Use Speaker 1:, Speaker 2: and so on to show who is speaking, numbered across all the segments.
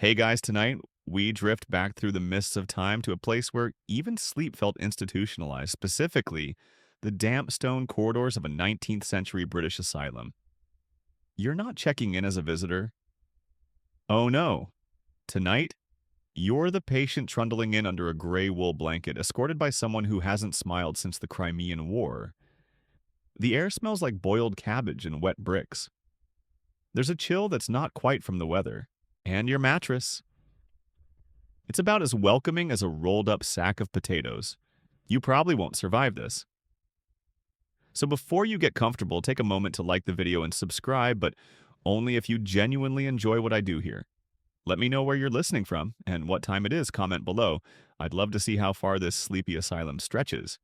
Speaker 1: Hey guys, tonight we drift back through the mists of time to a place where even sleep felt institutionalized, specifically the damp stone corridors of a 19th century British asylum. You're not checking in as a visitor. Oh no. Tonight, you're the patient trundling in under a gray wool blanket, escorted by someone who hasn't smiled since the Crimean War. The air smells like boiled cabbage and wet bricks. There's a chill that's not quite from the weather. And your mattress. It's about as welcoming as a rolled up sack of potatoes. You probably won't survive this. So before you get comfortable, take a moment to like the video and subscribe, but only if you genuinely enjoy what I do here. Let me know where you're listening from and what time it is, comment below. I'd love to see how far this sleepy asylum stretches.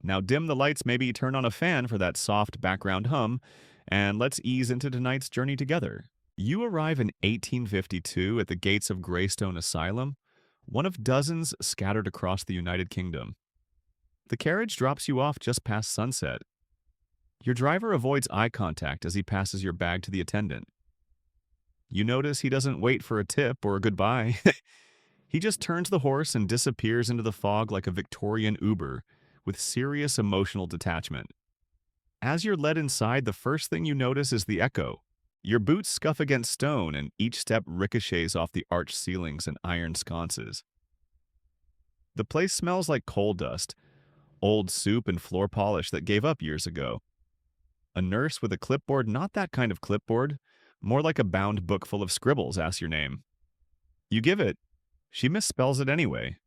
Speaker 1: Now dim the lights, maybe turn on a fan for that soft background hum, and let's ease into tonight's journey together. You arrive in 1852 at the gates of Greystone Asylum, one of dozens scattered across the United Kingdom. The carriage drops you off just past sunset. Your driver avoids eye contact as he passes your bag to the attendant. You notice he doesn't wait for a tip or a goodbye. He just turns the horse and disappears into the fog like a Victorian Uber, with serious emotional detachment. As you're led inside, the first thing you notice is the echo. Your boots scuff against stone, and each step ricochets off the arched ceilings and iron sconces. The place smells like coal dust, old soup and floor polish that gave up years ago. A nurse with a clipboard, not that kind of clipboard, more like a bound book full of scribbles, asks your name. You give it. She misspells it anyway.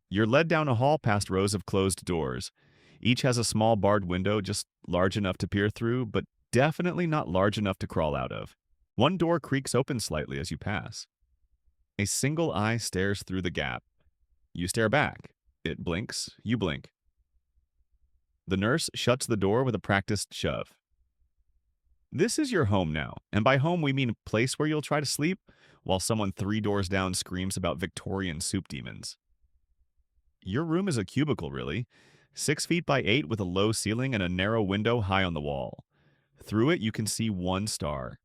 Speaker 1: You're led down a hall past rows of closed doors. Each has a small barred window just large enough to peer through, but definitely not large enough to crawl out of. One door creaks open slightly as you pass. A single eye stares through the gap. You stare back. It blinks. You blink. The nurse shuts the door with a practiced shove. This is your home now, and by home we mean a place where you'll try to sleep while someone 3 doors down screams about Victorian soup demons. Your room is a cubicle, really. 6 feet by 8 with a low ceiling and a narrow window high on the wall. Through it, you can see one star.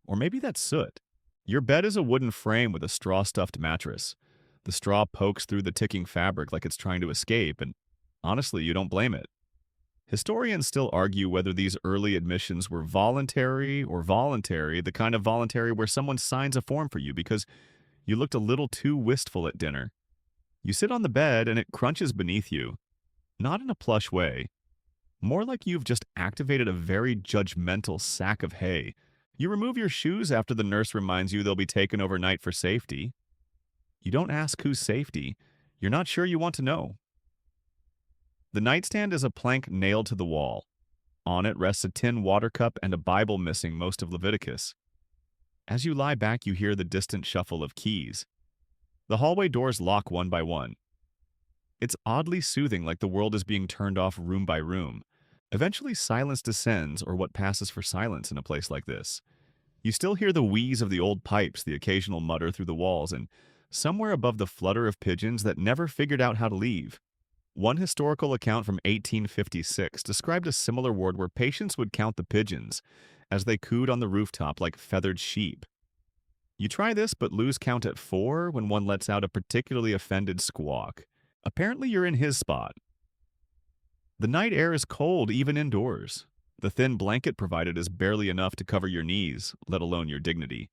Speaker 1: Or maybe that's soot. Your bed is a wooden frame with a straw-stuffed mattress. The straw pokes through the ticking fabric like it's trying to escape, and honestly, you don't blame it. Historians still argue whether these early admissions were voluntary or voluntary, the kind of voluntary where someone signs a form for you because you looked a little too wistful at dinner. You sit on the bed and it crunches beneath you. Not in a plush way. More like you've just activated a very judgmental sack of hay. You remove your shoes after the nurse reminds you they'll be taken overnight for safety. You don't ask whose safety. You're not sure you want to know. The nightstand is a plank nailed to the wall. On it rests a tin water cup and a Bible missing most of Leviticus. As you lie back, you hear the distant shuffle of keys. The hallway doors lock one by one. It's oddly soothing, like the world is being turned off room by room. Eventually, silence descends, or what passes for silence in a place like this. You still hear the wheeze of the old pipes, the occasional mutter through the walls, and somewhere above the flutter of pigeons that never figured out how to leave. One historical account from 1856 described a similar ward where patients would count the pigeons as they cooed on the rooftop like feathered sheep. You try this but lose count at 4 when one lets out a particularly offended squawk. Apparently you're in his spot. The night air is cold even indoors. The thin blanket provided is barely enough to cover your knees, let alone your dignity.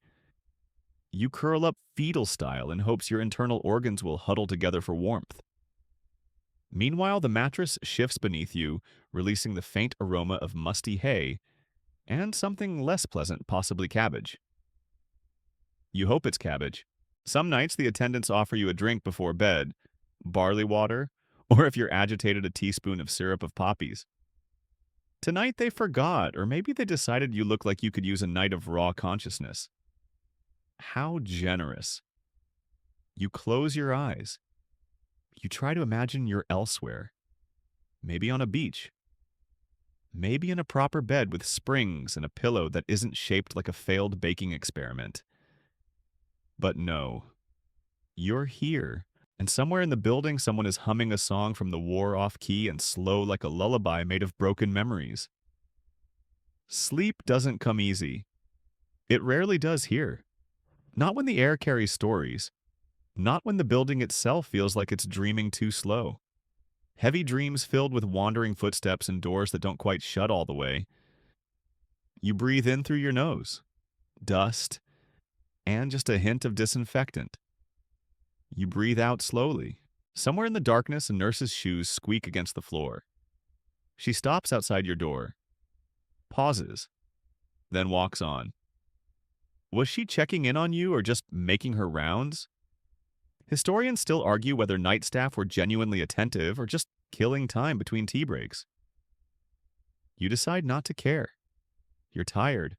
Speaker 1: You curl up fetal style in hopes your internal organs will huddle together for warmth. Meanwhile, the mattress shifts beneath you, releasing the faint aroma of musty hay and something less pleasant, possibly cabbage. You hope it's cabbage. Some nights the attendants offer you a drink before bed, barley water, or if you're agitated, a teaspoon of syrup of poppies. Tonight they forgot, or maybe they decided you look like you could use a night of raw consciousness. How generous. You close your eyes. You try to imagine you're elsewhere. Maybe on a beach. Maybe in a proper bed with springs and a pillow that isn't shaped like a failed baking experiment. But no. You're here. And somewhere in the building, someone is humming a song from the war off key and slow like a lullaby made of broken memories. Sleep doesn't come easy. It rarely does here. Not when the air carries stories. Not when the building itself feels like it's dreaming too slow. Heavy dreams filled with wandering footsteps and doors that don't quite shut all the way. You breathe in through your nose, dust, and just a hint of disinfectant. You breathe out slowly. Somewhere in the darkness, a nurse's shoes squeak against the floor. She stops outside your door, pauses, then walks on. Was she checking in on you or just making her rounds? Historians still argue whether night staff were genuinely attentive or just killing time between tea breaks. You decide not to care. You're tired.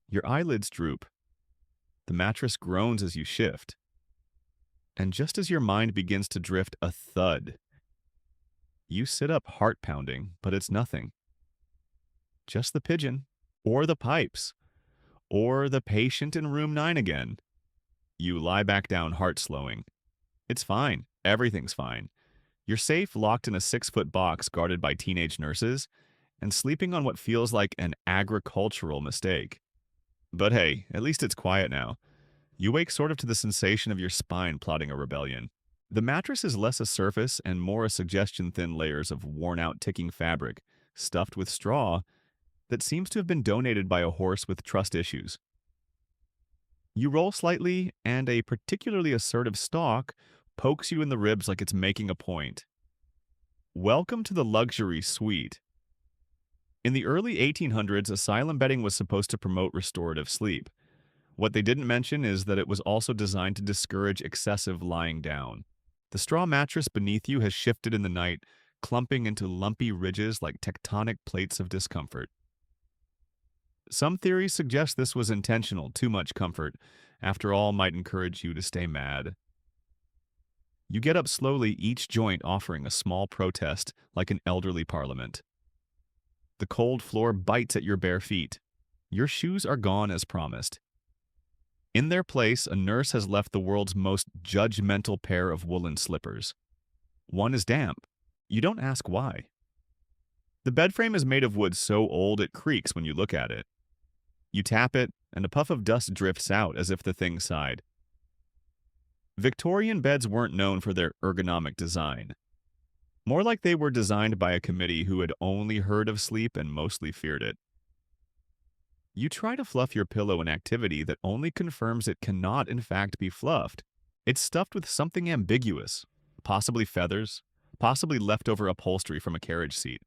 Speaker 1: Your eyelids droop. The mattress groans as you shift. And just as your mind begins to drift, a thud. You sit up, heart pounding, but it's nothing. Just the pigeon, or the pipes, or the patient in room 9 again. You lie back down, heart slowing. It's fine. Everything's fine. You're safe, locked in a 6-foot box guarded by teenage nurses, and sleeping on what feels like an agricultural mistake. But hey, at least it's quiet now. You wake sort of to the sensation of your spine plotting a rebellion. The mattress is less a surface and more a suggestion-thin layers of worn-out ticking fabric, stuffed with straw, that seems to have been donated by a horse with trust issues. You roll slightly, and a particularly assertive stalk pokes you in the ribs like it's making a point. Welcome to the luxury suite. In the early 1800s, asylum bedding was supposed to promote restorative sleep. What they didn't mention is that it was also designed to discourage excessive lying down. The straw mattress beneath you has shifted in the night, clumping into lumpy ridges like tectonic plates of discomfort. Some theories suggest this was intentional, too much comfort, after all, might encourage you to stay mad. You get up slowly, each joint offering a small protest like an elderly parliament. The cold floor bites at your bare feet. Your shoes are gone as promised. In their place, a nurse has left the world's most judgmental pair of woolen slippers. One is damp. You don't ask why. The bed frame is made of wood so old it creaks when you look at it. You tap it, and a puff of dust drifts out as if the thing sighed. Victorian beds weren't known for their ergonomic design. More like they were designed by a committee who had only heard of sleep and mostly feared it. You try to fluff your pillow, an activity that only confirms it cannot in fact be fluffed. It's stuffed with something ambiguous, possibly feathers, possibly leftover upholstery from a carriage seat.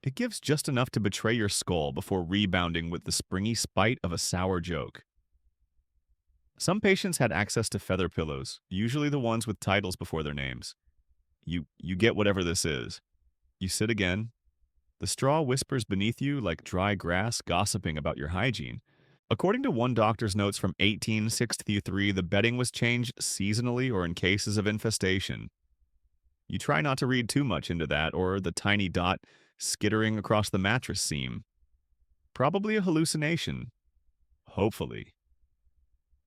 Speaker 1: It gives just enough to betray your skull before rebounding with the springy spite of a sour joke. Some patients had access to feather pillows, usually the ones with titles before their names. You get whatever this is. You sit again. The straw whispers beneath you like dry grass gossiping about your hygiene. According to one doctor's notes from 1863, the bedding was changed seasonally or in cases of infestation. You try not to read too much into that or the tiny dot skittering across the mattress seam. Probably a hallucination. Hopefully.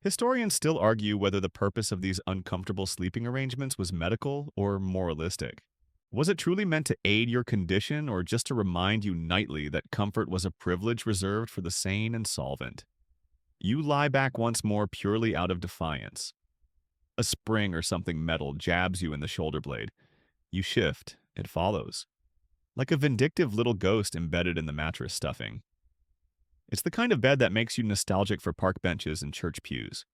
Speaker 1: Historians still argue whether the purpose of these uncomfortable sleeping arrangements was medical or moralistic. Was it truly meant to aid your condition or just to remind you nightly that comfort was a privilege reserved for the sane and solvent? You lie back once more purely out of defiance. A spring or something metal jabs you in the shoulder blade. You shift. It follows. Like a vindictive little ghost embedded in the mattress stuffing. It's the kind of bed that makes you nostalgic for park benches and church pews.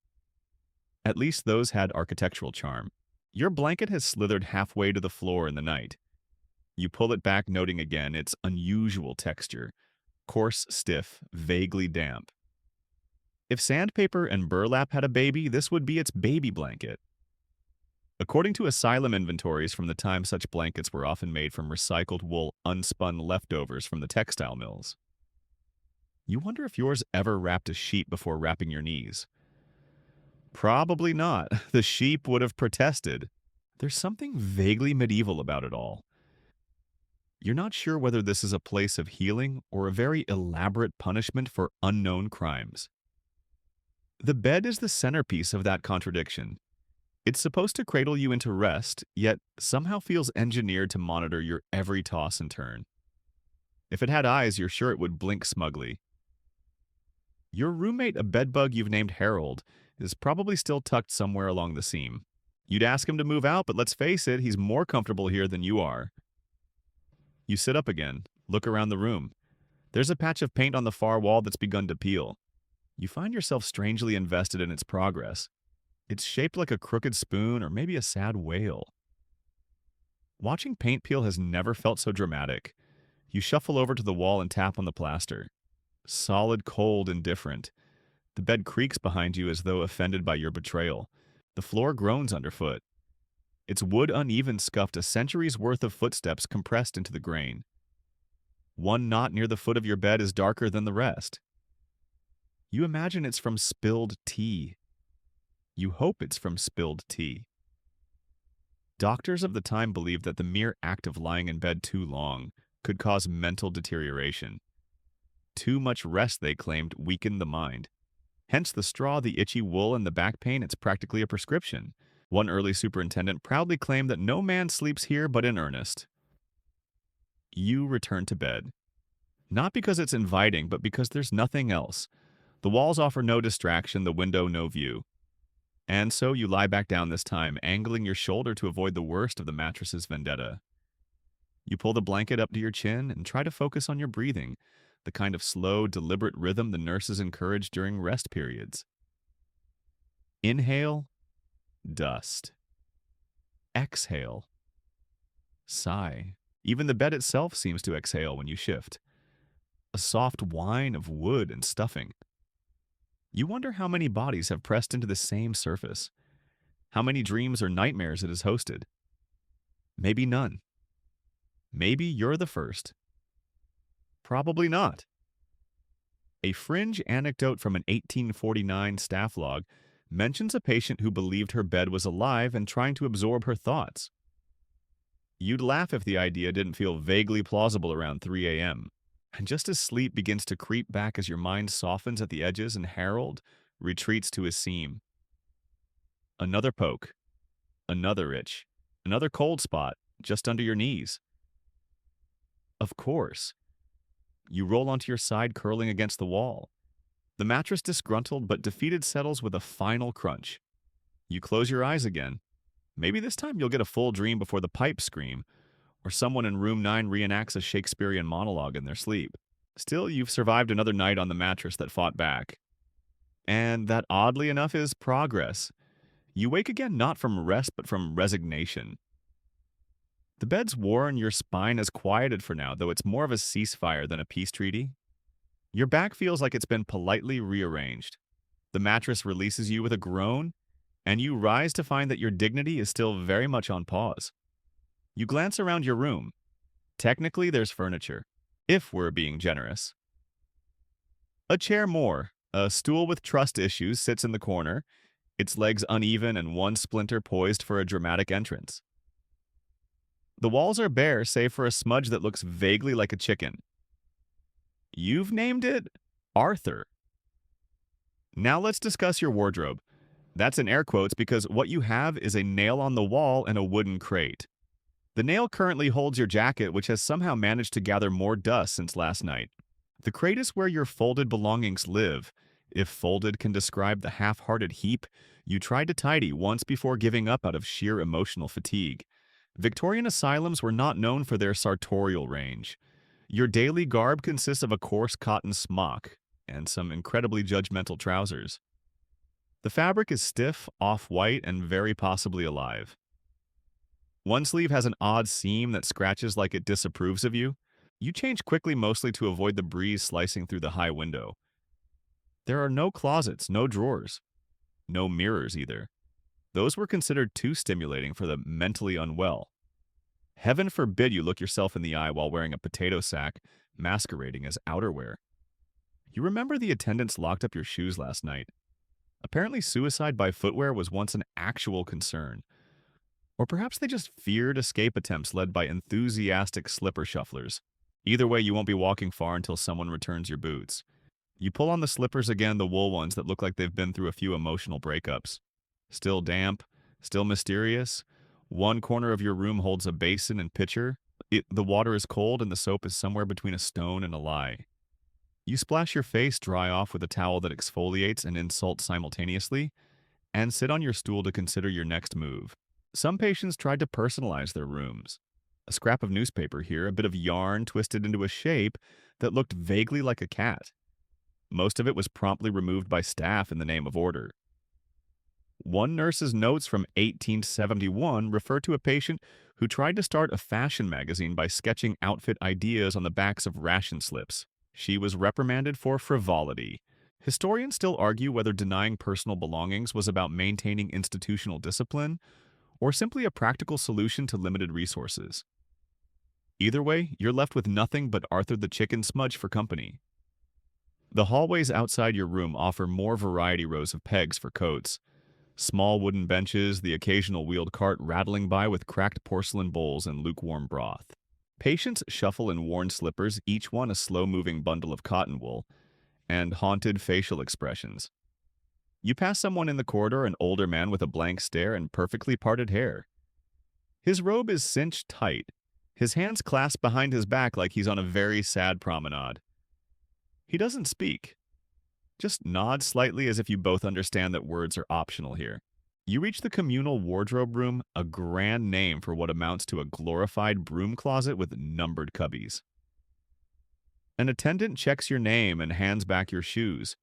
Speaker 1: At least those had architectural charm. Your blanket has slithered halfway to the floor in the night. You pull it back, noting again its unusual texture. Coarse, stiff, vaguely damp. If sandpaper and burlap had a baby, this would be its baby blanket. According to Asylum inventories from the time, such blankets were often made from recycled wool, unspun leftovers from the textile mills. You wonder if yours ever wrapped a sheep before wrapping your knees. Probably not. The sheep would have protested. There's something vaguely medieval about it all. You're not sure whether this is a place of healing or a very elaborate punishment for unknown crimes. The bed is the centerpiece of that contradiction. It's supposed to cradle you into rest, yet somehow feels engineered to monitor your every toss and turn. If it had eyes, you're sure it would blink smugly. Your roommate, a bedbug you've named Harold, is probably still tucked somewhere along the seam. You'd ask him to move out, but let's face it, he's more comfortable here than you are. You sit up again, look around the room. There's a patch of paint on the far wall that's begun to peel. You find yourself strangely invested in its progress. It's shaped like a crooked spoon or maybe a sad whale. Watching paint peel has never felt so dramatic. You shuffle over to the wall and tap on the plaster. Solid, cold, indifferent. The bed creaks behind you as though offended by your betrayal. The floor groans underfoot. Its wood uneven scuffed a century's worth of footsteps compressed into the grain. One knot near the foot of your bed is darker than the rest. You imagine it's from spilled tea. You hope it's from spilled tea. Doctors of the time believed that the mere act of lying in bed too long could cause mental deterioration. Too much rest, they claimed, weakened the mind. Hence the straw, the itchy wool, and the back pain, it's practically a prescription. One early superintendent proudly claimed that no man sleeps here but in earnest. You return to bed. Not because it's inviting, but because there's nothing else. The walls offer no distraction, the window no view. And so you lie back down this time, angling your shoulder to avoid the worst of the mattress's vendetta. You pull the blanket up to your chin and try to focus on your breathing, the kind of slow, deliberate rhythm the nurses encourage during rest periods. Inhale, dust. Exhale, sigh. Even the bed itself seems to exhale when you shift. A soft whine of wood and stuffing. You wonder how many bodies have pressed into the same surface. How many dreams or nightmares it has hosted. Maybe none. Maybe you're the first. Probably not. A fringe anecdote from an 1849 staff log mentions a patient who believed her bed was alive and trying to absorb her thoughts. You'd laugh if the idea didn't feel vaguely plausible around 3 a.m. And just as sleep begins to creep back as your mind softens at the edges and Harold retreats to his seam. Another poke. Another itch. Another cold spot just under your knees. Of course. You roll onto your side, curling against the wall. The mattress, disgruntled but defeated, settles with a final crunch. You close your eyes again. Maybe this time you'll get a full dream before the pipes scream, or someone in room 9 reenacts a Shakespearean monologue in their sleep. Still, you've survived another night on the mattress that fought back. And that, oddly enough, is progress. You wake again not from rest but from resignation. The bed's worn, your spine has quieted for now, though it's more of a ceasefire than a peace treaty. Your back feels like it's been politely rearranged. The mattress releases you with a groan, and you rise to find that your dignity is still very much on pause. You glance around your room. Technically, there's furniture, if we're being generous. A chair more, a stool with trust issues sits in the corner, its legs uneven and one splinter poised for a dramatic entrance. The walls are bare save for a smudge that looks vaguely like a chicken. You've named it Arthur. Now let's discuss your wardrobe. That's in air quotes because what you have is a nail on the wall and a wooden crate. The nail currently holds your jacket, which has somehow managed to gather more dust since last night. The crate is where your folded belongings live, if folded can describe the half-hearted heap you tried to tidy once before giving up out of sheer emotional fatigue. Victorian asylums were not known for their sartorial range. Your daily garb consists of a coarse cotton smock and some incredibly judgmental trousers. The fabric is stiff, off-white, and very possibly alive. One sleeve has an odd seam that scratches like it disapproves of you. You change quickly, mostly to avoid the breeze slicing through the high window. There are no closets, no drawers, no mirrors either. Those were considered too stimulating for the mentally unwell. Heaven forbid you look yourself in the eye while wearing a potato sack, masquerading as outerwear. You remember the attendants locked up your shoes last night. Apparently suicide by footwear was once an actual concern. Or perhaps they just feared escape attempts led by enthusiastic slipper shufflers. Either way, you won't be walking far until someone returns your boots. You pull on the slippers again, the wool ones that look like they've been through a few emotional breakups. Still damp, still mysterious. One corner of your room holds a basin and pitcher. The water is cold and the soap is somewhere between a stone and a lie. You splash your face dry off with a towel that exfoliates and insults simultaneously. and sit on your stool to consider your next move. Some patients tried to personalize their rooms. A scrap of newspaper here, a bit of yarn twisted into a shape that looked vaguely like a cat. Most of it was promptly removed by staff in the name of order. One nurse's notes from 1871 refer to a patient who tried to start a fashion magazine by sketching outfit ideas on the backs of ration slips. She was reprimanded for frivolity. Historians still argue whether denying personal belongings was about maintaining institutional discipline or simply a practical solution to limited resources. Either way, you're left with nothing but Arthur the Chicken Smudge for company. The hallways outside your room offer more variety rows of pegs for coats, small wooden benches, the occasional wheeled cart rattling by with cracked porcelain bowls and lukewarm broth. Patients shuffle in worn slippers, each one a slow-moving bundle of cotton wool, and haunted facial expressions. You pass someone in the corridor, an older man with a blank stare and perfectly parted hair. His robe is cinched tight, his hands clasped behind his back like he's on a very sad promenade. He doesn't speak, just nods slightly as if you both understand that words are optional here. You reach the communal wardrobe room, a grand name for what amounts to a glorified broom closet with numbered cubbies. An attendant checks your name and hands back your shoes.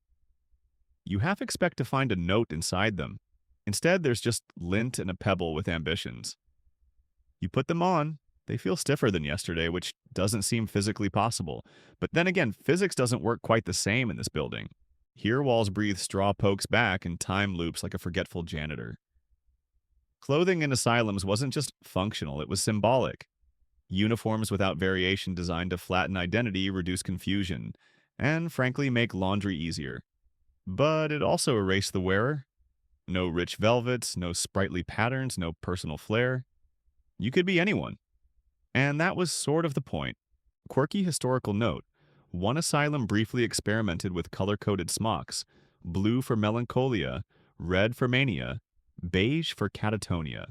Speaker 1: You half expect to find a note inside them. Instead, there's just lint and a pebble with ambitions. You put them on. They feel stiffer than yesterday, which doesn't seem physically possible. But then again, physics doesn't work quite the same in this building. Here, walls breathe straw pokes back and time loops like a forgetful janitor. Clothing in asylums wasn't just functional, it was symbolic. Uniforms without variation designed to flatten identity, reduce confusion, and frankly make laundry easier. But it also erased the wearer. No rich velvets, no sprightly patterns, no personal flair. You could be anyone. And that was sort of the point. Quirky historical note. One asylum briefly experimented with color-coded smocks, blue for melancholia, red for mania, beige for catatonia.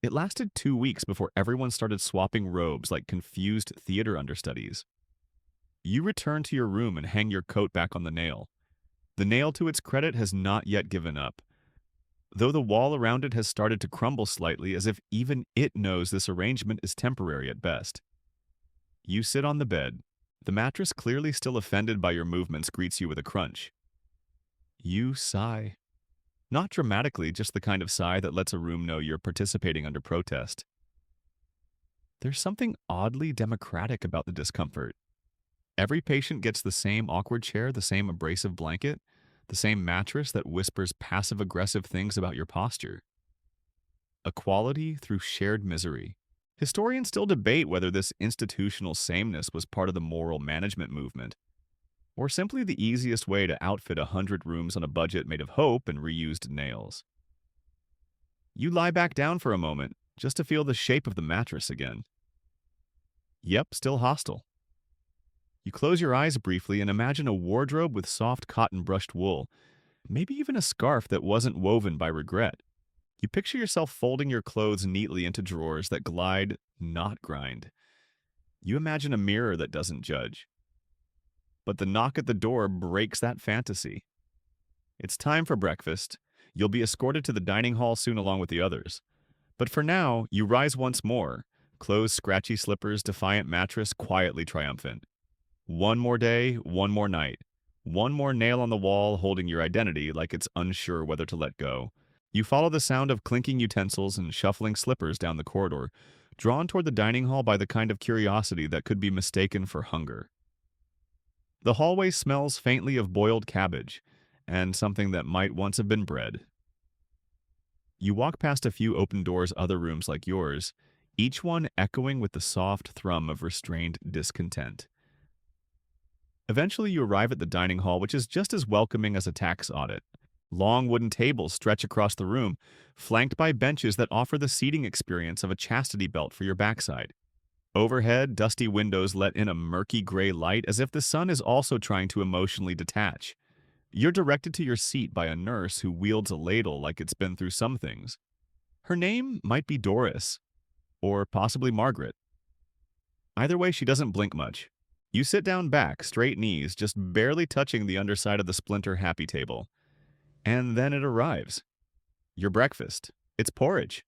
Speaker 1: It lasted 2 weeks before everyone started swapping robes like confused theater understudies. You return to your room and hang your coat back on the nail. The nail, to its credit, has not yet given up, though the wall around it has started to crumble slightly as if even it knows this arrangement is temporary at best. You sit on the bed. The mattress, clearly still offended by your movements, greets you with a crunch. You sigh. Not dramatically, just the kind of sigh that lets a room know you're participating under protest. There's something oddly democratic about the discomfort. Every patient gets the same awkward chair, the same abrasive blanket, the same mattress that whispers passive-aggressive things about your posture. Equality through shared misery. Historians still debate whether this institutional sameness was part of the moral management movement, or simply the easiest way to outfit 100 rooms on a budget made of hope and reused nails. You lie back down for a moment, just to feel the shape of the mattress again. Yep, still hostile. You close your eyes briefly and imagine a wardrobe with soft cotton-brushed wool, maybe even a scarf that wasn't woven by regret. You picture yourself folding your clothes neatly into drawers that glide, not grind. You imagine a mirror that doesn't judge. But the knock at the door breaks that fantasy. It's time for breakfast. You'll be escorted to the dining hall soon along with the others. But for now, you rise once more, closed scratchy slippers, defiant mattress, quietly triumphant. One more day, one more night. One more nail on the wall holding your identity like it's unsure whether to let go. You follow the sound of clinking utensils and shuffling slippers down the corridor, drawn toward the dining hall by the kind of curiosity that could be mistaken for hunger. The hallway smells faintly of boiled cabbage and something that might once have been bread. You walk past a few open doors, other rooms like yours, each one echoing with the soft thrum of restrained discontent. Eventually, you arrive at the dining hall, which is just as welcoming as a tax audit. Long wooden tables stretch across the room, flanked by benches that offer the seating experience of a chastity belt for your backside. Overhead, dusty windows let in a murky gray light as if the sun is also trying to emotionally detach. You're directed to your seat by a nurse who wields a ladle like it's been through some things. Her name might be Doris, or possibly Margaret. Either way, she doesn't blink much. You sit down back, straight knees, just barely touching the underside of the splinter happy table. And then it arrives. Your breakfast. It's porridge.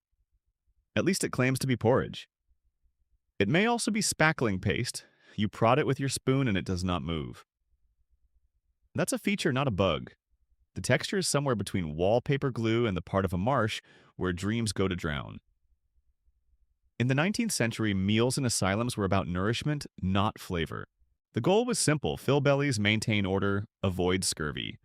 Speaker 1: At least it claims to be porridge. It may also be spackling paste. You prod it with your spoon and it does not move. That's a feature, not a bug. The texture is somewhere between wallpaper glue and the part of a marsh where dreams go to drown. In the 19th century, meals in asylums were about nourishment, not flavor. The goal was simple: fill bellies, maintain order, avoid scurvy.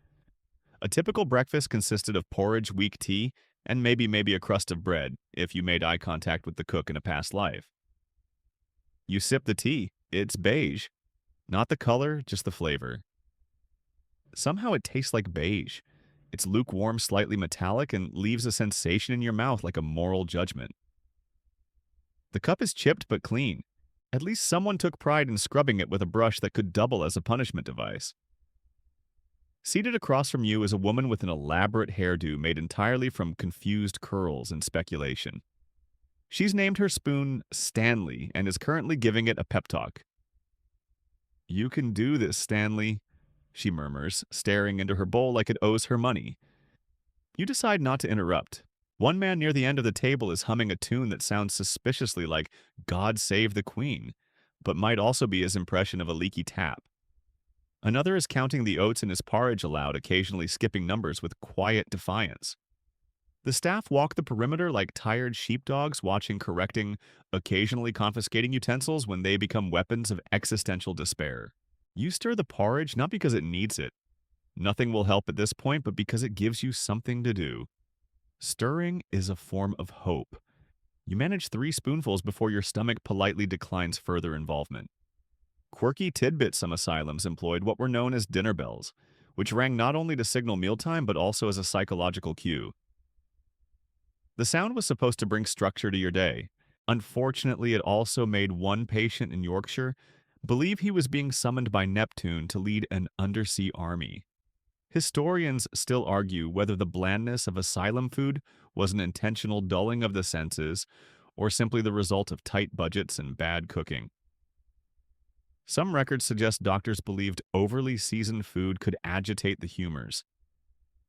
Speaker 1: A typical breakfast consisted of porridge, weak tea, and maybe a crust of bread, if you made eye contact with the cook in a past life. You sip the tea, it's beige. Not the color, just the flavor. Somehow it tastes like beige. It's lukewarm, slightly metallic, and leaves a sensation in your mouth like a moral judgment. The cup is chipped but clean. At least someone took pride in scrubbing it with a brush that could double as a punishment device. Seated across from you is a woman with an elaborate hairdo made entirely from confused curls and speculation. She's named her spoon Stanley and is currently giving it a pep talk. "You can do this, Stanley," she murmurs, staring into her bowl like it owes her money. You decide not to interrupt. One man near the end of the table is humming a tune that sounds suspiciously like "God Save the Queen," but might also be his impression of a leaky tap. Another is counting the oats in his porridge aloud, occasionally skipping numbers with quiet defiance. The staff walk the perimeter like tired sheepdogs watching, correcting, occasionally confiscating utensils when they become weapons of existential despair. You stir the porridge not because it needs it. Nothing will help at this point, but because it gives you something to do. Stirring is a form of hope. You manage 3 spoonfuls before your stomach politely declines further involvement. Quirky tidbits some asylums employed what were known as dinner bells, which rang not only to signal mealtime but also as a psychological cue. The sound was supposed to bring structure to your day. Unfortunately, it also made one patient in Yorkshire believe he was being summoned by Neptune to lead an undersea army. Historians still argue whether the blandness of asylum food was an intentional dulling of the senses or simply the result of tight budgets and bad cooking. Some records suggest doctors believed overly seasoned food could agitate the humors.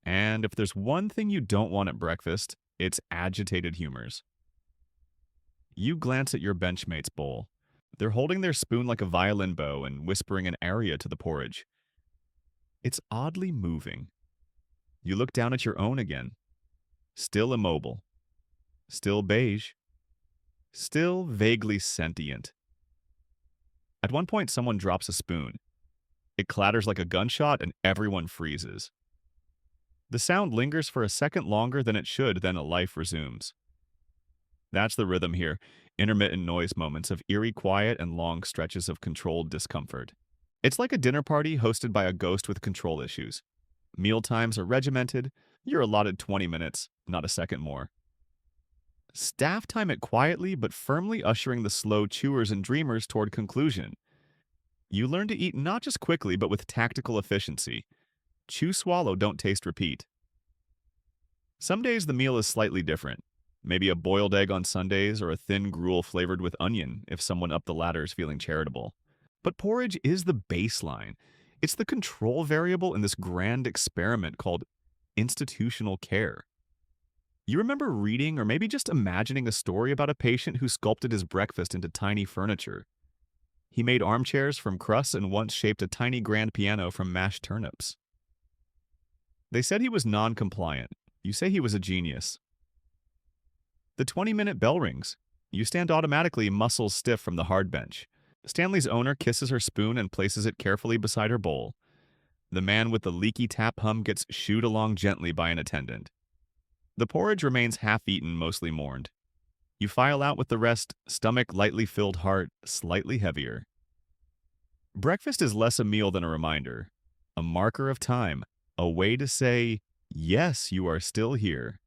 Speaker 1: And if there's one thing you don't want at breakfast, it's agitated humors. You glance at your benchmate's bowl. They're holding their spoon like a violin bow and whispering an aria to the porridge. It's oddly moving. You look down at your own again. Still immobile. Still beige. Still vaguely sentient. At one point, someone drops a spoon. It clatters like a gunshot and everyone freezes. The sound lingers for a second longer than it should, then a life resumes. That's the rhythm here: intermittent noise moments of eerie quiet and long stretches of controlled discomfort. It's like a dinner party hosted by a ghost with control issues. Meal times are regimented. You're allotted 20 minutes, not a second more. Staff time it quietly but firmly, ushering the slow chewers and dreamers toward conclusion. You learn to eat not just quickly but with tactical efficiency. Chew, swallow, don't taste, repeat. Some days the meal is slightly different. Maybe a boiled egg on Sundays or a thin gruel flavored with onion if someone up the ladder is feeling charitable. But porridge is the baseline. It's the control variable in this grand experiment called institutional care. You remember reading or maybe just imagining a story about a patient who sculpted his breakfast into tiny furniture. He made armchairs from crusts and once shaped a tiny grand piano from mashed turnips. They said he was non-compliant. You say he was a genius. The 20-minute bell rings. You stand automatically, muscles stiff from the hard bench. Stanley's owner kisses her spoon and places it carefully beside her bowl. The man with the leaky tap hum gets shooed along gently by an attendant. The porridge remains half-eaten, mostly mourned. You file out with the rest, stomach lightly filled, heart slightly heavier. Breakfast is less a meal than a reminder. A marker of time. A way to say, yes, you are still here.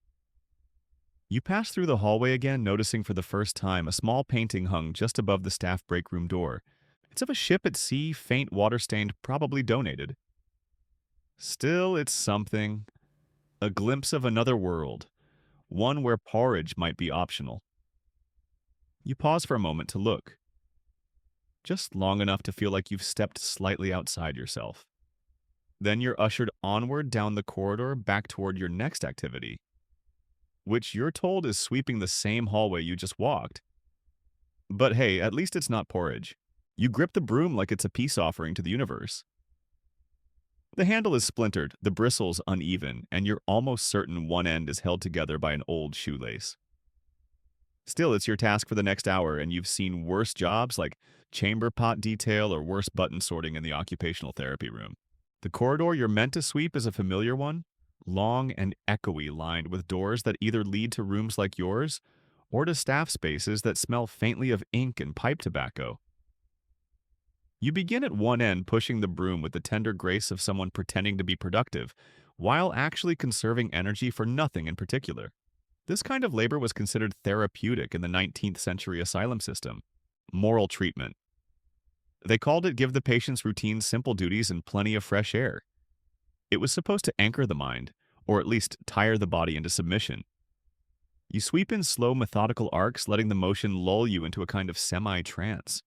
Speaker 1: You pass through the hallway again, noticing for the first time a small painting hung just above the staff break room door. It's of a ship at sea, faint water-stained, probably donated. Still, it's something. A glimpse of another world. One where porridge might be optional. You pause for a moment to look. Just long enough to feel like you've stepped slightly outside yourself. Then you're ushered onward down the corridor back toward your next activity, which you're told is sweeping the same hallway you just walked. But hey, at least it's not porridge. You grip the broom like it's a peace offering to the universe. The handle is splintered, the bristles uneven, and you're almost certain one end is held together by an old shoelace. Still, it's your task for the next hour, and you've seen worse jobs like chamber pot detail or worse button sorting in the occupational therapy room. The corridor you're meant to sweep is a familiar one, long and echoey, lined with doors that either lead to rooms like yours or to staff spaces that smell faintly of ink and pipe tobacco. You begin at one end, pushing the broom with the tender grace of someone pretending to be productive, while actually conserving energy for nothing in particular. This kind of labor was considered therapeutic in the 19th century asylum system. Moral treatment. They called it give the patients routine, simple duties and plenty of fresh air. It was supposed to anchor the mind, or at least tire the body into submission. You sweep in slow, methodical arcs, letting the motion lull you into a kind of semi-trance.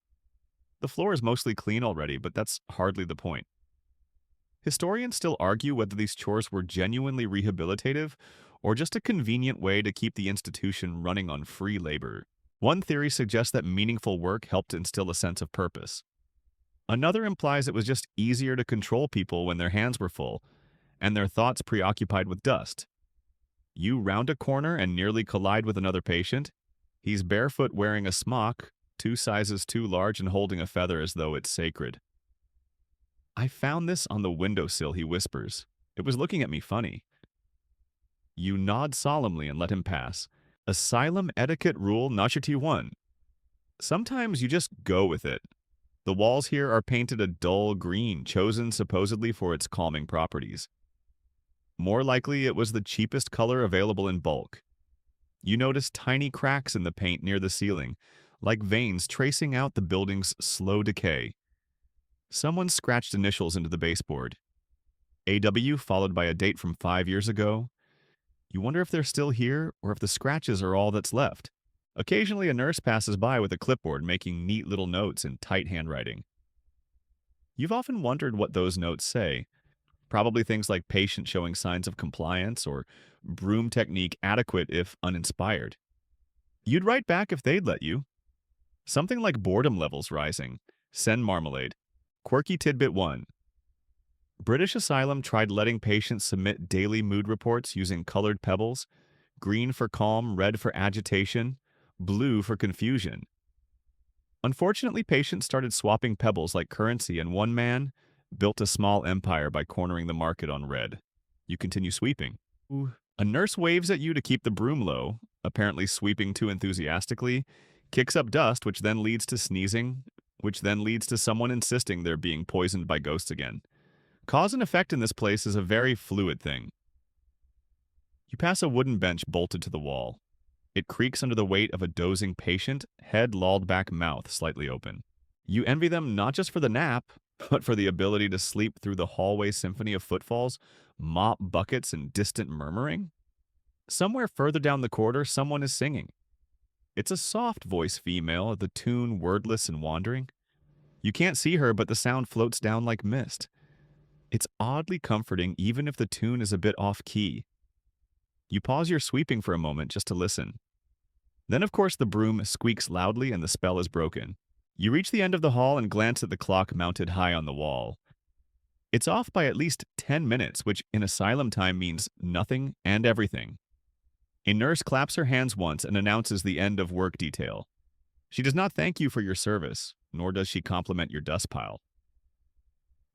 Speaker 1: The floor is mostly clean already, but that's hardly the point. Historians still argue whether these chores were genuinely rehabilitative or just a convenient way to keep the institution running on free labor. One theory suggests that meaningful work helped instill a sense of purpose. Another implies it was just easier to control people when their hands were full and their thoughts preoccupied with dust. You round a corner and nearly collide with another patient. He's barefoot wearing a smock, 2 sizes too large and holding a feather as though it's sacred. "I found this on the windowsill," he whispers. "It was looking at me funny." You nod solemnly and let him pass. Asylum etiquette rule number 1. Sometimes you just go with it. The walls here are painted a dull green, chosen supposedly for its calming properties. More likely, it was the cheapest color available in bulk. You notice tiny cracks in the paint near the ceiling, like veins tracing out the building's slow decay. Someone scratched initials into the baseboard. AW followed by a date from 5 years ago. You wonder if they're still here or if the scratches are all that's left. Occasionally, a nurse passes by with a clipboard making neat little notes in tight handwriting. You've often wondered what those notes say. Probably things like patient showing signs of compliance or broom technique adequate if uninspired. You'd write back if they'd let you. Something like boredom levels rising, send marmalade, quirky tidbit 1. British Asylum tried letting patients submit daily mood reports using colored pebbles, green for calm, red for agitation, blue for confusion. Unfortunately, patients started swapping pebbles like currency, and one man built a small empire by cornering the market on red. You continue sweeping. A nurse waves at you to keep the broom low, apparently sweeping too enthusiastically, kicks up dust, which then leads to sneezing, which then leads to someone insisting they're being poisoned by ghosts again. Cause and effect in this place is a very fluid thing. You pass a wooden bench bolted to the wall. It creaks under the weight of a dozing patient, head lolled back, mouth slightly open. You envy them not just for the nap, but for the ability to sleep through the hallway symphony of footfalls, mop buckets, and distant murmuring. Somewhere further down the corridor, someone is singing. It's a soft-voiced female, the tune wordless and wandering. You can't see her, but the sound floats down like mist. It's oddly comforting, even if the tune is a bit off-key. You pause your sweeping for a moment just to listen. Then, of course, the broom squeaks loudly and the spell is broken. You reach the end of the hall and glance at the clock mounted high on the wall. It's off by at least 10 minutes, which in asylum time means nothing and everything. A nurse claps her hands once and announces the end of work detail. She does not thank you for your service, nor does she compliment your dust pile.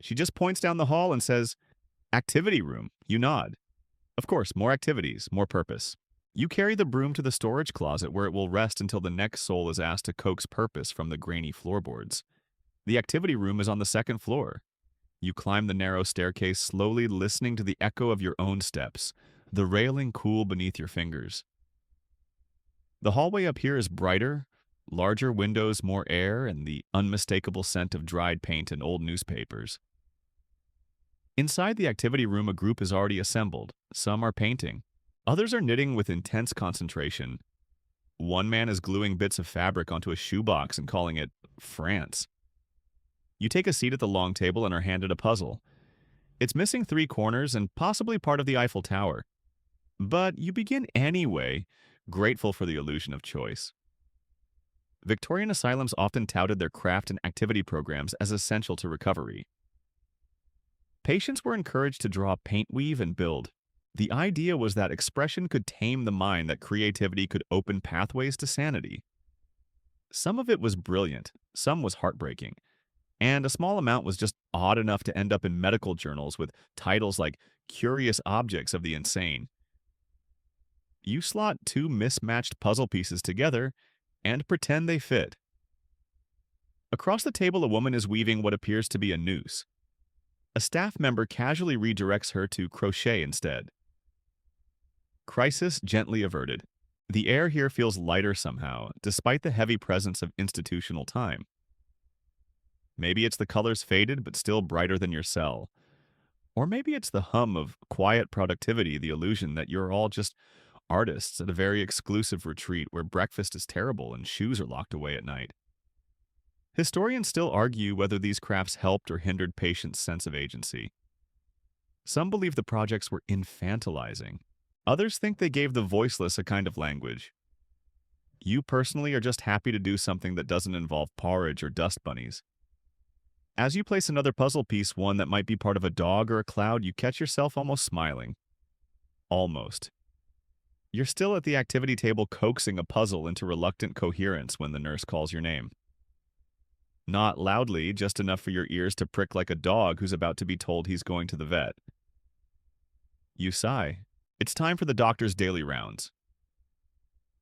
Speaker 1: She just points down the hall and says, "Activity room." You nod. Of course, more activities, more purpose. You carry the broom to the storage closet where it will rest until the next soul is asked to coax purpose from the grainy floorboards. The activity room is on the second floor. You climb the narrow staircase slowly, listening to the echo of your own steps, the railing cool beneath your fingers. The hallway up here is brighter, larger windows, more air, and the unmistakable scent of dried paint and old newspapers. Inside the activity room, a group is already assembled. Some are painting. Others are knitting with intense concentration. One man is gluing bits of fabric onto a shoebox and calling it France. You take a seat at the long table and are handed a puzzle. It's missing three corners and possibly part of the Eiffel Tower. But you begin anyway, grateful for the illusion of choice. Victorian asylums often touted their craft and activity programs as essential to recovery. Patients were encouraged to draw, paint, weave, and build. The idea was that expression could tame the mind, that creativity could open pathways to sanity. Some of it was brilliant, some was heartbreaking, and a small amount was just odd enough to end up in medical journals with titles like Curious Objects of the Insane. You slot two mismatched puzzle pieces together and pretend they fit. Across the table, a woman is weaving what appears to be a noose. A staff member casually redirects her to crochet instead. Crisis gently averted. The air here feels lighter somehow, despite the heavy presence of institutional time. Maybe it's the colors faded but still brighter than your cell. Or maybe it's the hum of quiet productivity, the illusion that you're all just artists at a very exclusive retreat where breakfast is terrible and shoes are locked away at night. Historians still argue whether these crafts helped or hindered patients' sense of agency. Some believe the projects were infantilizing. Others think they gave the voiceless a kind of language. You personally are just happy to do something that doesn't involve porridge or dust bunnies. As you place another puzzle piece, one that might be part of a dog or a cloud, you catch yourself almost smiling. Almost. You're still at the activity table coaxing a puzzle into reluctant coherence when the nurse calls your name. Not loudly, just enough for your ears to prick like a dog who's about to be told he's going to the vet. You sigh. It's time for the doctor's daily rounds.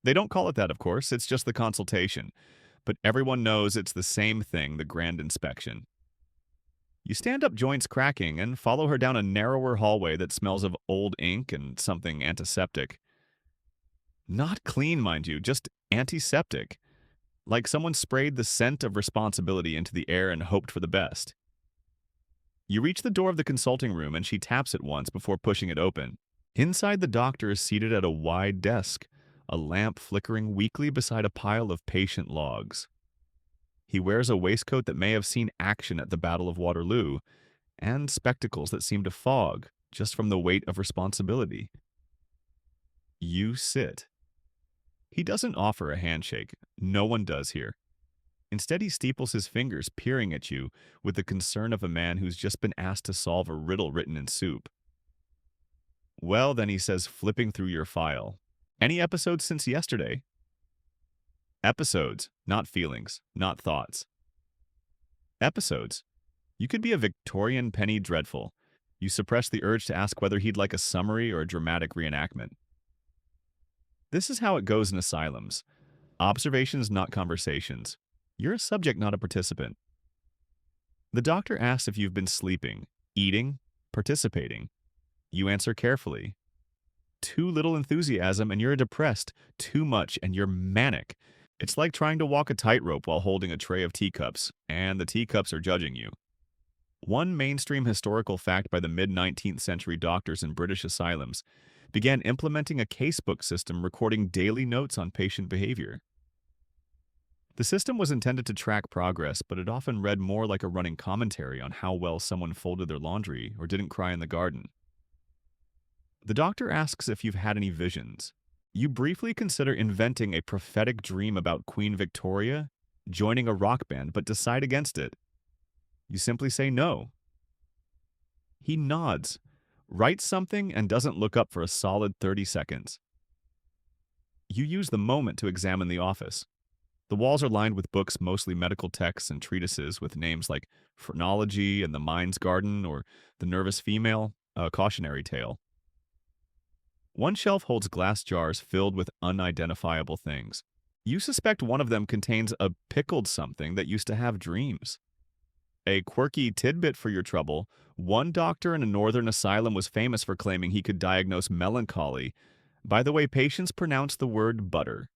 Speaker 1: They don't call it that, of course, it's just the consultation, but everyone knows it's the same thing, the grand inspection. You stand up, joints cracking, and follow her down a narrower hallway that smells of old ink and something antiseptic. Not clean, mind you, just antiseptic. Like someone sprayed the scent of responsibility into the air and hoped for the best. You reach the door of the consulting room and she taps it once before pushing it open. Inside, the doctor is seated at a wide desk, a lamp flickering weakly beside a pile of patient logs. He wears a waistcoat that may have seen action at the Battle of Waterloo, and spectacles that seem to fog just from the weight of responsibility. You sit. He doesn't offer a handshake. No one does here. Instead, he steeples his fingers, peering at you with the concern of a man who's just been asked to solve a riddle written in soup. Well, then, he says, flipping through your file. Any episodes since yesterday? Episodes, not feelings, not thoughts. Episodes. You could be a Victorian Penny Dreadful. You suppress the urge to ask whether he'd like a summary or a dramatic reenactment. This is how it goes in asylums. Observations, not conversations. You're a subject, not a participant. The doctor asks if you've been sleeping, eating, participating. You answer carefully. Too little enthusiasm and you're depressed. Too much and you're manic. It's like trying to walk a tightrope while holding a tray of teacups, and the teacups are judging you. One mainstream historical fact by the mid-19th century doctors in British asylums began implementing a casebook system recording daily notes on patient behavior. The system was intended to track progress, but it often read more like a running commentary on how well someone folded their laundry or didn't cry in the garden. The doctor asks if you've had any visions. You briefly consider inventing a prophetic dream about Queen Victoria, joining a rock band, but decide against it. You simply say no. He nods, writes something, and doesn't look up for a solid 30 seconds. You use the moment to examine the office. The walls are lined with books, mostly medical texts and treatises with names like Phrenology and the Mind's Garden or The Nervous Female, a cautionary tale. One shelf holds glass jars filled with unidentifiable things. You suspect one of them contains a pickled something that used to have dreams. A quirky tidbit for your trouble, one doctor in a northern asylum was famous for claiming he could diagnose melancholy by the way patients pronounced the word butter.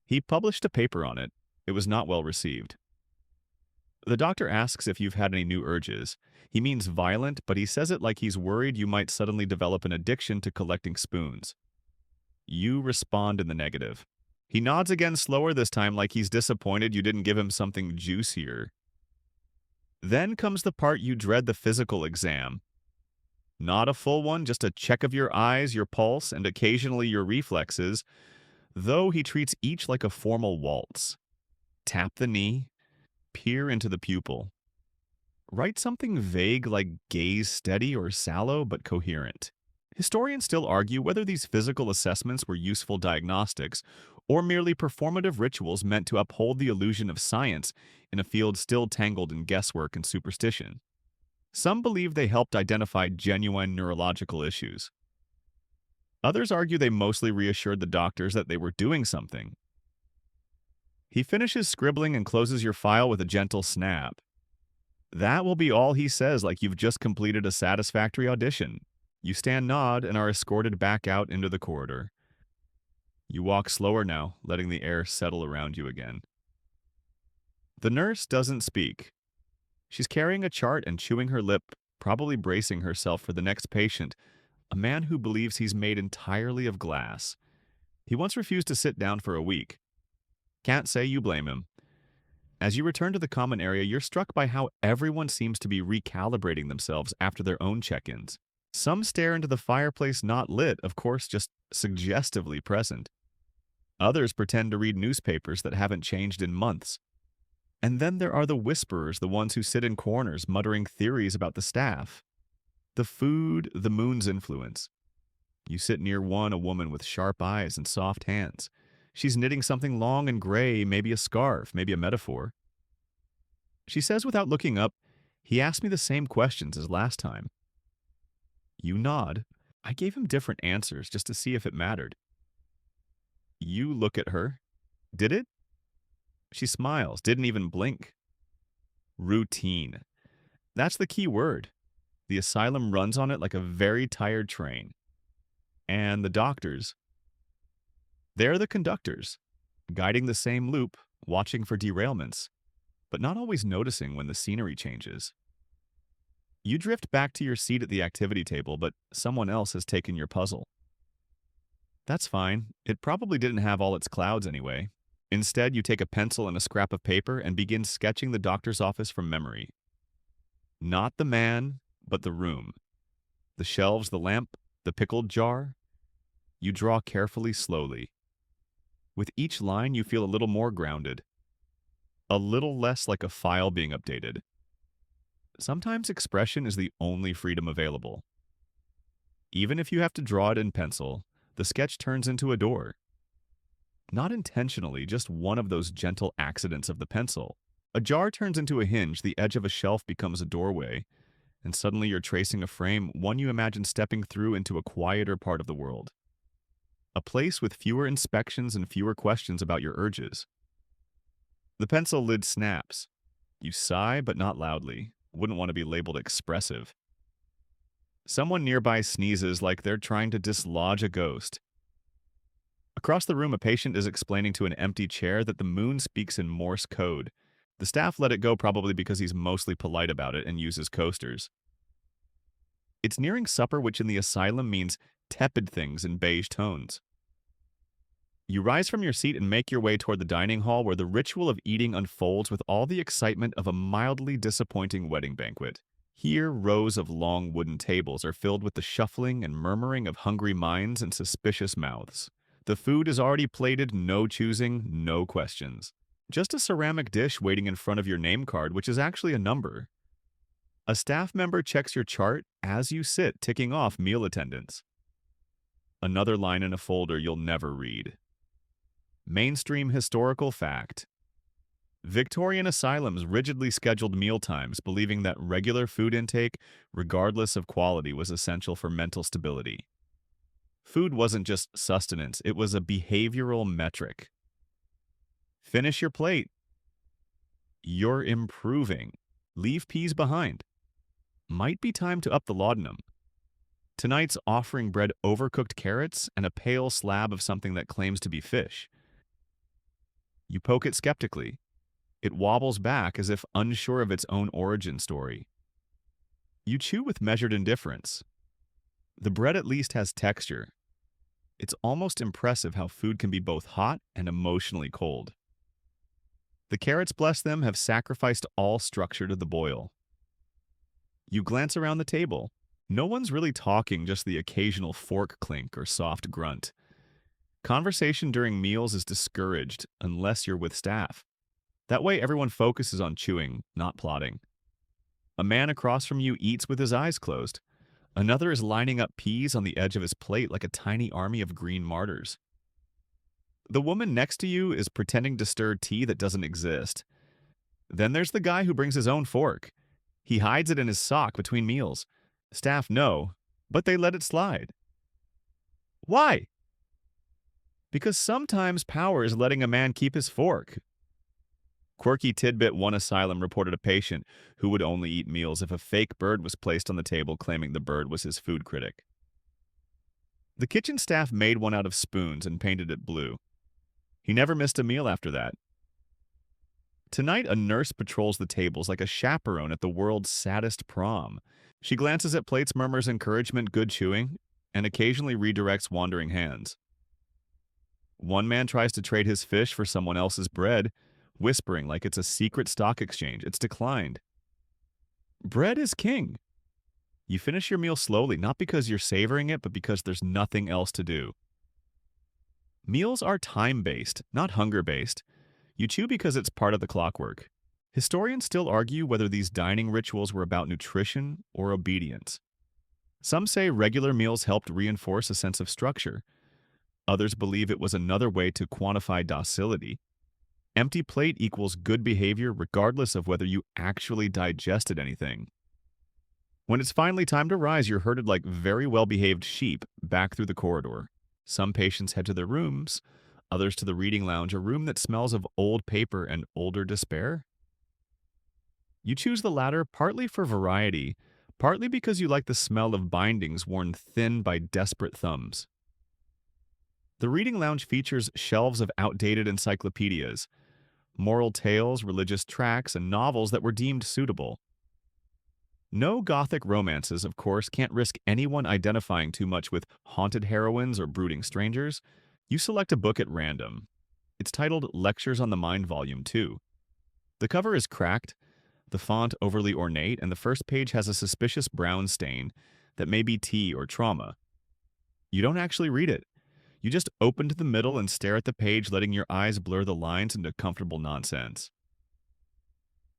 Speaker 1: He published a paper on it. It was not well received. The doctor asks if you've had any new urges. He means violent, but he says it like he's worried you might suddenly develop an addiction to collecting spoons. You respond in the negative. He nods again, slower this time, like he's disappointed you didn't give him something juicier. Then comes the part you dread, the physical exam. Not a full one, just a check of your eyes, your pulse, and occasionally your reflexes, though he treats each like a formal waltz. Tap the knee, peer into the pupil. Write something vague like gaze steady or sallow but coherent. Historians still argue whether these physical assessments were useful diagnostics or merely performative rituals meant to uphold the illusion of science in a field still tangled in guesswork and superstition. Some believe they helped identify genuine neurological issues. Others argue they mostly reassured the doctors that they were doing something. He finishes scribbling and closes your file with a gentle snap. That will be all he says, like you've just completed a satisfactory audition. You stand nod and are escorted back out into the corridor. You walk slower now, letting the air settle around you again. The nurse doesn't speak. She's carrying a chart and chewing her lip, probably bracing herself for the next patient, a man who believes he's made entirely of glass. He once refused to sit down for a week. Can't say you blame him. As you return to the common area, you're struck by how everyone seems to be recalibrating themselves after their own check-ins. Some stare into the fireplace not lit, of course, just suggestively present. Others pretend to read newspapers that haven't changed in months. And then there are the whisperers, the ones who sit in corners muttering theories about the staff. The food, the moon's influence. You sit near one, a woman with sharp eyes and soft hands. She's knitting something long and gray, maybe a scarf, maybe a metaphor. She says without looking up, "He asked me the same questions as last time." You nod. I gave him different answers just to see if it mattered. You look at her. Did it? She smiles, didn't even blink. Routine. That's the key word. The asylum runs on it like a very tired train. And the doctors, they're the conductors, guiding the same loop, watching for derailments, but not always noticing when the scenery changes. You drift back to your seat at the activity table, but someone else has taken your puzzle. That's fine. It probably didn't have all its clouds anyway. Instead, you take a pencil and a scrap of paper and begin sketching the doctor's office from memory. Not the man, but the room. The shelves, the lamp, the pickled jar. You draw carefully, slowly. With each line, you feel a little more grounded. A little less like a file being updated. Sometimes expression is the only freedom available. Even if you have to draw it in pencil, the sketch turns into a door. Not intentionally, just one of those gentle accidents of the pencil. A jar turns into a hinge, the edge of a shelf becomes a doorway, and suddenly you're tracing a frame, one you imagine stepping through into a quieter part of the world. A place with fewer inspections and fewer questions about your urges. The pencil lid snaps. You sigh, but not loudly. Wouldn't want to be labeled expressive. Someone nearby sneezes like they're trying to dislodge a ghost. Across the room, a patient is explaining to an empty chair that the moon speaks in Morse code. The staff let it go probably because he's mostly polite about it and uses coasters. It's nearing supper, which in the asylum means tepid things in beige tones. You rise from your seat and make your way toward the dining hall where the ritual of eating unfolds with all the excitement of a mildly disappointing wedding banquet. Here, rows of long wooden tables are filled with the shuffling and murmuring of hungry minds and suspicious mouths. The food is already plated, no choosing, no questions. Just a ceramic dish waiting in front of your name card, which is actually a number. A staff member checks your chart as you sit, ticking off meal attendance. Another line in a folder you'll never read. Mainstream historical fact. Victorian asylums rigidly scheduled mealtimes, believing that regular food intake, regardless of quality, was essential for mental stability. Food wasn't just sustenance, it was a behavioral metric. Finish your plate. You're improving. Leave peas behind. Might be time to up the laudanum. Tonight's offering bred overcooked carrots and a pale slab of something that claims to be fish. You poke it skeptically. It wobbles back as if unsure of its own origin story. You chew with measured indifference. The bread at least has texture. It's almost impressive how food can be both hot and emotionally cold. The carrots, bless them, have sacrificed all structure to the boil. You glance around the table. No one's really talking, just the occasional fork clink or soft grunt. Conversation during meals is discouraged unless you're with staff. That way, everyone focuses on chewing, not plotting. A man across from you eats with his eyes closed. Another is lining up peas on the edge of his plate like a tiny army of green martyrs. The woman next to you is pretending to stir tea that doesn't exist. Then there's the guy who brings his own fork. He hides it in his sock between meals. Staff know, but they let it slide. Why? Because sometimes power is letting a man keep his fork. Quirky Tidbit One Asylum reported a patient who would only eat meals if a fake bird was placed on the table claiming the bird was his food critic. The kitchen staff made one out of spoons and painted it blue. He never missed a meal after that. Tonight, a nurse patrols the tables like a chaperone at the world's saddest prom. She glances at plates, murmurs encouragement, good chewing, and occasionally redirects wandering hands. One man tries to trade his fish for someone else's bread, whispering like it's a secret stock exchange. It's declined. Bread is king. You finish your meal slowly, not because you're savoring it, but because there's nothing else to do. Meals are time-based, not hunger-based. You chew because it's part of the clockwork. Historians still argue whether these dining rituals were about nutrition or obedience. Some say regular meals helped reinforce a sense of structure. Others believe it was another way to quantify docility. Empty plate equals good behavior regardless of whether you actually digested anything. When it's finally time to rise, you're herded like very well-behaved sheep back through the corridor. Some patients head to their rooms, others to the reading lounge, a room that smells of old paper and older despair. You choose the latter partly for variety, partly because you like the smell of bindings worn thin by desperate thumbs. The reading lounge features shelves of outdated encyclopedias, moral tales, religious tracts, and novels that were deemed suitable. No gothic romances, of course, can't risk anyone identifying too much with haunted heroines or brooding strangers. You select a book at random. It's titled Lectures on the Mind Volume 2. The cover is cracked, the font overly ornate, and the first page has a suspicious brown stain that may be tea or trauma. You don't actually read it. You just open to the middle and stare at the page, letting your eyes blur the lines into comfortable nonsense.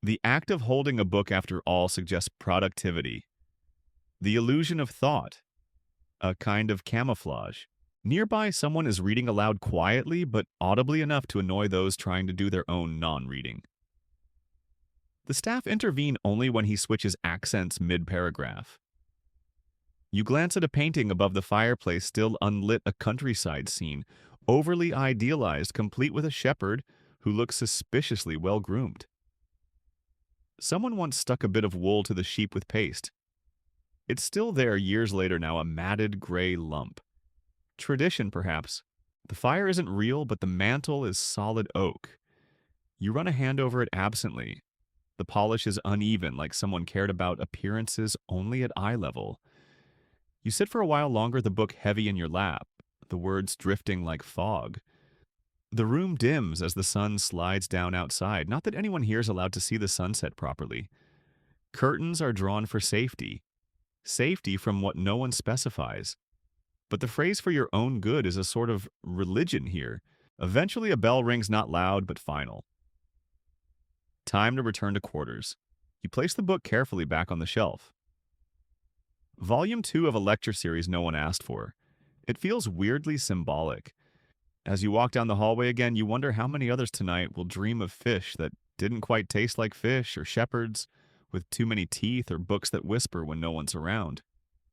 Speaker 1: The act of holding a book, after all, suggests productivity. The illusion of thought. A kind of camouflage. Nearby, someone is reading aloud quietly, but audibly enough to annoy those trying to do their own non-reading. The staff intervene only when he switches accents mid-paragraph. You glance at a painting above the fireplace, still unlit, a countryside scene, overly idealized, complete with a shepherd who looks suspiciously well-groomed. Someone once stuck a bit of wool to the sheep with paste. It's still there years later now, a matted gray lump. Tradition, perhaps. The fire isn't real, but the mantle is solid oak. You run a hand over it absently. The polish is uneven, like someone cared about appearances only at eye level. You sit for a while longer, the book heavy in your lap, the words drifting like fog. The room dims as the sun slides down outside, not that anyone here is allowed to see the sunset properly. Curtains are drawn for safety. Safety from what no one specifies. But the phrase for your own good is a sort of religion here. Eventually a bell rings, not loud, but final. Time to return to quarters. You place the book carefully back on the shelf. Volume 2 of a lecture series no one asked for. It feels weirdly symbolic. As you walk down the hallway again, you wonder how many others tonight will dream of fish that didn't quite taste like fish, or shepherds with too many teeth, or books that whisper when no one's around.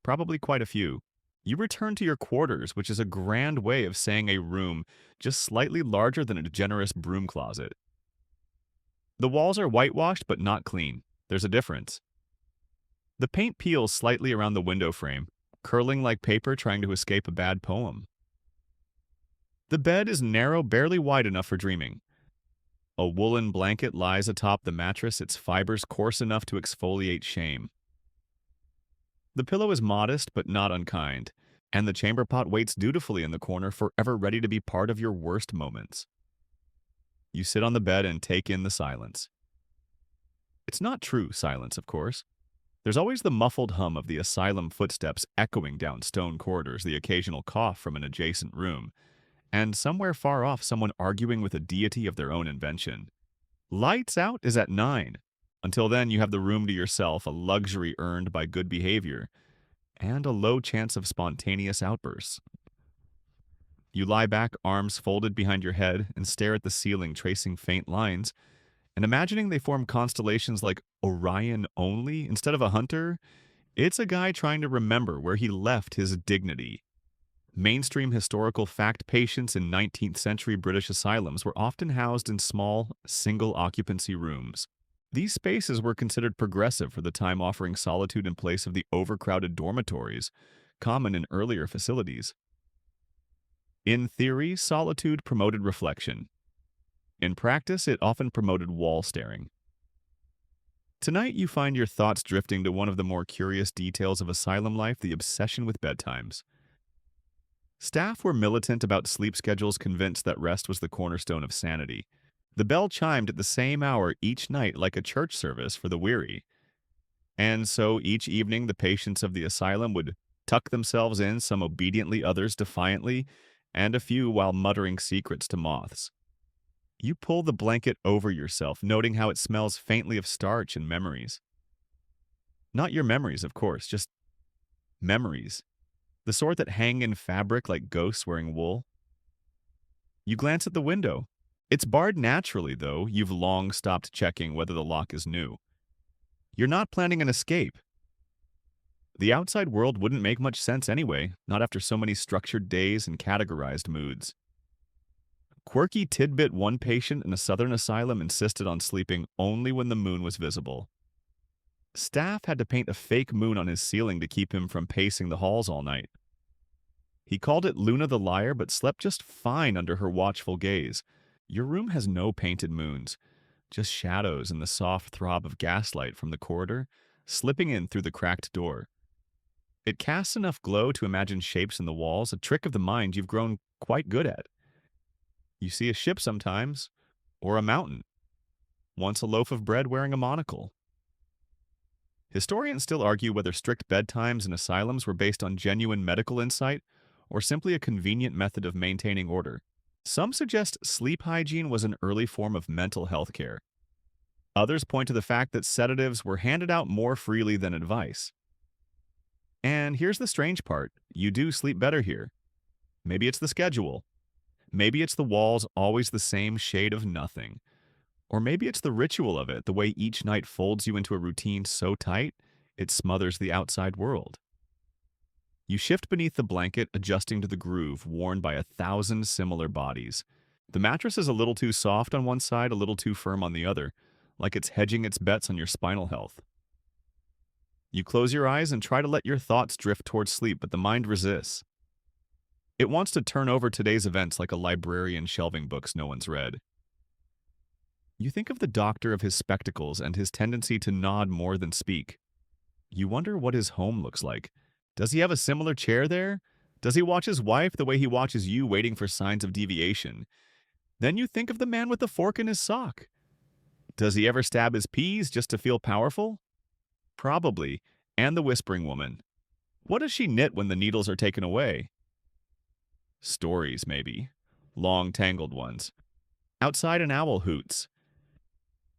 Speaker 1: Probably quite a few. You return to your quarters, which is a grand way of saying a room just slightly larger than a generous broom closet. The walls are whitewashed but not clean. There's a difference. The paint peels slightly around the window frame, curling like paper trying to escape a bad poem. The bed is narrow, barely wide enough for dreaming. A woolen blanket lies atop the mattress, its fibers coarse enough to exfoliate shame. The pillow is modest but not unkind, and the chamber pot waits dutifully in the corner, forever ready to be part of your worst moments. You sit on the bed and take in the silence. It's not true silence, of course. There's always the muffled hum of the asylum footsteps echoing down stone corridors, the occasional cough from an adjacent room, and somewhere far off someone arguing with a deity of their own invention. Lights out is at 9. Until then, you have the room to yourself, a luxury earned by good behavior, and a low chance of spontaneous outbursts. You lie back, arms folded behind your head, and stare at the ceiling, tracing faint lines, and imagining they form constellations like Orion only instead of a hunter. It's a guy trying to remember where he left his dignity. Mainstream historical fact patients in 19th century British asylums were often housed in small, single occupancy rooms. These spaces were considered progressive for the time, offering solitude in place of the overcrowded dormitories common in earlier facilities. In theory, solitude promoted reflection. In practice, it often promoted wall staring. Tonight, you find your thoughts drifting to one of the more curious details of asylum life: the obsession with bedtimes. Staff were militant about sleep schedules, convinced that rest was the cornerstone of sanity. The bell chimed at the same hour each night, like a church service for the weary. And so each evening, the patients of the asylum would tuck themselves in, some obediently, others defiantly, and a few while muttering secrets to moths. You pull the blanket over yourself, noting how it smells faintly of starch and memories. Not your memories, of course, just memories. The sort that hang in fabric like ghosts wearing wool. You glance at the window. It's barred naturally, though you've long stopped checking whether the lock is new. You're not planning an escape. The outside world wouldn't make much sense anyway, not after so many structured days and categorized moods. Quirky tidbit: one patient in a southern asylum insisted on sleeping only when the moon was visible. Staff had to paint a fake moon on his ceiling to keep him from pacing the halls all night. He called it Luna the Liar, but slept just fine under her watchful gaze. Your room has no painted moons, just shadows and the soft throb of gaslight from the corridor slipping in through the cracked door. It casts enough glow to imagine shapes in the walls, a trick of the mind you've grown quite good at. You see a ship sometimes, or a mountain, once a loaf of bread wearing a monocle. Historians still argue whether strict bedtimes in asylums were based on genuine medical insight or simply a convenient method of maintaining order. Some suggest sleep hygiene was an early form of mental health care. Others point to the fact that sedatives were handed out more freely than advice. And here's the strange part: you do sleep better here. Maybe it's the schedule. Maybe it's the walls always the same shade of nothing. Or maybe it's the ritual of it, the way each night folds you into a routine so tight it smothers the outside world. You shift beneath the blanket, adjusting to the groove worn by 1,000 similar bodies. The mattress is a little too soft on one side, a little too firm on the other, like it's hedging its bets on your spinal health. You close your eyes and try to let your thoughts drift towards sleep, but the mind resists. It wants to turn over today's events like a librarian shelving books no one's read. You think of the doctor of his spectacles and his tendency to nod more than speak. You wonder what his home looks like. Does he have a similar chair there? Does he watch his wife the way he watches you, waiting for signs of deviation? Then you think of the man with the fork in his sock. Does he ever stab his peas just to feel powerful? Probably. And the whispering woman. What does she knit when the needles are taken away? Stories, maybe. Long, tangled ones. Outside, an owl hoots.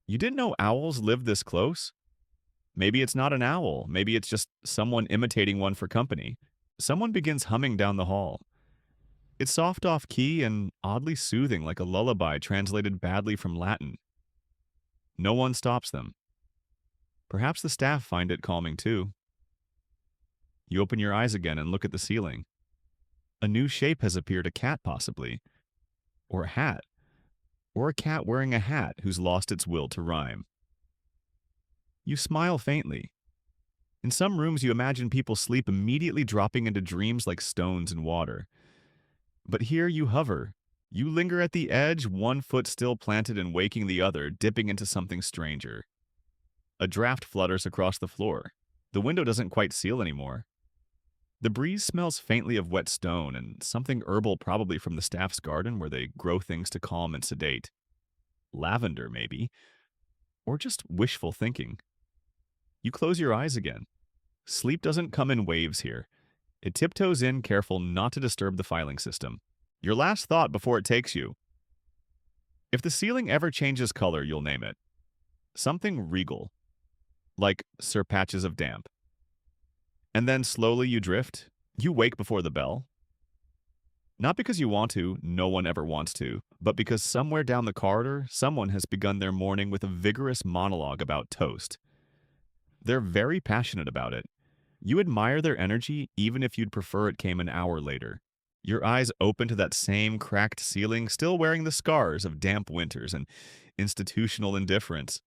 Speaker 1: You didn't know owls lived this close? Maybe it's not an owl. Maybe it's just someone imitating one for company. Someone begins humming down the hall. It's soft off key and oddly soothing, like a lullaby translated badly from Latin. No one stops them. Perhaps the staff find it calming too. You open your eyes again and look at the ceiling. A new shape has appeared, a cat possibly. Or a hat. Or a cat wearing a hat who's lost its will to rhyme. You smile faintly. In some rooms you imagine people sleep immediately, dropping into dreams like stones in water. But here you hover. You linger at the edge, one foot still planted and waking the other, dipping into something stranger. A draft flutters across the floor. The window doesn't quite seal anymore. The breeze smells faintly of wet stone and something herbal, probably from the staff's garden where they grow things to calm and sedate. Lavender, maybe. Or just wishful thinking. You close your eyes again. Sleep doesn't come in waves here. It tiptoes in, careful not to disturb the filing system. Your last thought before it takes you. If the ceiling ever changes color, you'll name it. Something regal, like Sir Patches of Damp. And then slowly you drift. You wake before the bell. Not because you want to, no one ever wants to, but because somewhere down the corridor, someone has begun their morning with a vigorous monologue about toast. They're very passionate about it. You admire their energy even if you'd prefer it came an hour later. Your eyes open to that same cracked ceiling, still wearing the scars of damp winters and institutional indifference.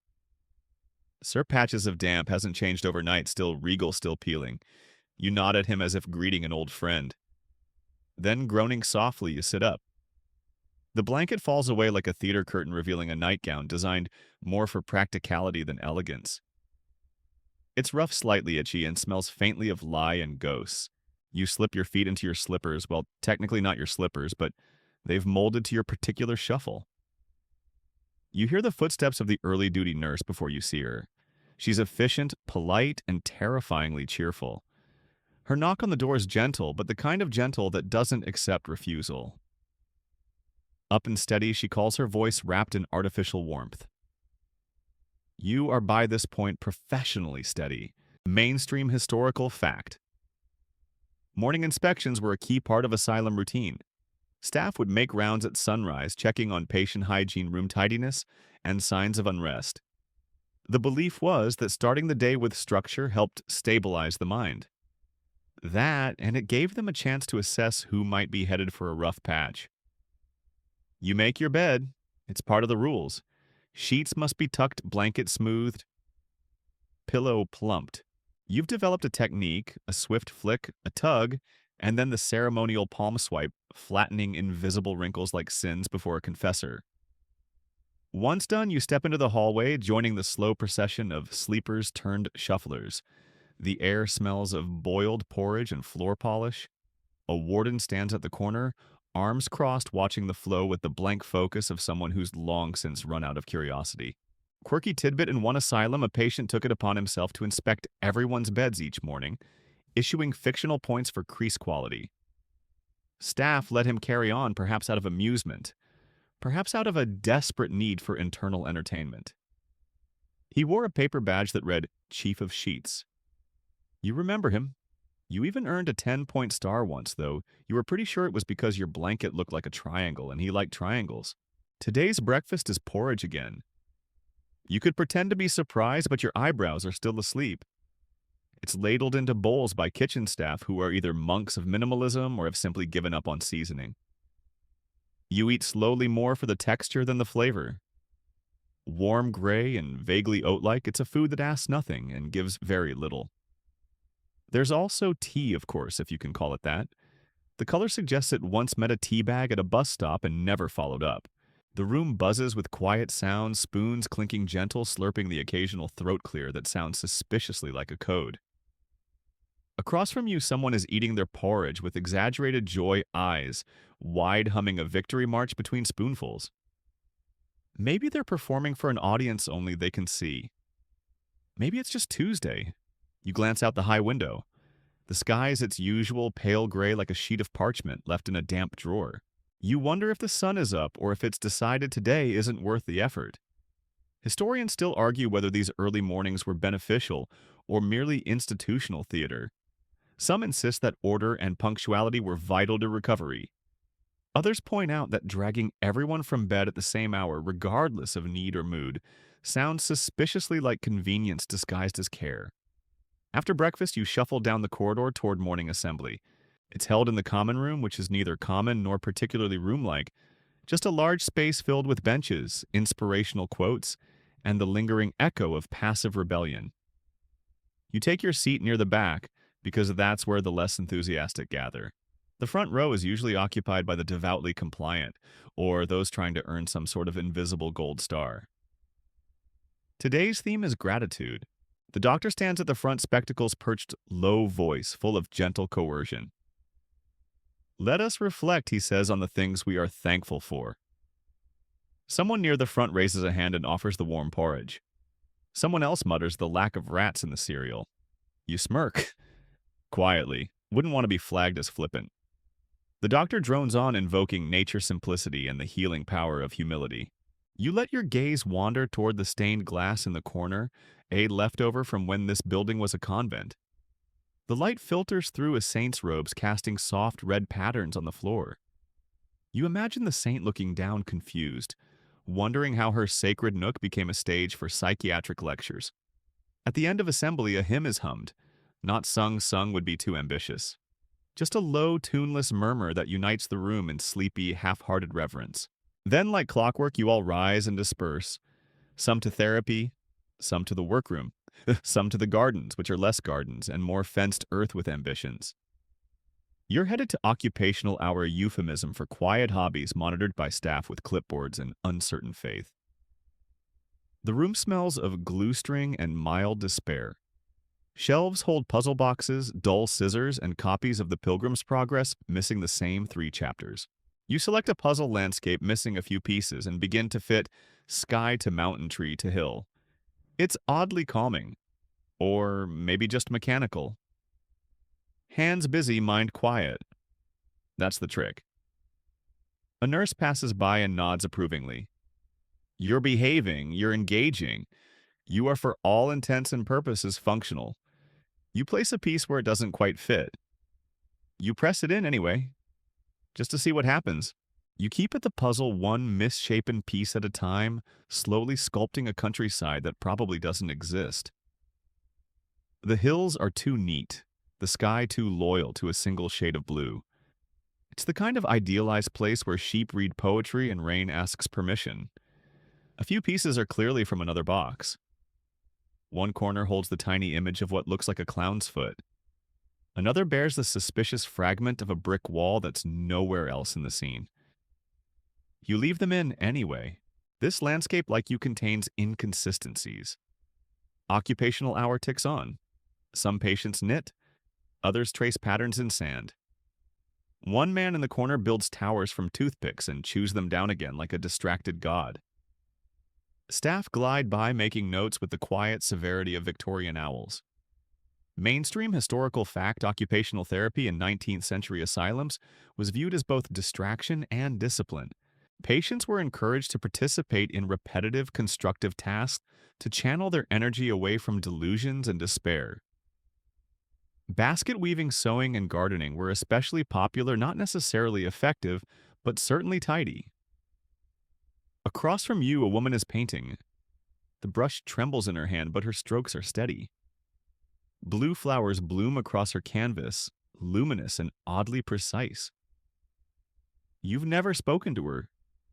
Speaker 1: Sir Patches of Damp hasn't changed overnight, still regal, still peeling. You nod at him as if greeting an old friend. Then, groaning softly, you sit up. The blanket falls away like a theater curtain revealing a nightgown designed more for practicality than elegance. It's rough, slightly itchy, and smells faintly of lye and ghosts. You slip your feet into your slippers, well, technically not your slippers, but they've molded to your particular shuffle. You hear the footsteps of the early-duty nurse before you see her. She's efficient, polite, and terrifyingly cheerful. Her knock on the door is gentle, but the kind of gentle that doesn't accept refusal. Up and steady, she calls, her voice wrapped in artificial warmth. You are by this point professionally steady. Mainstream historical fact. Morning inspections were a key part of Asylum routine. Staff would make rounds at sunrise, checking on patient hygiene, room tidiness, and signs of unrest. The belief was that starting the day with structure helped stabilize the mind. That, and it gave them a chance to assess who might be headed for a rough patch. You make your bed. It's part of the rules. Sheets must be tucked, blanket smoothed, pillow plumped. You've developed a technique, a swift flick, a tug, and then the ceremonial palm swipe, flattening invisible wrinkles like sins before a confessor. Once done, you step into the hallway, joining the slow procession of sleepers turned shufflers. The air smells of boiled porridge and floor polish. A warden stands at the corner, arms crossed, watching the flow with the blank focus of someone who's long since run out of curiosity. Quirky tidbit: in one asylum, a patient took it upon himself to inspect everyone's beds each morning, issuing fictional points for crease quality. Staff let him carry on, perhaps out of amusement, perhaps out of a desperate need for internal entertainment. He wore a paper badge that read Chief of Sheets. You remember him. You even earned a 10-point star once, though you were pretty sure it was because your blanket looked like a triangle and he liked triangles. Today's breakfast is porridge again. You could pretend to be surprised, but your eyebrows are still asleep. It's ladled into bowls by kitchen staff who are either monks of minimalism or have simply given up on seasoning. You eat slowly, more for the texture than the flavor. Warm gray and vaguely oat-like, it's a food that asks nothing and gives very little. There's also tea, of course, if you can call it that. The color suggests it once met a tea bag at a bus stop and never followed up. The room buzzes with quiet sounds, spoons clinking gentle, slurping the occasional throat clear that sounds suspiciously like a code. Across from you, someone is eating their porridge with exaggerated joy eyes, wide humming a victory march between spoonfuls. Maybe they're performing for an audience only they can see. Maybe it's just Tuesday. You glance out the high window. The sky is its usual pale gray, like a sheet of parchment left in a damp drawer. You wonder if the sun is up or if it's decided today isn't worth the effort. Historians still argue whether these early mornings were beneficial or merely institutional theater. Some insist that order and punctuality were vital to recovery. Others point out that dragging everyone from bed at the same hour, regardless of need or mood, sounds suspiciously like convenience disguised as care. After breakfast, you shuffle down the corridor toward morning assembly. It's held in the common room, which is neither common nor particularly room-like, just a large space filled with benches, inspirational quotes, and the lingering echo of passive rebellion. You take your seat near the back, because that's where the less enthusiastic gather. The front row is usually occupied by the devoutly compliant, or those trying to earn some sort of invisible gold star. Today's theme is gratitude. The doctor stands at the front, spectacles perched, low voice, full of gentle coercion. Let us reflect, he says, on the things we are thankful for. Someone near the front raises a hand and offers the warm porridge. Someone else mutters the lack of rats in the cereal. You smirk, quietly. Wouldn't want to be flagged as flippant. The doctor drones on invoking nature simplicity and the healing power of humility. You let your gaze wander toward the stained glass in the corner, a leftover from when this building was a convent. The light filters through a saint's robes, casting soft red patterns on the floor. You imagine the saint looking down confused, wondering how her sacred nook became a stage for psychiatric lectures. At the end of assembly, a hymn is hummed. Not sung would be too ambitious. Just a low, tuneless murmur that unites the room in sleepy, half-hearted reverence. Then, like clockwork, you all rise and disperse, some to therapy, some to the workroom, some to the gardens, which are less gardens and more fenced earth with ambitions. You're headed to occupational hour, euphemism for quiet hobbies monitored by staff with clipboards and uncertain faith. The room smells of glue string and mild despair. Shelves hold puzzle boxes, dull scissors, and copies of the Pilgrim's Progress missing the same 3 chapters. You select a puzzle landscape missing a few pieces and begin to fit sky to mountain, tree to hill. It's oddly calming. Or maybe just mechanical. Hands busy, mind quiet. That's the trick. A nurse passes by and nods approvingly. You're behaving, you're engaging. You are for all intents and purposes functional. You place a piece where it doesn't quite fit. You press it in anyway, just to see what happens. You keep at the puzzle one misshapen piece at a time, slowly sculpting a countryside that probably doesn't exist. The hills are too neat, the sky too loyal to a single shade of blue. It's the kind of idealized place where sheep read poetry and rain asks permission. A few pieces are clearly from another box. One corner holds the tiny image of what looks like a clown's foot. Another bears the suspicious fragment of a brick wall that's nowhere else in the scene. You leave them in anyway. This landscape, like you, contains inconsistencies. Occupational hour ticks on. Some patients knit, others trace patterns in sand. One man in the corner builds towers from toothpicks and chews them down again like a distracted god. Staff glide by making notes with the quiet severity of Victorian owls. Mainstream historical fact occupational therapy in 19th century asylums was viewed as both distraction and discipline. Patients were encouraged to participate in repetitive, constructive tasks to channel their energy away from delusions and despair. Basket weaving, sewing, and gardening were especially popular, not necessarily effective, but certainly tidy. Across from you, a woman is painting. The brush trembles in her hand, but her strokes are steady. Blue flowers bloom across her canvas, luminous and oddly precise. You've never spoken to her.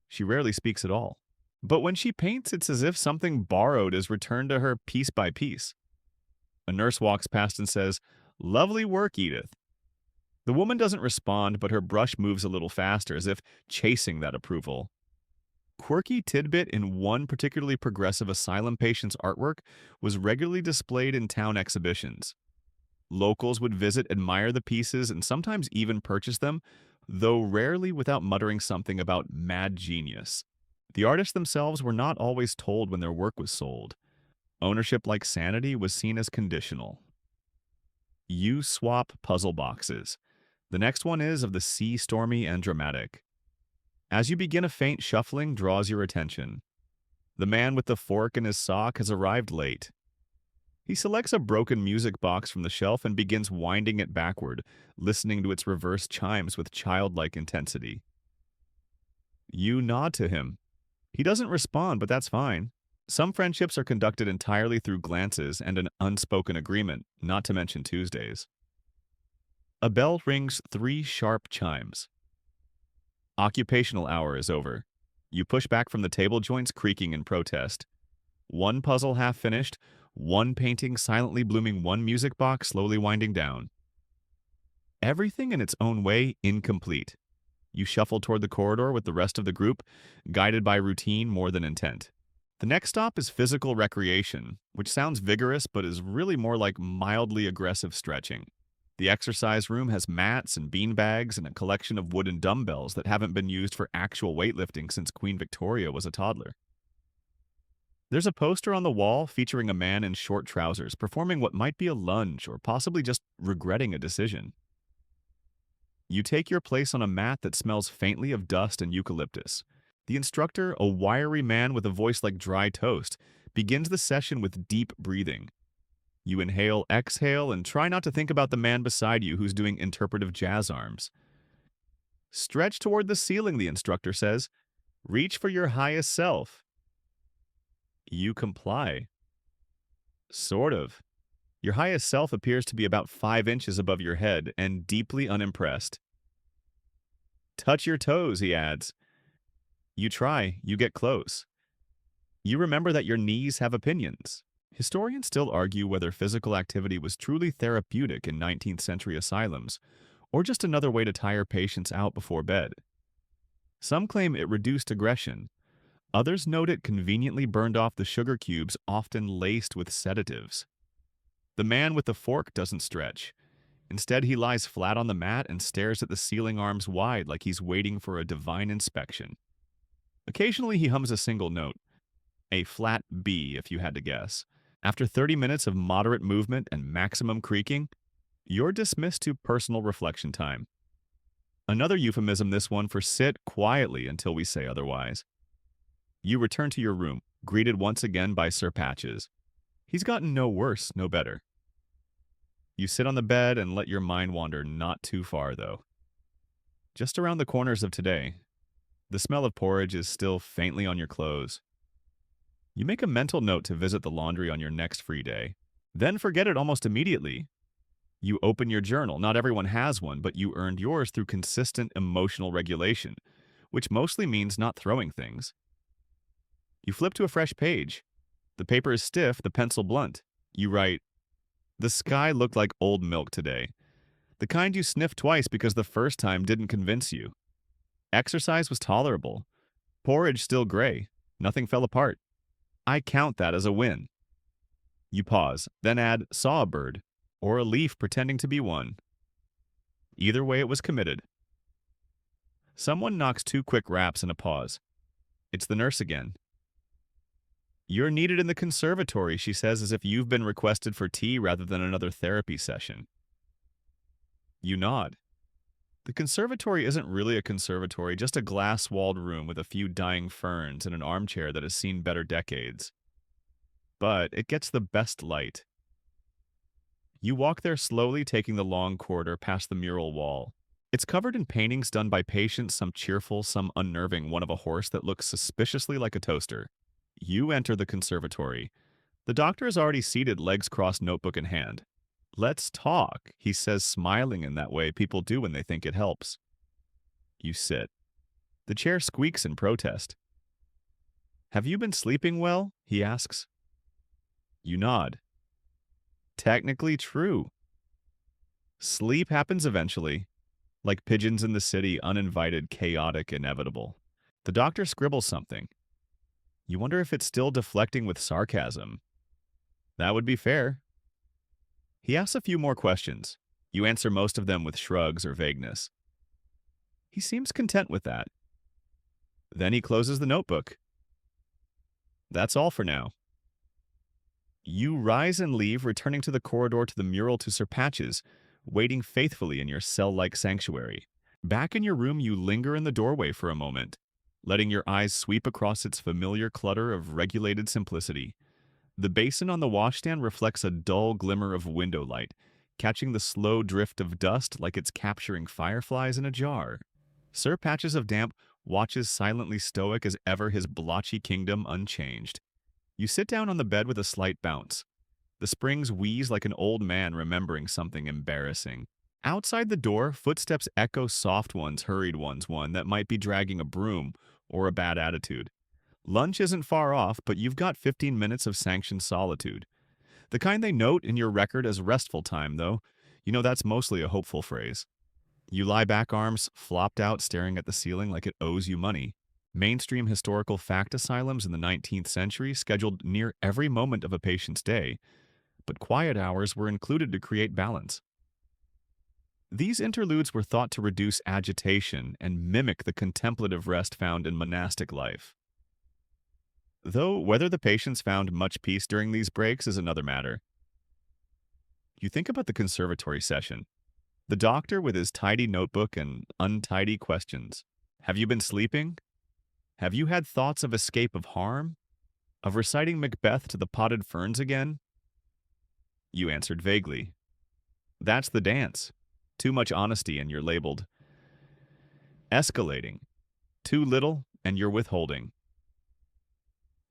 Speaker 1: She rarely speaks at all. But when she paints, it's as if something borrowed is returned to her piece by piece. A nurse walks past and says, "Lovely work, Edith." The woman doesn't respond, but her brush moves a little faster, as if chasing that approval. Quirky tidbit in one particularly progressive asylum patient's artwork was regularly displayed in town exhibitions. Locals would visit, admire the pieces, and sometimes even purchase them, though rarely without muttering something about mad genius. The artists themselves were not always told when their work was sold. Ownership, like sanity, was seen as conditional. You swap puzzle boxes. The next one is of the sea, stormy and dramatic. As you begin, a faint shuffling draws your attention. The man with the fork in his sock has arrived late. He selects a broken music box from the shelf and begins winding it backward, listening to its reverse chimes with childlike intensity. You nod to him. He doesn't respond, but that's fine. Some friendships are conducted entirely through glances and an unspoken agreement, not to mention Tuesdays. A bell rings 3 sharp chimes. Occupational hour is over. You push back from the table joints, creaking in protest. One puzzle half finished, one painting silently blooming, one music box slowly winding down. Everything in its own way incomplete. You shuffle toward the corridor with the rest of the group, guided by routine more than intent. The next stop is physical recreation, which sounds vigorous but is really more like mildly aggressive stretching. The exercise room has mats and beanbags and a collection of wooden dumbbells that haven't been used for actual weightlifting since Queen Victoria was a toddler. There's a poster on the wall featuring a man in short trousers performing what might be a lunge or possibly just regretting a decision. You take your place on a mat that smells faintly of dust and eucalyptus. The instructor, a wiry man with a voice like dry toast, begins the session with deep breathing. You inhale, exhale, and try not to think about the man beside you who's doing interpretive jazz arms. Stretch toward the ceiling, the instructor says. Reach for your highest self. You comply. Sort of. Your highest self appears to be about 5 inches above your head and deeply unimpressed. Touch your toes, he adds. You try, you get close. You remember that your knees have opinions. Historians still argue whether physical activity was truly therapeutic in 19th century asylums, or just another way to tire patients out before bed. Some claim it reduced aggression. Others note it conveniently burned off the sugar cubes often laced with sedatives. The man with the fork doesn't stretch. Instead, he lies flat on the mat and stares at the ceiling arms wide like he's waiting for a divine inspection. Occasionally, he hums a single note, a flat B if you had to guess. After 30 minutes of moderate movement and maximum creaking, you're dismissed to personal reflection time. Another euphemism, this one, for sit quietly until we say otherwise. You return to your room, greeted once again by Sir Patches. He's gotten no worse, no better. You sit on the bed and let your mind wander not too far, though. Just around the corners of today, the smell of porridge is still faintly on your clothes. You make a mental note to visit the laundry on your next free day, then forget it almost immediately. You open your journal. Not everyone has one, but you earned yours through consistent emotional regulation, which mostly means not throwing things. You flip to a fresh page. The paper is stiff, the pencil blunt. You write, "The sky looked like old milk today. The kind you sniffed twice because the first time didn't convince you. Exercise was tolerable. Porridge still gray. Nothing fell apart. I count that as a win." You pause, then add "saw a bird," or a leaf pretending to be one. Either way, it was committed. Someone knocks 2 quick raps and a pause. It's the nurse again. "You're needed in the conservatory," she says, as if you've been requested for tea rather than another therapy session. You nod. The conservatory isn't really a conservatory, just a glass-walled room with a few dying ferns and an armchair that has seen better decades. But it gets the best light. You walk there slowly, taking the long corridor past the mural wall. It's covered in paintings done by patients, some cheerful, some unnerving, one of a horse that looks suspiciously like a toaster. You enter the conservatory. The doctor is already seated, legs crossed, notebook in hand. "Let's talk," he says, smiling in that way people do when they think it helps. You sit. The chair squeaks in protest. "Have you been sleeping well?" he asks. You nod. Technically true. Sleep happens eventually, like pigeons in the city, uninvited, chaotic, inevitable. The doctor scribbles something. You wonder if it's still deflecting with sarcasm. That would be fair. He asks a few more questions. You answer most of them with shrugs or vagueness. He seems content with that. Then he closes the notebook. That's all for now. You rise and leave, returning to the corridor to the mural to Sir Patches, waiting faithfully in your cell-like sanctuary. Back in your room, you linger in the doorway for a moment, letting your eyes sweep across its familiar clutter of regulated simplicity. The basin on the washstand reflects a dull glimmer of window light, catching the slow drift of dust like it's capturing fireflies in a jar. Sir Patches of Damp watches silently stoic as ever, his blotchy kingdom unchanged. You sit down on the bed with a slight bounce. The springs wheeze like an old man remembering something embarrassing. Outside the door, footsteps echo, soft ones, hurried ones, one that might be dragging a broom or a bad attitude. Lunch isn't far off, but you've got 15 minutes of sanctioned solitude. The kind they note in your record as restful time, though. You know that's mostly a hopeful phrase. You lie back, arms flopped out, staring at the ceiling like it owes you money. Mainstream historical fact asylums in the 19th century scheduled near every moment of a patient's day, but quiet hours were included to create balance. These interludes were thought to reduce agitation and mimic the contemplative rest found in monastic life. Though whether the patients found much peace during these breaks is another matter. You think about the conservatory session. The doctor with his tidy notebook and untidy questions. Have you been sleeping? Have you had thoughts of escape of harm? Of reciting Macbeth to the potted ferns again? You answered vaguely. That's the dance. Too much honesty and you're labeled. Escalating. Too little and you're withholding.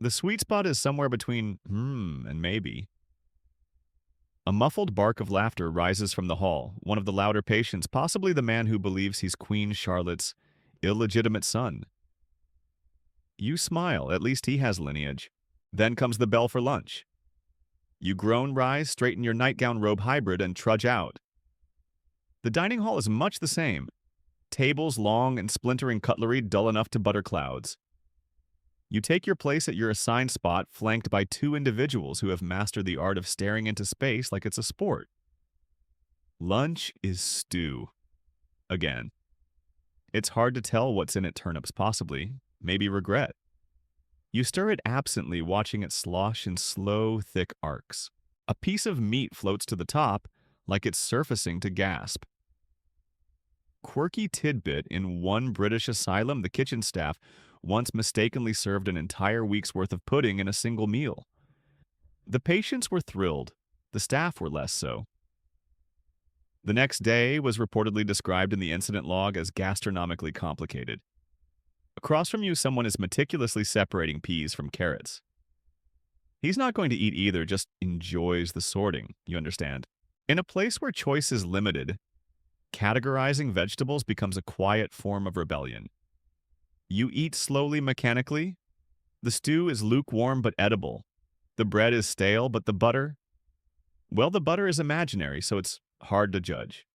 Speaker 1: The sweet spot is somewhere between and maybe. A muffled bark of laughter rises from the hall, one of the louder patients, possibly the man who believes he's Queen Charlotte's illegitimate son. You smile, at least he has lineage. Then comes the bell for lunch. You groan, rise, straighten your nightgown robe hybrid, and trudge out. The dining hall is much the same. Tables long and splintering cutlery dull enough to butter clouds. You take your place at your assigned spot, flanked by two individuals who have mastered the art of staring into space like it's a sport. Lunch is stew. Again. It's hard to tell what's in it turnips, possibly. Maybe regret. You stir it absently, watching it slosh in slow, thick arcs. A piece of meat floats to the top, like it's surfacing to gasp. Quirky tidbit: in one British asylum, the kitchen staff once mistakenly served an entire week's worth of pudding in a single meal. The patients were thrilled. The staff were less so. The next day was reportedly described in the incident log as gastronomically complicated. Across from you, someone is meticulously separating peas from carrots. He's not going to eat either, just enjoys the sorting, you understand. In a place where choice is limited, categorizing vegetables becomes a quiet form of rebellion. You eat slowly, mechanically. The stew is lukewarm but edible. The bread is stale, but the butter, well, the butter is imaginary, so it's hard to judge.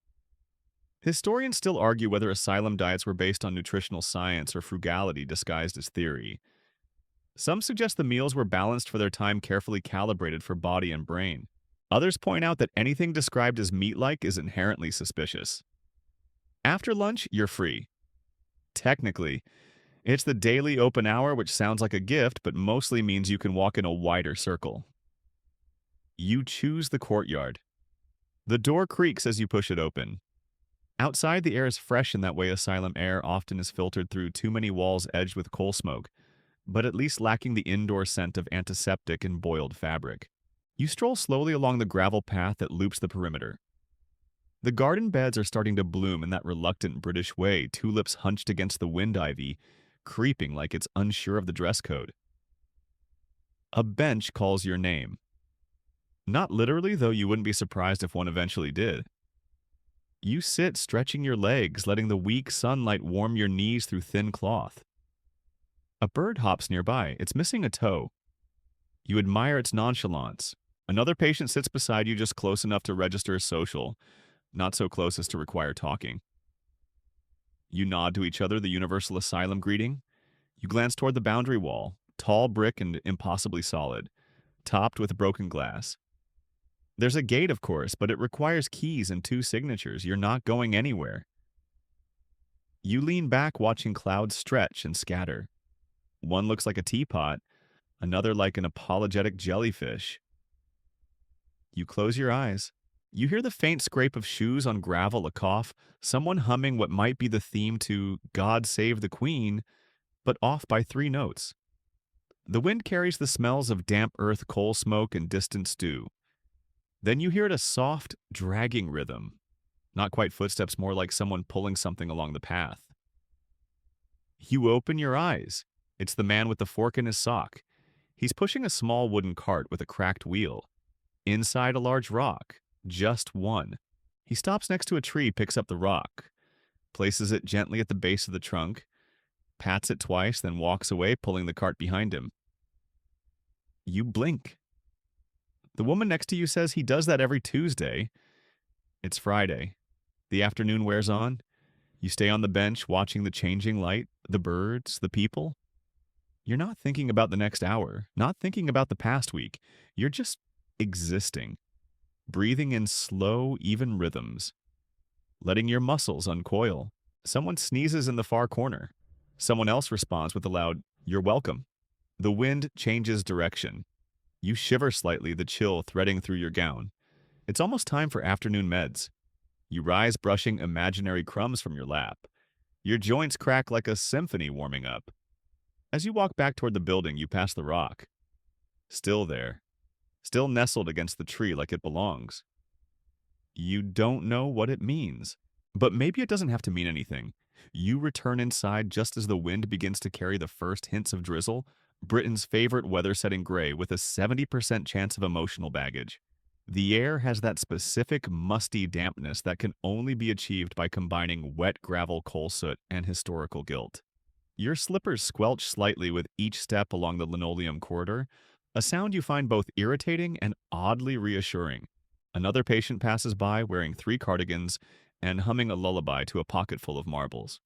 Speaker 1: Historians still argue whether asylum diets were based on nutritional science or frugality disguised as theory. Some suggest the meals were balanced for their time, carefully calibrated for body and brain. Others point out that anything described as meat-like is inherently suspicious. After lunch, you're free. Technically, it's the daily open hour, which sounds like a gift, but mostly means you can walk in a wider circle. You choose the courtyard. The door creaks as you push it open. Outside, the air is fresh in that way asylum air often is filtered through too many walls edged with coal smoke, but at least lacking the indoor scent of antiseptic and boiled fabric. You stroll slowly along the gravel path that loops the perimeter. The garden beds are starting to bloom in that reluctant British way, tulips hunched against the wind ivy, creeping like it's unsure of the dress code. A bench calls your name. Not literally, though you wouldn't be surprised if one eventually did. You sit, stretching your legs, letting the weak sunlight warm your knees through thin cloth. A bird hops nearby. It's missing a toe. You admire its nonchalance. Another patient sits beside you, just close enough to register as social, not so close as to require talking. You nod to each other, the universal asylum greeting. You glance toward the boundary wall, tall brick and impossibly solid, topped with broken glass. There's a gate, of course, but it requires keys and 2 signatures. You're not going anywhere. You lean back, watching clouds stretch and scatter. One looks like a teapot, another like an apologetic jellyfish. You close your eyes. You hear the faint scrape of shoes on gravel, a cough, someone humming what might be the theme to God Save the Queen, but off by 3 notes. The wind carries the smells of damp earth, coal smoke, and distant stew. Then you hear it, a soft, dragging rhythm. Not quite footsteps, more like someone pulling something along the path. You open your eyes. It's the man with the fork in his sock. He's pushing a small wooden cart with a cracked wheel. Inside, a large rock. Just one. He stops next to a tree, picks up the rock, places it gently at the base of the trunk, pats it twice, then walks away, pulling the cart behind him. You blink. The woman next to you says he does that every Tuesday. It's Friday. The afternoon wears on. You stay on the bench, watching the changing light, the birds, the people. You're not thinking about the next hour, not thinking about the past week. You're just existing, breathing in slow, even rhythms, letting your muscles uncoil. Someone sneezes in the far corner. Someone else responds with a loud, "You're welcome." The wind changes direction. You shiver slightly, the chill threading through your gown. It's almost time for afternoon meds. You rise, brushing imaginary crumbs from your lap. Your joints crack like a symphony warming up. As you walk back toward the building, you pass the rock. Still there. Still nestled against the tree like it belongs. You don't know what it means. But maybe it doesn't have to mean anything. You return inside just as the wind begins to carry the first hints of drizzle, Britain's favorite weather-setting gray with a 70% chance of emotional baggage. The air has that specific musty dampness that can only be achieved by combining wet gravel coal soot and historical guilt. Your slippers squelch slightly with each step along the linoleum corridor, a sound you find both irritating and oddly reassuring. Another patient passes by wearing 3 cardigans and humming a lullaby to a pocket full of marbles.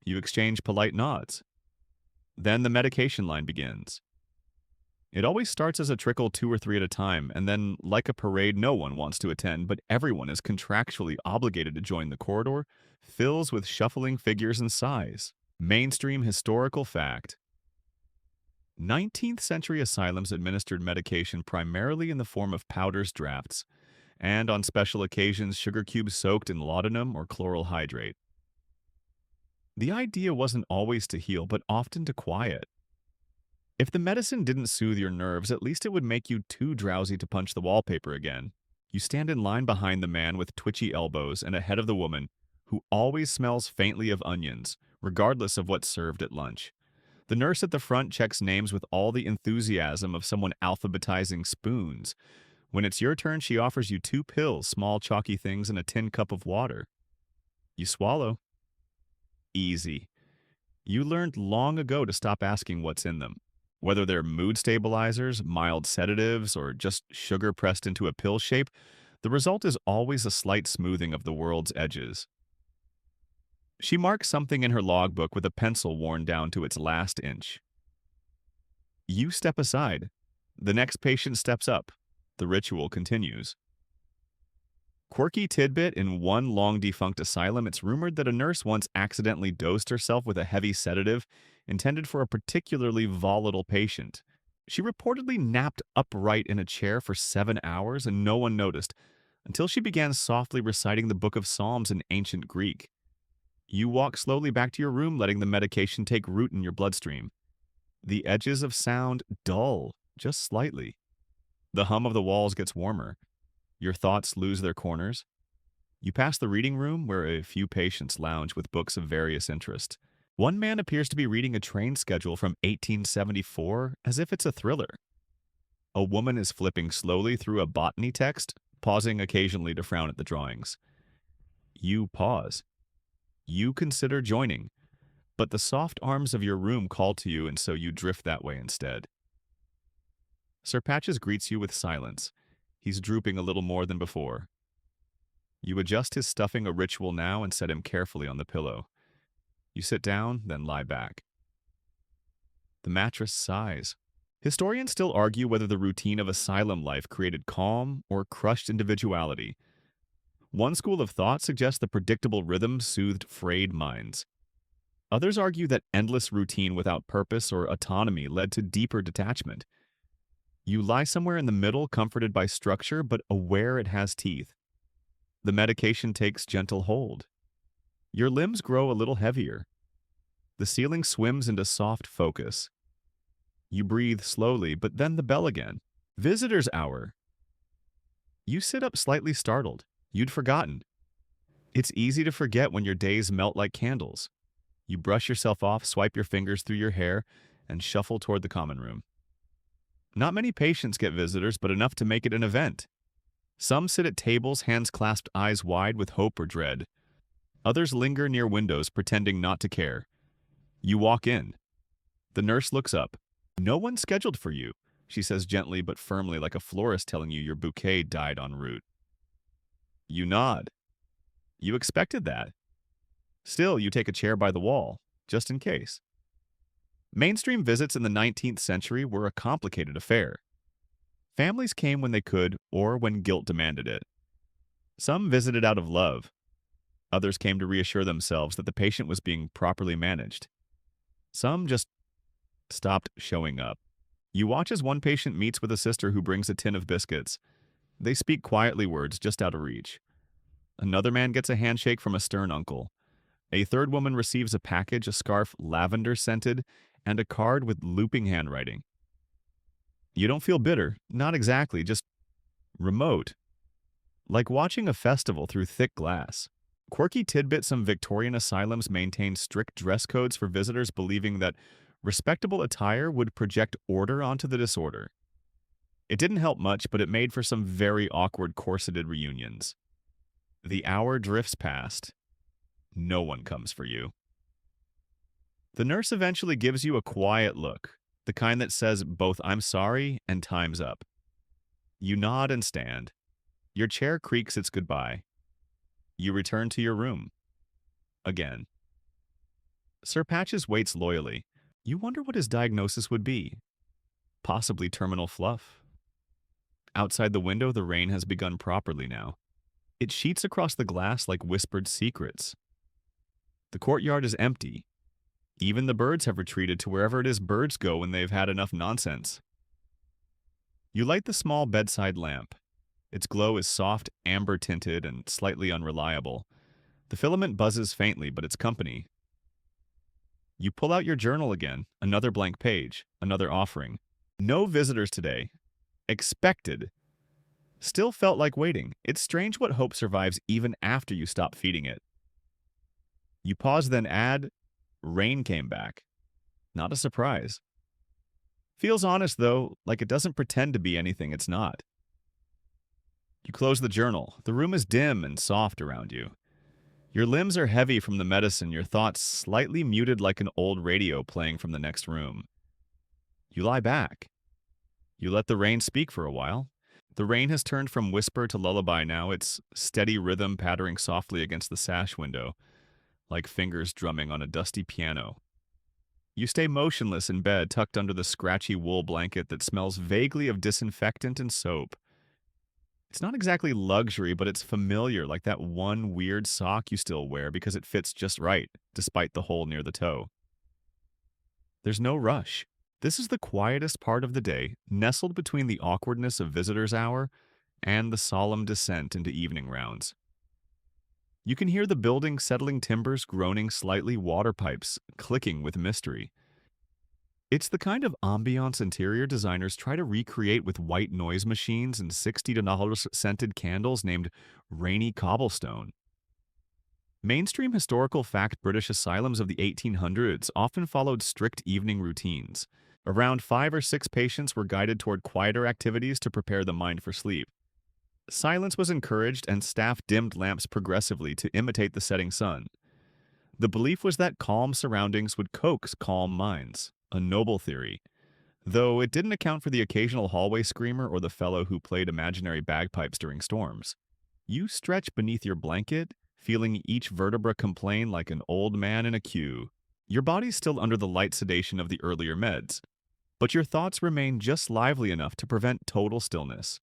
Speaker 1: You exchange polite nods. Then the medication line begins. It always starts as a trickle 2 or 3 at a time, and then, like a parade no one wants to attend, but everyone is contractually obligated to join the corridor, fills with shuffling figures and sighs. Mainstream historical fact. 19th century asylums administered medication primarily in the form of powders drafts, and on special occasions sugar cubes soaked in laudanum or chloral hydrate. The idea wasn't always to heal, but often to quiet. If the medicine didn't soothe your nerves, at least it would make you too drowsy to punch the wallpaper again. You stand in line behind the man with twitchy elbows and ahead of the woman, who always smells faintly of onions, regardless of what's served at lunch. The nurse at the front checks names with all the enthusiasm of someone alphabetizing spoons. When it's your turn, she offers you 2 pills, small chalky things, and a tin cup of water. You swallow. Easy. You learned long ago to stop asking what's in them. Whether they're mood stabilizers, mild sedatives, or just sugar pressed into a pill shape, the result is always a slight smoothing of the world's edges. She marks something in her logbook with a pencil worn down to its last inch. You step aside. The next patient steps up. The ritual continues. Quirky tidbit: in one long-defunct asylum, it's rumored that a nurse once accidentally dosed herself with a heavy sedative intended for a particularly volatile patient. She reportedly napped upright in a chair for 7 hours and no one noticed, until she began softly reciting the Book of Psalms in ancient Greek. You walk slowly back to your room, letting the medication take root in your bloodstream. The edges of sound dull, just slightly. The hum of the walls gets warmer. Your thoughts lose their corners. You pass the reading room, where a few patients lounge with books of various interest. One man appears to be reading a train schedule from 1874 as if it's a thriller. A woman is flipping slowly through a botany text, pausing occasionally to frown at the drawings. You pause. You consider joining, but the soft arms of your room call to you, and so you drift that way instead. Sir Patches greets you with silence. He's drooping a little more than before. You adjust his stuffing a ritual now and set him carefully on the pillow. You sit down, then lie back. The mattress sighs. Historians still argue whether the routine of asylum life created calm or crushed individuality. One school of thought suggests the predictable rhythm soothed frayed minds. Others argue that endless routine without purpose or autonomy led to deeper detachment. You lie somewhere in the middle, comforted by structure, but aware it has teeth. The medication takes gentle hold. Your limbs grow a little heavier. The ceiling swims into soft focus. You breathe slowly, but then the bell again. Visitor's hour. You sit up slightly startled. You'd forgotten. It's easy to forget when your days melt like candles. You brush yourself off, swipe your fingers through your hair, and shuffle toward the common room. Not many patients get visitors, but enough to make it an event. Some sit at tables, hands clasped, eyes wide with hope or dread. Others linger near windows, pretending not to care. You walk in. The nurse looks up. "No one's scheduled for you," she says gently but firmly, like a florist telling you your bouquet died en route. You nod. You expected that. Still, you take a chair by the wall, just in case. Mainstream visits in the 19th century were a complicated affair. Families came when they could, or when guilt demanded it. Some visited out of love. Others came to reassure themselves that the patient was being properly managed. Some just stopped showing up. You watch as one patient meets with a sister who brings a tin of biscuits. They speak quietly, words just out of reach. Another man gets a handshake from a stern uncle. A third woman receives a package, a scarf lavender scented, and a card with looping handwriting. You don't feel bitter, not exactly, just remote. Like watching a festival through thick glass. Quirky tidbit: some Victorian asylums maintain strict dress codes for visitors, believing that respectable attire would project order onto the disorder. It didn't help much, but it made for some very awkward corseted reunions. The hour drifts past. No one comes for you. The nurse eventually gives you a quiet look, the kind that says both "I'm sorry" and "time's up." You nod and stand. Your chair creaks its goodbye. You return to your room. Again. Sir Patches waits loyally. You wonder what his diagnosis would be. Possibly terminal fluff. Outside the window, the rain has begun properly now. It sheets across the glass like whispered secrets. The courtyard is empty. Even the birds have retreated to wherever it is birds go when they've had enough nonsense. You light the small bedside lamp. Its glow is soft, amber-tinted, and slightly unreliable. The filament buzzes faintly, but it's company. You pull out your journal again, another blank page, another offering. No visitors today. Expected. Still felt like waiting. It's strange what hope survives even after you stop feeding it. You pause, then add, rain came back. Not a surprise. Feels honest, though, like it doesn't pretend to be anything it's not. You close the journal. The room is dim and soft around you. Your limbs are heavy from the medicine, your thoughts slightly muted like an old radio playing from the next room. You lie back. You let the rain speak for a while. The rain has turned from whisper to lullaby now, its steady rhythm pattering softly against the sash window, like fingers drumming on a dusty piano. You stay motionless in bed, tucked under the scratchy wool blanket that smells vaguely of disinfectant and soap. It's not exactly luxury, but it's familiar, like that one weird sock you still wear because it fits just right, despite the hole near the toe. There's no rush. This is the quietest part of the day, nestled between the awkwardness of visitor's hour and the solemn descent into evening rounds. You can hear the building settling timbers groaning slightly, water pipes clicking with mystery. It's the kind of ambiance interior designers try to recreate with white noise machines and $60 scented candles named Rainy Cobblestone. Mainstream historical fact British asylums of the 1800s often followed strict evening routines. Around 5 or 6 patients were guided toward quieter activities to prepare the mind for sleep. Silence was encouraged, and staff dimmed lamps progressively to imitate the setting sun. The belief was that calm surroundings would coax calm minds, a noble theory, though it didn't account for the occasional hallway screamer or the fellow who played imaginary bagpipes during storms. You stretch beneath your blanket, feeling each vertebra complain like an old man in a queue. Your body's still under the light sedation of the earlier meds, but your thoughts remain just lively enough to prevent total stillness.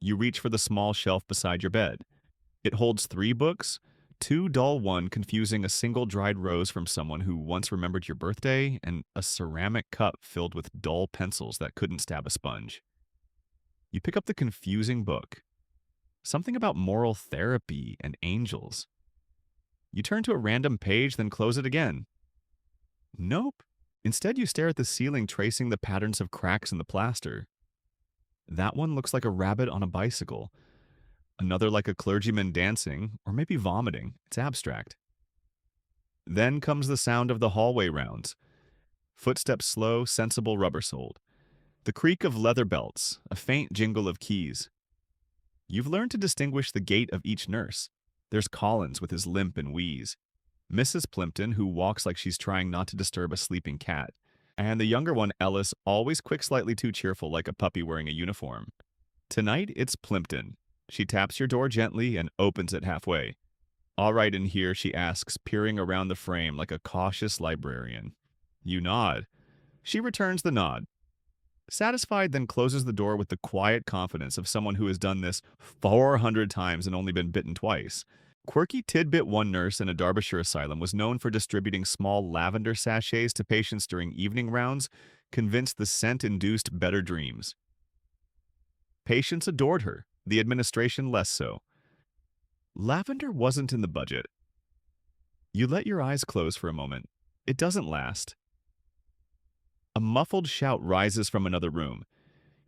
Speaker 1: You reach for the small shelf beside your bed. It holds 3 books, 2 dull, one confusing a single dried rose from someone who once remembered your birthday, and a ceramic cup filled with dull pencils that couldn't stab a sponge. You pick up the confusing book. Something about moral therapy and angels. You turn to a random page, then close it again. Nope. Instead, you stare at the ceiling, tracing the patterns of cracks in the plaster. That one looks like a rabbit on a bicycle. Another like a clergyman dancing, or maybe vomiting. It's abstract. Then comes the sound of the hallway rounds. Footsteps slow, sensible, rubber-soled. The creak of leather belts, a faint jingle of keys. You've learned to distinguish the gait of each nurse. There's Collins with his limp and wheeze. Mrs. Plimpton, who walks like she's trying not to disturb a sleeping cat. And the younger one, Ellis, always quick, slightly too cheerful, like a puppy wearing a uniform. Tonight, it's Plimpton. She taps your door gently and opens it halfway. "All right in here?" she asks, peering around the frame like a cautious librarian. You nod. She returns the nod. Satisfied, then closes the door with the quiet confidence of someone who has done this 400 times and only been bitten twice. Quirky tidbit: one nurse in a Derbyshire asylum was known for distributing small lavender sachets to patients during evening rounds, convinced the scent induced better dreams. Patients adored her, the administration less so. Lavender wasn't in the budget. You let your eyes close for a moment. It doesn't last. A muffled shout rises from another room.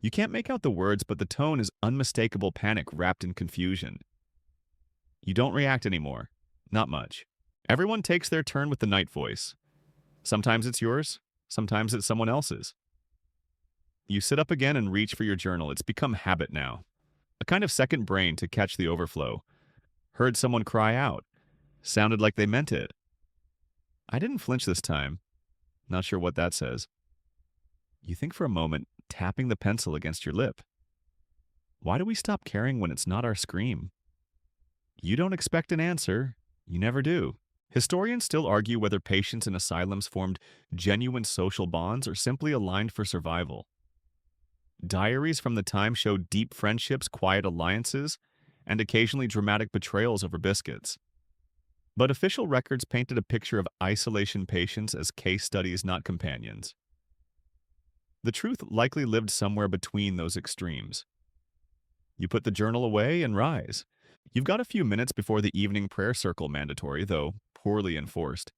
Speaker 1: You can't make out the words, but the tone is unmistakable panic wrapped in confusion. You don't react anymore. Not much. Everyone takes their turn with the night voice. Sometimes it's yours, sometimes it's someone else's. You sit up again and reach for your journal. It's become habit now. A kind of second brain to catch the overflow. Heard someone cry out. Sounded like they meant it. I didn't flinch this time. Not sure what that says. You think for a moment, tapping the pencil against your lip. Why do we stop caring when it's not our scream? You don't expect an answer. You never do. Historians still argue whether patients in asylums formed genuine social bonds or simply aligned for survival. Diaries from the time show deep friendships, quiet alliances, and occasionally dramatic betrayals over biscuits. But official records painted a picture of isolation patients as case studies, not companions. The truth likely lived somewhere between those extremes. You put the journal away and rise. You've got a few minutes before the evening prayer circle, mandatory, though poorly enforced.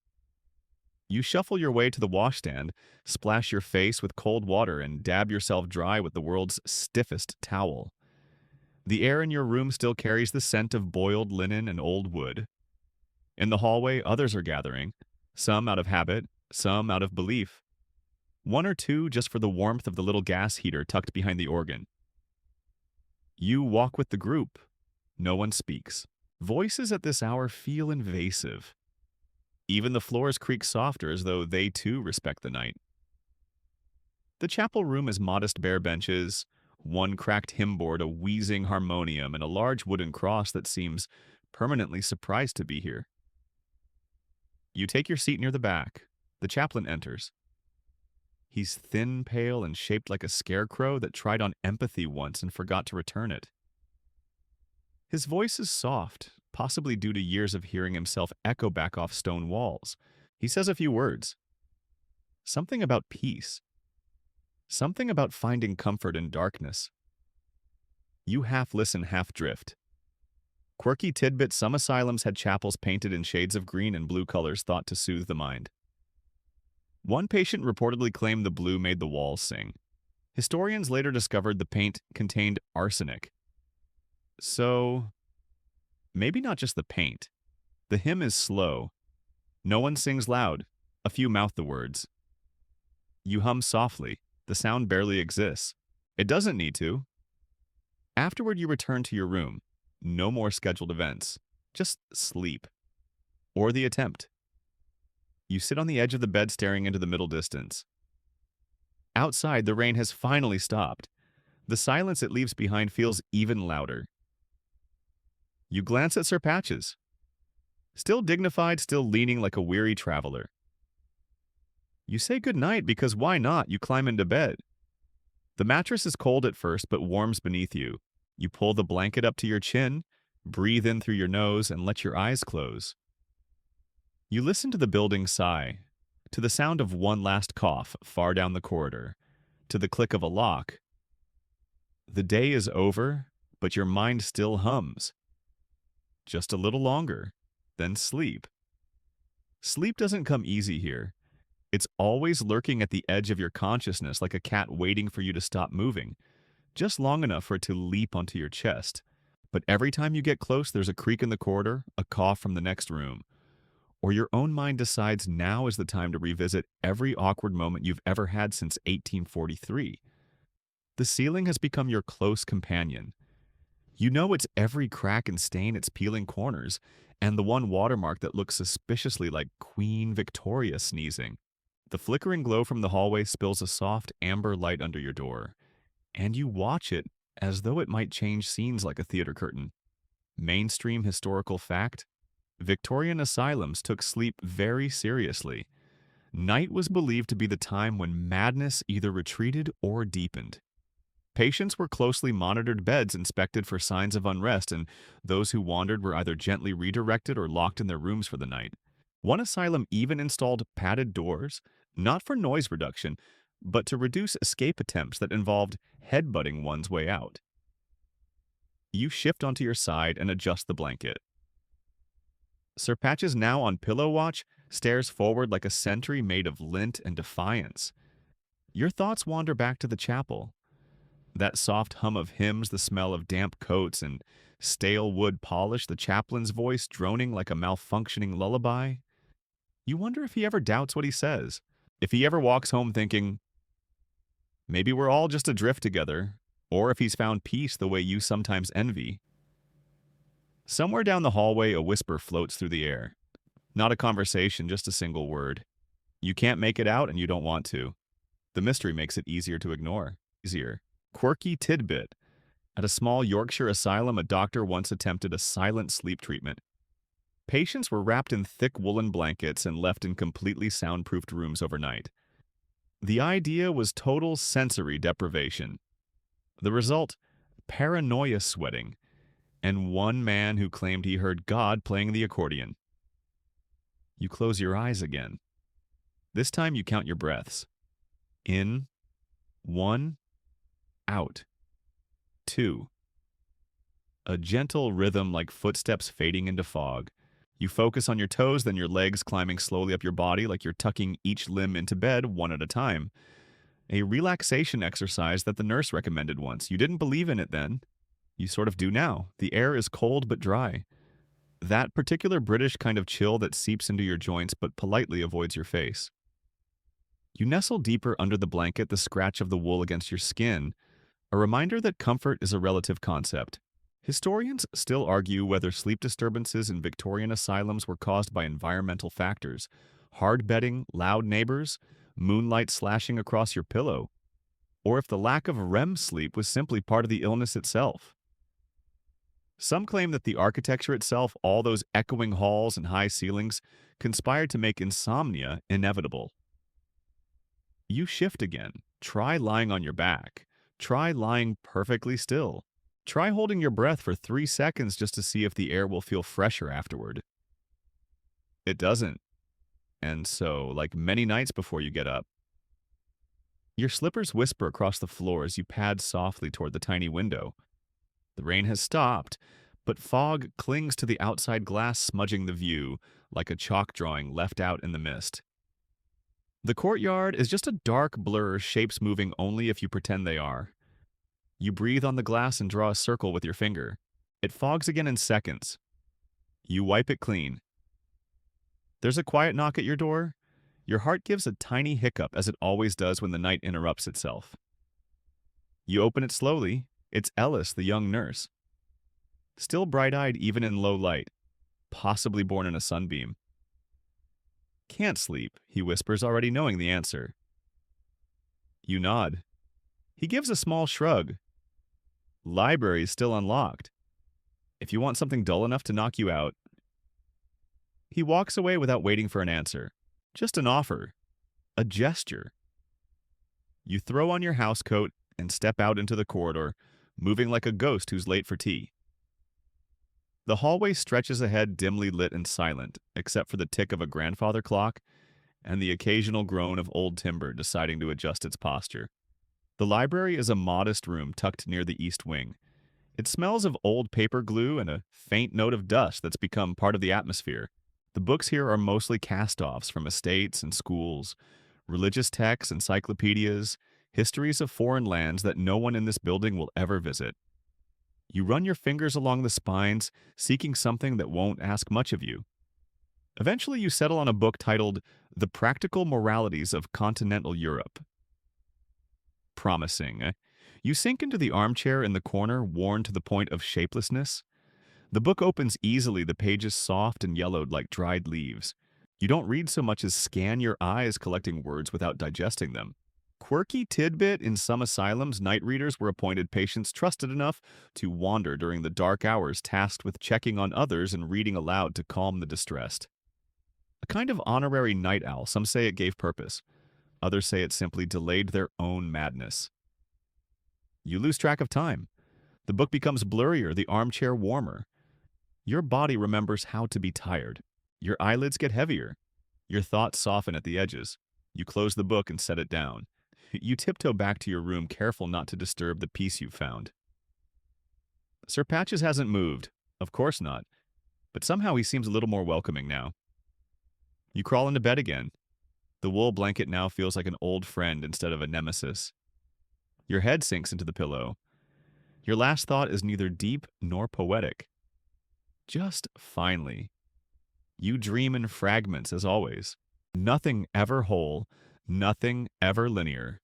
Speaker 1: You shuffle your way to the washstand, splash your face with cold water, and dab yourself dry with the world's stiffest towel. The air in your room still carries the scent of boiled linen and old wood. In the hallway, others are gathering, some out of habit, some out of belief. One or two just for the warmth of the little gas heater tucked behind the organ. You walk with the group. No one speaks. Voices at this hour feel invasive. Even the floors creak softer as though they too respect the night. The chapel room is modest bare benches, one cracked hymn board, a wheezing harmonium, and a large wooden cross that seems permanently surprised to be here. You take your seat near the back. The chaplain enters. He's thin, pale, and shaped like a scarecrow that tried on empathy once and forgot to return it. His voice is soft, possibly due to years of hearing himself echo back off stone walls. He says a few words. Something about peace. Something about finding comfort in darkness. You half listen, half drift. Quirky tidbit: some asylums had chapels painted in shades of green and blue colors thought to soothe the mind. One patient reportedly claimed the blue made the walls sing. Historians later discovered the paint contained arsenic. So, maybe not just the paint. The hymn is slow. No one sings loud. A few mouth the words. You hum softly. The sound barely exists. It doesn't need to. Afterward, you return to your room. No more scheduled events. Just sleep. Or the attempt. You sit on the edge of the bed staring into the middle distance. Outside, the rain has finally stopped. The silence it leaves behind feels even louder. You glance at Sir Patches. Still dignified, still leaning like a weary traveler. You say goodnight because why not? You climb into bed. The mattress is cold at first but warms beneath you. You pull the blanket up to your chin, breathe in through your nose, and let your eyes close. You listen to the building sigh, to the sound of one last cough far down the corridor, to the click of a lock. The day is over, but your mind still hums. Just a little longer, then sleep. Sleep doesn't come easy here. It's always lurking at the edge of your consciousness like a cat waiting for you to stop moving, just long enough for it to leap onto your chest. But every time you get close, there's a creak in the corridor, a cough from the next room. Or your own mind decides now is the time to revisit every awkward moment you've ever had since 1843. The ceiling has become your close companion. You know its every crack and stain, its peeling corners, and the one watermark that looks suspiciously like Queen Victoria sneezing. The flickering glow from the hallway spills a soft amber light under your door, and you watch it as though it might change scenes like a theater curtain. Mainstream historical fact: Victorian asylums took sleep very seriously. Night was believed to be the time when madness either retreated or deepened. Patients were closely monitored beds inspected for signs of unrest, and those who wandered were either gently redirected or locked in their rooms for the night. One asylum even installed padded doors, not for noise reduction, but to reduce escape attempts that involved headbutting one's way out. You shift onto your side and adjust the blanket. Sir Patches, now on pillow watch, stares forward like a sentry made of lint and defiance. Your thoughts wander back to the chapel. That soft hum of hymns, the smell of damp coats and stale wood polish, the chaplain's voice droning like a malfunctioning lullaby. You wonder if he ever doubts what he says. If he ever walks home thinking, maybe we're all just adrift together, or if he's found peace the way you sometimes envy. Somewhere down the hallway, a whisper floats through the air. Not a conversation, just a single word. You can't make it out and you don't want to. The mystery makes it easier to ignore. Easier. Quirky tidbit. At a small Yorkshire asylum, a doctor once attempted a silent sleep treatment. Patients were wrapped in thick woolen blankets and left in completely soundproofed rooms overnight. The idea was total sensory deprivation. The result? Paranoia sweating, and one man who claimed he heard God playing the accordion. You close your eyes again. This time you count your breaths. In, 1, out, 2. A gentle rhythm like footsteps fading into fog. You focus on your toes, then your legs climbing slowly up your body like you're tucking each limb into bed one at a time. A relaxation exercise that the nurse recommended once. You didn't believe in it then. You sort of do now. The air is cold but dry. That particular British kind of chill that seeps into your joints but politely avoids your face. You nestle deeper under the blanket, the scratch of the wool against your skin, a reminder that comfort is a relative concept. Historians still argue whether sleep disturbances in Victorian asylums were caused by environmental factors, hard bedding, loud neighbors, moonlight slashing across your pillow, or if the lack of REM sleep was simply part of the illness itself. Some claim that the architecture itself, all those echoing halls and high ceilings, conspired to make insomnia inevitable. You shift again. Try lying on your back. Try lying perfectly still. Try holding your breath for 3 seconds just to see if the air will feel fresher afterward. It doesn't. And so, like many nights before you get up, your slippers whisper across the floor as you pad softly toward the tiny window. The rain has stopped, but fog clings to the outside glass, smudging the view like a chalk drawing left out in the mist. The courtyard is just a dark blur, shapes moving only if you pretend they are. You breathe on the glass and draw a circle with your finger. It fogs again in seconds. You wipe it clean. There's a quiet knock at your door. Your heart gives a tiny hiccup, as it always does when the night interrupts itself. You open it slowly. It's Ellis, the young nurse. Still bright-eyed even in low light, possibly born in a sunbeam. "Can't sleep," he whispers, already knowing the answer. You nod. He gives a small shrug. "Library's still unlocked. If you want something dull enough to knock you out." He walks away without waiting for an answer. Just an offer. A gesture. You throw on your housecoat and step out into the corridor, moving like a ghost who's late for tea. The hallway stretches ahead, dimly lit and silent, except for the tick of a grandfather clock and the occasional groan of old timber deciding to adjust its posture. The library is a modest room tucked near the east wing. It smells of old paper glue and a faint note of dust that's become part of the atmosphere. The books here are mostly cast-offs from estates and schools, religious texts, encyclopedias, histories of foreign lands that no one in this building will ever visit. You run your fingers along the spines, seeking something that won't ask much of you. Eventually, you settle on a book titled The Practical Moralities of Continental Europe. Promising. You sink into the armchair in the corner, worn to the point of shapelessness. The book opens easily, the pages soft and yellowed like dried leaves. You don't read so much as scan your eyes, collecting words without digesting them. Quirky tidbit: in some asylums, night readers were appointed patients trusted enough to wander during the dark hours, tasked with checking on others and reading aloud to calm the distressed. A kind of honorary night owl. Some say it gave purpose. Others say it simply delayed their own madness. You lose track of time. The book becomes blurrier, the armchair warmer. Your body remembers how to be tired. Your eyelids get heavier. Your thoughts soften at the edges. You close the book and set it down. You tiptoe back to your room, careful not to disturb the peace you've found. Sir Patches hasn't moved. Of course not. But somehow he seems a little more welcoming now. You crawl into bed again. The wool blanket now feels like an old friend instead of a nemesis. Your head sinks into the pillow. Your last thought is neither deep nor poetic. Just finally. You dream in fragments as always. Nothing ever whole, nothing ever linear.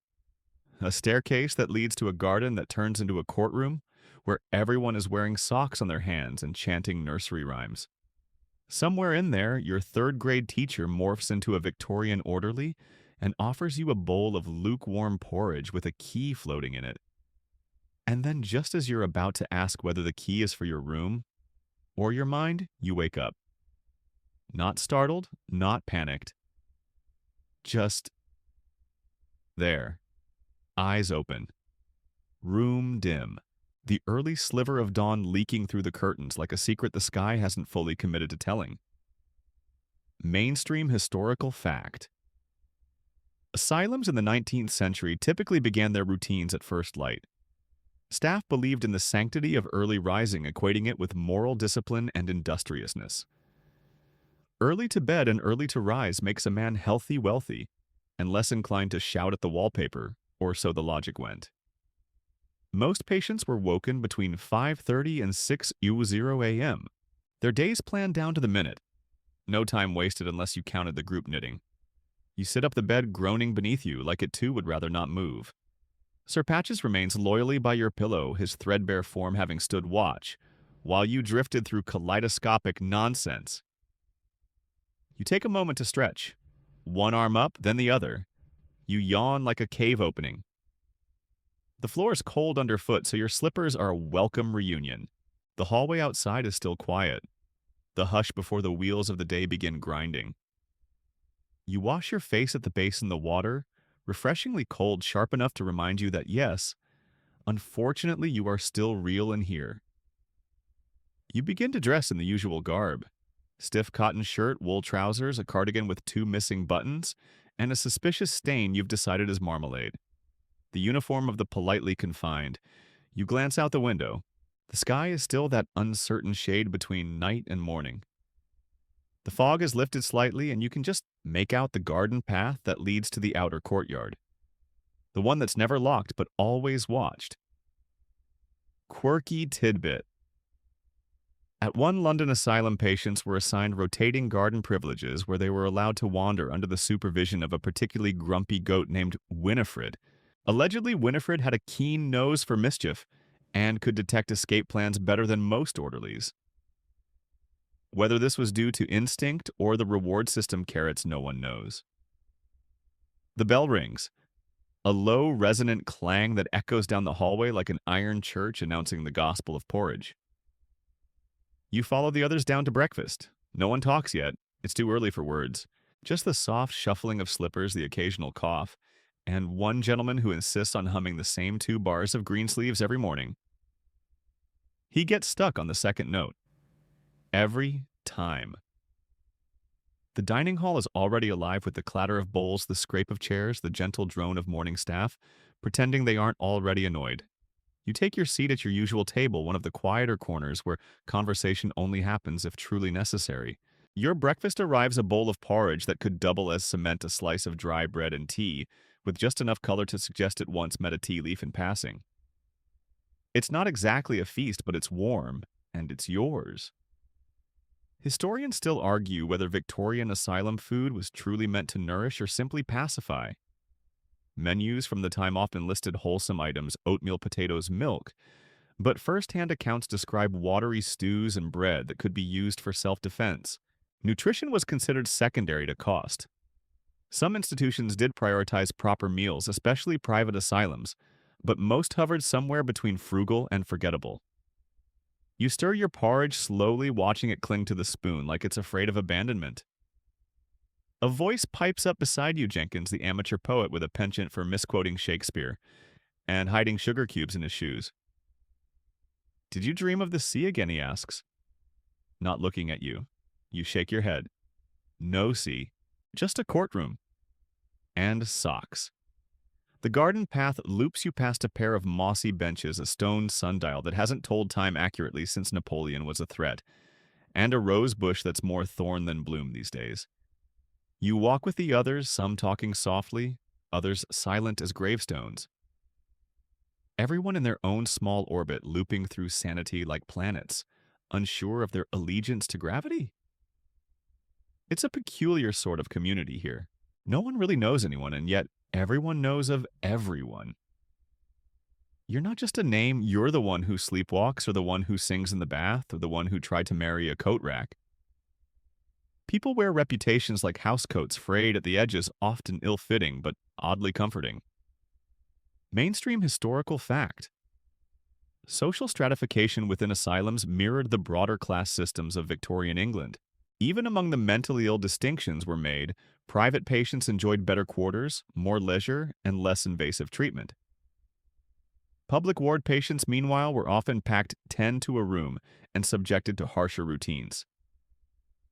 Speaker 1: A staircase that leads to a garden that turns into a courtroom where everyone is wearing socks on their hands and chanting nursery rhymes. Somewhere in there, your third-grade teacher morphs into a Victorian orderly and offers you a bowl of lukewarm porridge with a key floating in it. And then just as you're about to ask whether the key is for your room or your mind, you wake up. Not startled, not panicked. Just there. Eyes open. Room dim. The early sliver of dawn leaking through the curtains like a secret the sky hasn't fully committed to telling. Mainstream historical fact. Asylums in the 19th century typically began their routines at first light. Staff believed in the sanctity of early rising, equating it with moral discipline and industriousness. Early to bed and early to rise makes a man healthy wealthy, and less inclined to shout at the wallpaper, or so the logic went. Most patients were woken between 5:30 and 6:00 a.m. Their days planned down to the minute. No time wasted unless you counted the group knitting. You sit up the bed groaning beneath you like it too would rather not move. Sir Patches remains loyally by your pillow, his threadbare form having stood watch, while you drifted through kaleidoscopic nonsense. You take a moment to stretch. One arm up, then the other. You yawn like a cave opening. The floor is cold underfoot, so your slippers are a welcome reunion. The hallway outside is still quiet. The hush before the wheels of the day begin grinding. You wash your face at the basin in the water, refreshingly cold, sharp enough to remind you that yes, unfortunately you are still real in here. You begin to dress in the usual garb. Stiff cotton shirt, wool trousers, a cardigan with 2 missing buttons, and a suspicious stain you've decided is marmalade. The uniform of the politely confined. You glance out the window. The sky is still that uncertain shade between night and morning. The fog is lifted slightly, and you can just make out the garden path that leads to the outer courtyard. The one that's never locked but always watched. Quirky tidbit. At one London asylum, patients were assigned rotating garden privileges where they were allowed to wander under the supervision of a particularly grumpy goat named Winifred. Allegedly, Winifred had a keen nose for mischief and could detect escape plans better than most orderlies. Whether this was due to instinct or the reward system carrots, no one knows. The bell rings. A low, resonant clang that echoes down the hallway like an iron church announcing the gospel of porridge. You follow the others down to breakfast. No one talks yet. It's too early for words. Just the soft shuffling of slippers, the occasional cough, and one gentleman who insists on humming the same 2 bars of Greensleeves every morning. He gets stuck on the second note. Every time. The dining hall is already alive with the clatter of bowls, the scrape of chairs, the gentle drone of morning staff, pretending they aren't already annoyed. You take your seat at your usual table, one of the quieter corners where conversation only happens if truly necessary. Your breakfast arrives a bowl of porridge that could double as cement a slice of dry bread and tea, with just enough color to suggest it once met a tea leaf in passing. It's not exactly a feast, but it's warm, and it's yours. Historians still argue whether Victorian asylum food was truly meant to nourish or simply pacify. Menus from the time often listed wholesome items, oatmeal, potatoes, milk, but first-hand accounts describe watery stews and bread that could be used for self-defense. Nutrition was considered secondary to cost. Some institutions did prioritize proper meals, especially private asylums, but most hovered somewhere between frugal and forgettable. You stir your porridge slowly, watching it cling to the spoon like it's afraid of abandonment. A voice pipes up beside you, Jenkins, the amateur poet with a penchant for misquoting Shakespeare, and hiding sugar cubes in his shoes. Did you dream of the sea again? He asks, not looking at you. You shake your head. No sea, just a courtroom. And socks. The garden path loops you past a pair of mossy benches, a stone sundial that hasn't told time accurately since Napoleon was a threat, and a rose bush that's more thorn than bloom these days. You walk with the others, some talking softly, others silent as gravestones. Everyone in their own small orbit looping through sanity like planets, unsure of their allegiance to gravity? It's a peculiar sort of community here. No one really knows anyone, and yet everyone knows of everyone. You're not just a name, you're the one who sleepwalks, or the one who sings in the bath, or the one who tried to marry a coat rack. People wear reputations like housecoats frayed at the edges, often ill-fitting, but oddly comforting. Mainstream historical fact. Social stratification within asylums mirrored the broader class systems of Victorian England. Even among the mentally ill, distinctions were made. Private patients enjoyed better quarters, more leisure, and less invasive treatment. Public ward patients, meanwhile, were often packed 10 to a room and subjected to harsher routines.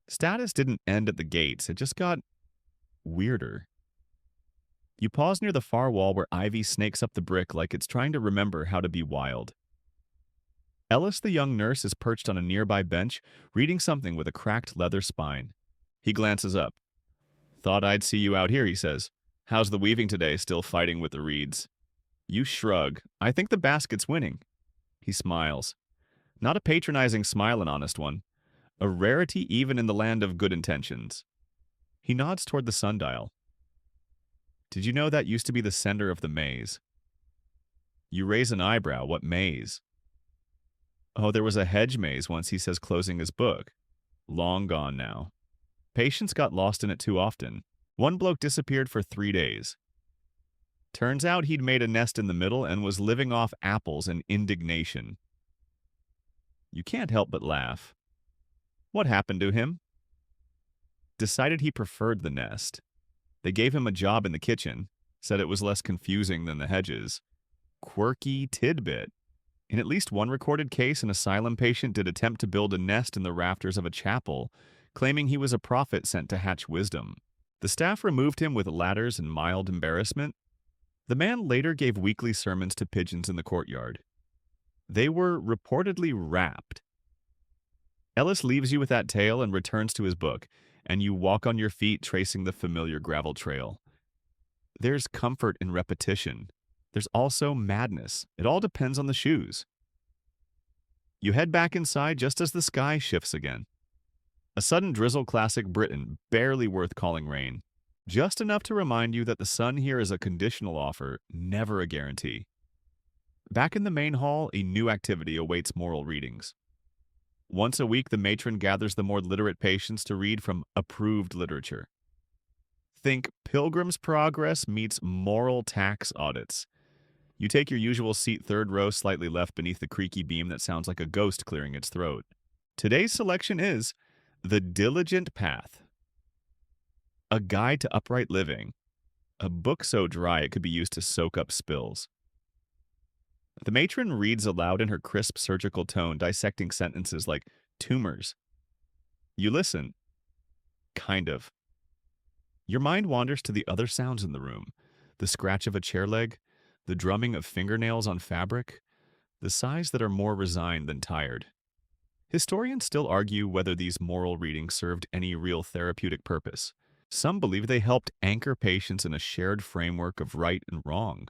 Speaker 1: Status didn't end at the gates, it just got weirder. You pause near the far wall where ivy snakes up the brick like it's trying to remember how to be wild. Ellis, the young nurse, is perched on a nearby bench, reading something with a cracked leather spine. He glances up. "Thought I'd see you out here," he says. "How's the weaving today, still fighting with the reeds?" You shrug. "I think the basket's winning." He smiles. Not a patronizing smile, an honest one. A rarity even in the land of good intentions. He nods toward the sundial. "Did you know that used to be the center of the maze?" You raise an eyebrow. "What maze?" "Oh, there was a hedge maze once," he says, closing his book. "Long gone now. Patients got lost in it too often. One bloke disappeared for 3 days. Turns out he'd made a nest in the middle and was living off apples and indignation." You can't help but laugh. "What happened to him?" "Decided he preferred the nest. They gave him a job in the kitchen, said it was less confusing than the hedges. Quirky tidbit. In at least one recorded case, an asylum patient did attempt to build a nest in the rafters of a chapel, claiming he was a prophet sent to hatch wisdom. The staff removed him with ladders and mild embarrassment. The man later gave weekly sermons to pigeons in the courtyard. They were reportedly wrapped. Ellis leaves you with that tale and returns to his book, and you walk on your feet tracing the familiar gravel trail. There's comfort in repetition. There's also madness. It all depends on the shoes. You head back inside just as the sky shifts again. A sudden drizzle, classic Britain, barely worth calling rain. Just enough to remind you that the sun here is a conditional offer, never a guarantee. Back in the main hall, a new activity awaits moral readings. Once a week, the matron gathers the more literate patients to read from approved literature. Think Pilgrim's Progress meets moral tax audits. You take your usual seat, third row, slightly left beneath the creaky beam that sounds like a ghost clearing its throat. Today's selection is The Diligent Path, a guide to upright living, a book so dry it could be used to soak up spills. The matron reads aloud in her crisp surgical tone, dissecting sentences like tumors. You listen. Kind of. Your mind wanders to the other sounds in the room. The scratch of a chair leg, the drumming of fingernails on fabric, the sighs that are more resigned than tired. Historians still argue whether these moral readings served any real therapeutic purpose. Some believe they helped anchor patients in a shared framework of right and wrong.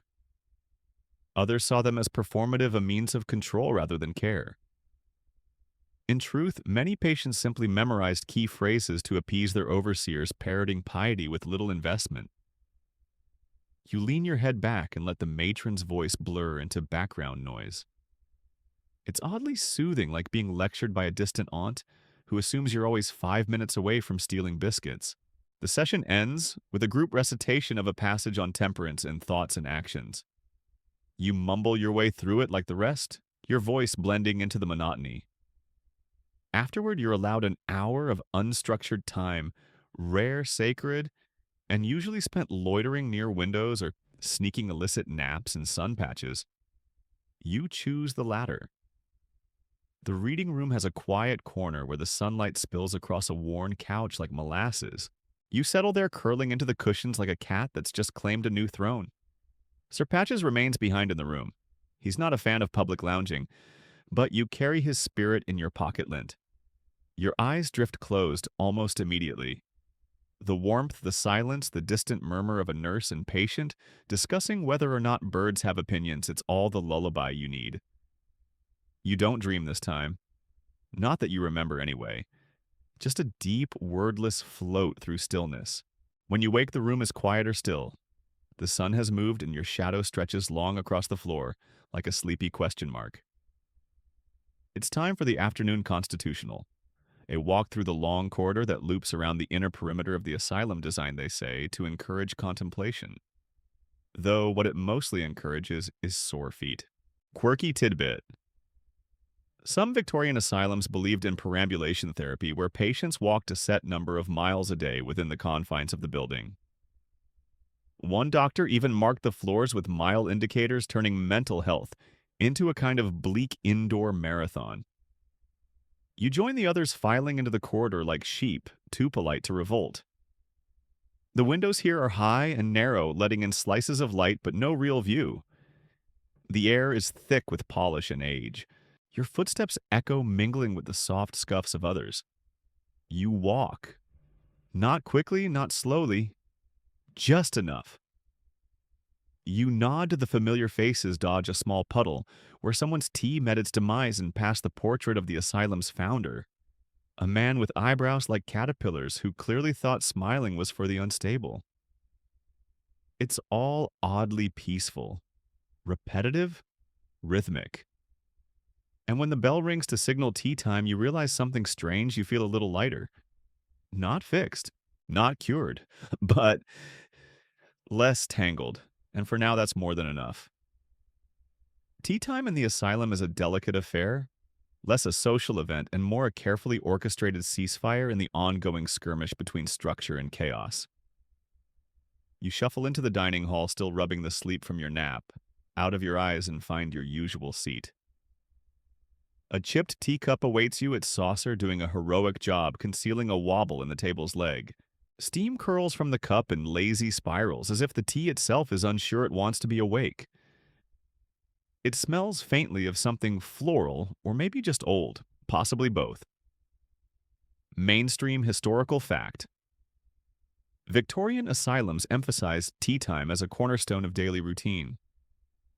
Speaker 1: Others saw them as performative, a means of control rather than care. In truth, many patients simply memorized key phrases to appease their overseers, parroting piety with little investment. You lean your head back and let the matron's voice blur into background noise. It's oddly soothing, like being lectured by a distant aunt who assumes you're always 5 minutes away from stealing biscuits. The session ends with a group recitation of a passage on temperance in thoughts and actions. You mumble your way through it like the rest, your voice blending into the monotony. Afterward, you're allowed an hour of unstructured time, rare, sacred, and usually spent loitering near windows or sneaking illicit naps and sun patches. You choose the latter. The reading room has a quiet corner where the sunlight spills across a worn couch like molasses. You settle there curling into the cushions like a cat that's just claimed a new throne. Sir Patches remains behind in the room. He's not a fan of public lounging, but you carry his spirit in your pocket lint. Your eyes drift closed almost immediately. The warmth, the silence, the distant murmur of a nurse and patient discussing whether or not birds have opinions, it's all the lullaby you need. You don't dream this time. Not that you remember anyway. Just a deep, wordless float through stillness. When you wake, the room is quieter still. The sun has moved and your shadow stretches long across the floor like a sleepy question mark. It's time for the afternoon constitutional. A walk through the long corridor that loops around the inner perimeter of the asylum design, they say, to encourage contemplation. Though what it mostly encourages is sore feet. Quirky tidbit. Some Victorian asylums believed in perambulation therapy, where patients walked a set number of miles a day within the confines of the building. One doctor even marked the floors with mile indicators, turning mental health into a kind of bleak indoor marathon. You join the others filing into the corridor like sheep, too polite to revolt. The windows here are high and narrow, letting in slices of light but no real view. The air is thick with polish and age. Your footsteps echo, mingling with the soft scuffs of others. You walk. Not quickly, not slowly, just enough. You nod to the familiar faces, dodge a small puddle, where someone's tea met its demise and passed the portrait of the asylum's founder. A man with eyebrows like caterpillars who clearly thought smiling was for the unstable. It's all oddly peaceful, repetitive, rhythmic. And when the bell rings to signal tea time, you realize something strange, you feel a little lighter. Not fixed, not cured, but less tangled. And for now, that's more than enough. Tea time in the asylum is a delicate affair, less a social event and more a carefully orchestrated ceasefire in the ongoing skirmish between structure and chaos. You shuffle into the dining hall, still rubbing the sleep from your nap, out of your eyes, and find your usual seat. A chipped teacup awaits you, its saucer doing a heroic job concealing a wobble in the table's leg. Steam curls from the cup in lazy spirals, as if the tea itself is unsure it wants to be awake. It smells faintly of something floral, or maybe just old, possibly both. Mainstream historical fact. Victorian asylums emphasized tea time as a cornerstone of daily routine.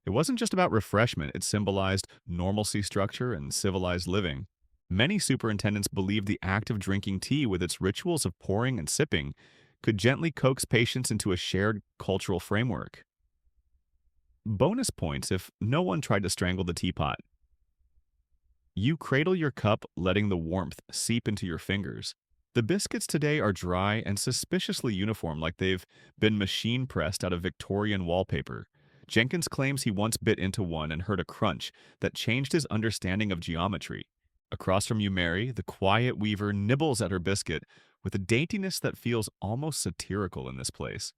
Speaker 1: It wasn't just about refreshment, it symbolized normalcy, structure, and civilized living. Many superintendents believed the act of drinking tea, with its rituals of pouring and sipping, could gently coax patients into a shared cultural framework. Bonus points if no one tried to strangle the teapot. You cradle your cup, letting the warmth seep into your fingers. The biscuits today are dry and suspiciously uniform, like they've been machine pressed out of Victorian wallpaper. Jenkins claims he once bit into one and heard a crunch that changed his understanding of geometry. Across from you, Mary, the quiet weaver, nibbles at her biscuit with a daintiness that feels almost satirical in this place.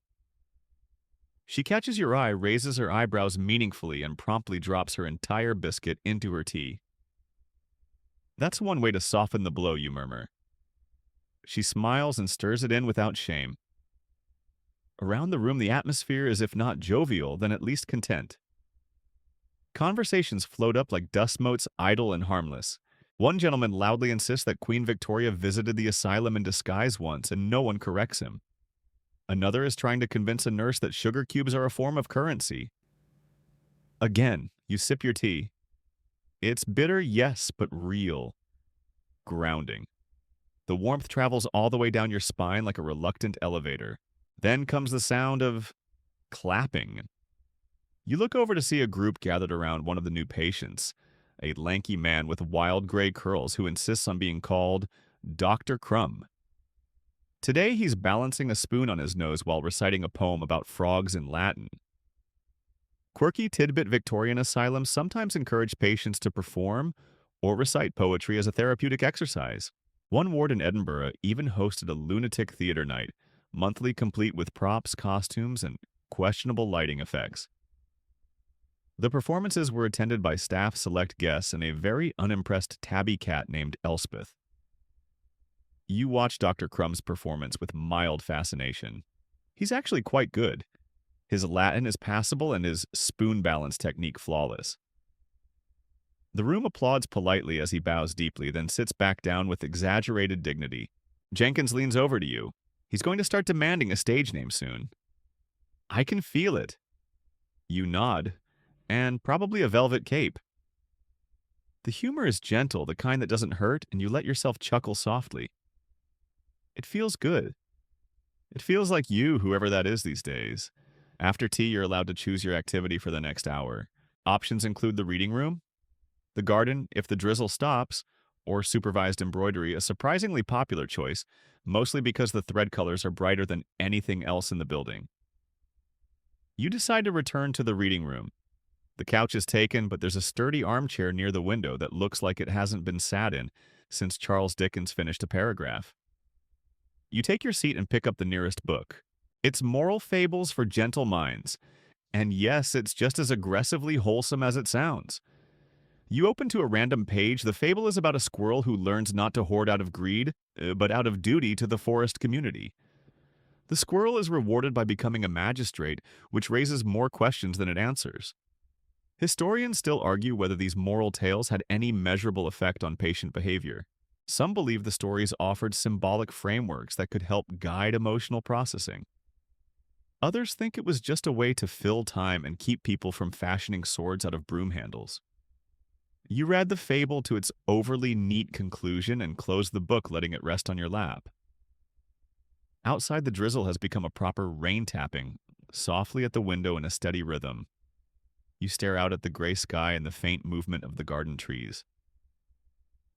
Speaker 1: She catches your eye, raises her eyebrows meaningfully, and promptly drops her entire biscuit into her tea. That's one way to soften the blow, you murmur. She smiles and stirs it in without shame. Around the room, the atmosphere is, if not jovial, then at least content. Conversations float up like dust motes, idle and harmless. One gentleman loudly insists that Queen Victoria visited the asylum in disguise once, and no one corrects him. Another is trying to convince a nurse that sugar cubes are a form of currency. Again, you sip your tea. It's bitter, yes, but real. Grounding. The warmth travels all the way down your spine like a reluctant elevator. Then comes the sound of clapping. You look over to see a group gathered around one of the new patients, a lanky man with wild gray curls who insists on being called Dr. Crumb. Today he's balancing a spoon on his nose while reciting a poem about frogs in Latin. Quirky tidbit: Victorian asylums sometimes encourage patients to perform or recite poetry as a therapeutic exercise. One ward in Edinburgh even hosted a lunatic theater night, monthly, complete with props, costumes, and questionable lighting effects. The performances were attended by staff select guests and a very unimpressed tabby cat named Elspeth. You watch Dr. Crumb's performance with mild fascination. He's actually quite good. His Latin is passable and his spoon balance technique flawless. The room applauds politely as he bows deeply, then sits back down with exaggerated dignity. Jenkins leans over to you. He's going to start demanding a stage name soon. I can feel it. You nod, and probably a velvet cape. The humor is gentle, the kind that doesn't hurt, and you let yourself chuckle softly. It feels good. It feels like you, whoever that is these days. After tea, you're allowed to choose your activity for the next hour. Options include the reading room, the garden if the drizzle stops, or supervised embroidery, a surprisingly popular choice, mostly because the thread colors are brighter than anything else in the building. You decide to return to the reading room. The couch is taken, but there's a sturdy armchair near the window that looks like it hasn't been sat in since Charles Dickens finished a paragraph. You take your seat and pick up the nearest book. It's Moral Fables for Gentle Minds, and yes, it's just as aggressively wholesome as it sounds. You open to a random page. The fable is about a squirrel who learns not to hoard out of greed, but out of duty to the forest community. The squirrel is rewarded by becoming a magistrate, which raises more questions than it answers. Historians still argue whether these moral tales had any measurable effect on patient behavior. Some believe the stories offered symbolic frameworks that could help guide emotional processing. Others think it was just a way to fill time and keep people from fashioning swords out of broom handles. You read the fable to its overly neat conclusion and close the book, letting it rest on your lap. Outside, the drizzle has become a proper rain tapping, softly at the window in a steady rhythm. You stare out at the gray sky and the faint movement of the garden trees.